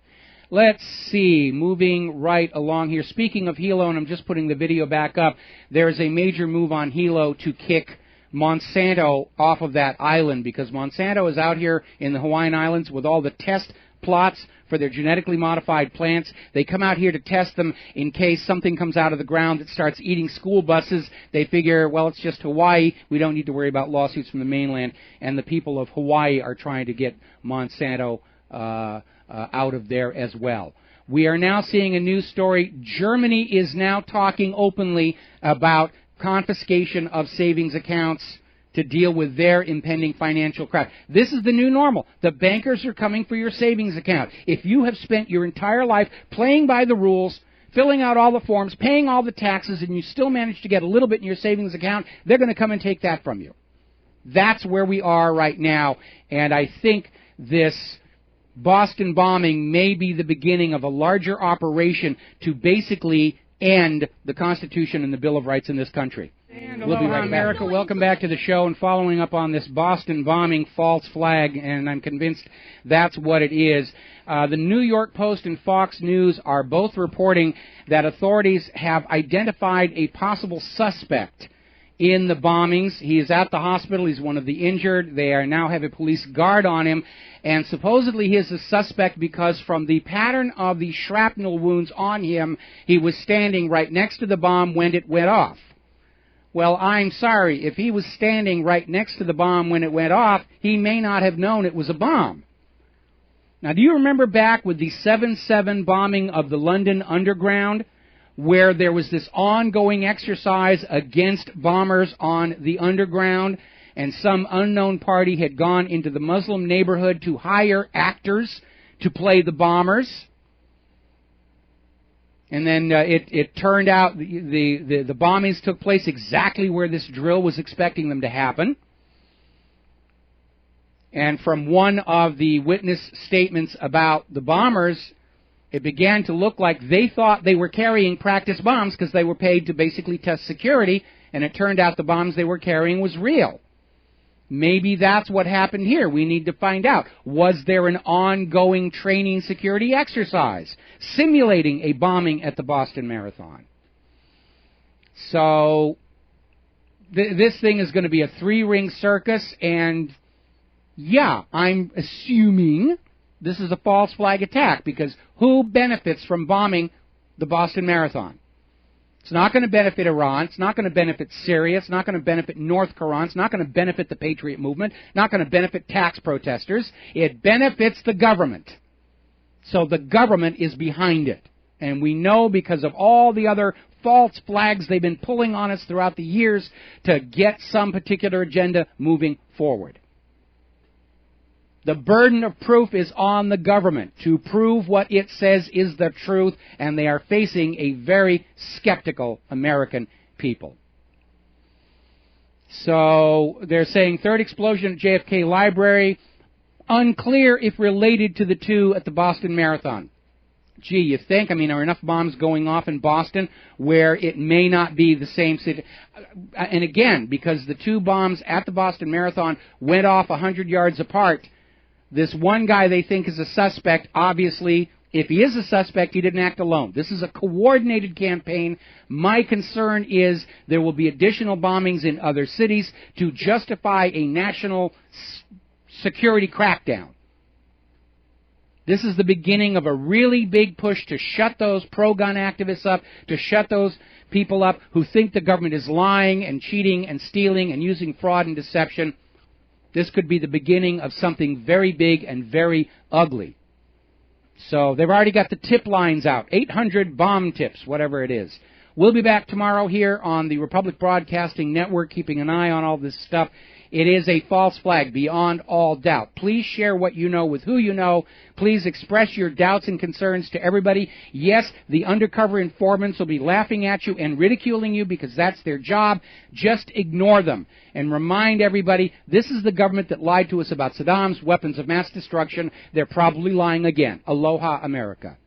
Let's see, moving right along here. Speaking of Hilo, and I'm just putting the video back up, there's a major move on Hilo to kick Monsanto off of that island because Monsanto is out here in the Hawaiian Islands with all the test plots for their genetically modified plants. They come out here to test them in case something comes out of the ground that starts eating school buses. They figure, well, it's just Hawaii. We don't need to worry about lawsuits from the mainland. And the people of Hawaii are trying to get Monsanto out of there as well. We are now seeing a news story. Germany is now talking openly about confiscation of savings accounts to deal with their impending financial crash. This is the new normal. The bankers are coming for your savings account. If you have spent your entire life playing by the rules, filling out all the forms, paying all the taxes, and you still manage to get a little bit in your savings account, they're going to come and take that from you. That's where we are right now, and I think this Boston bombing may be the beginning of a larger operation to basically end the Constitution and the Bill of Rights in this country. And we'll be right back. America, welcome back to the show. And following up on this Boston bombing false flag, and I'm convinced that's what it is. The New York Post and Fox News are both reporting that authorities have identified a possible suspect in the bombings. He is at the hospital. He's one of the injured. They are now have a police guard on him. And supposedly he is a suspect because from the pattern of the shrapnel wounds on him, he was standing right next to the bomb when it went off. Well, I'm sorry. If he was standing right next to the bomb when it went off, he may not have known it was a bomb. Now, do you remember back with the 7/7 bombing of the London Underground, where there was this ongoing exercise against bombers on the Underground, and some unknown party had gone into the Muslim neighborhood to hire actors to play the bombers? And then it turned out the bombings took place exactly where this drill was expecting them to happen. And from one of the witness statements about the bombers, it began to look like they thought they were carrying practice bombs because they were paid to basically test security, and it turned out the bombs they were carrying was real. Maybe that's what happened here. We need to find out. Was there an ongoing training security exercise simulating a bombing at the Boston Marathon? So this thing is going to be a three-ring circus, and yeah, I'm assuming this is a false flag attack, because who benefits from bombing the Boston Marathon? It's not going to benefit Iran. It's not going to benefit Syria. It's not going to benefit North Korea. It's not going to benefit the Patriot movement. Not going to benefit tax protesters. It benefits the government. So the government is behind it. And we know because of all the other false flags they've been pulling on us throughout the years to get some particular agenda moving forward. The burden of proof is on the government to prove what it says is the truth, and they are facing a very skeptical American people. So they're saying third explosion at JFK Library, unclear if related to the two at the Boston Marathon. Gee, you think? I mean, are enough bombs going off in Boston where it may not be the same city? And again, because the two bombs at the Boston Marathon went off 100 yards apart, this one guy they think is a suspect, obviously, if he is a suspect, he didn't act alone. This is a coordinated campaign. My concern is there will be additional bombings in other cities to justify a national security crackdown. This is the beginning of a really big push to shut those pro-gun activists up, to shut those people up who think the government is lying and cheating and stealing and using fraud and deception. This could be the beginning of something very big and very ugly. So they've already got the tip lines out, 800 bomb tips, whatever it is. We'll be back tomorrow here on the Republic Broadcasting Network, keeping an eye on all this stuff. It is a false flag beyond all doubt. Please share what you know with who you know. Please express your doubts and concerns to everybody. Yes, the undercover informants will be laughing at you and ridiculing you because that's their job. Just ignore them. And remind everybody, this is the government that lied to us about Saddam's weapons of mass destruction. They're probably lying again. Aloha, America.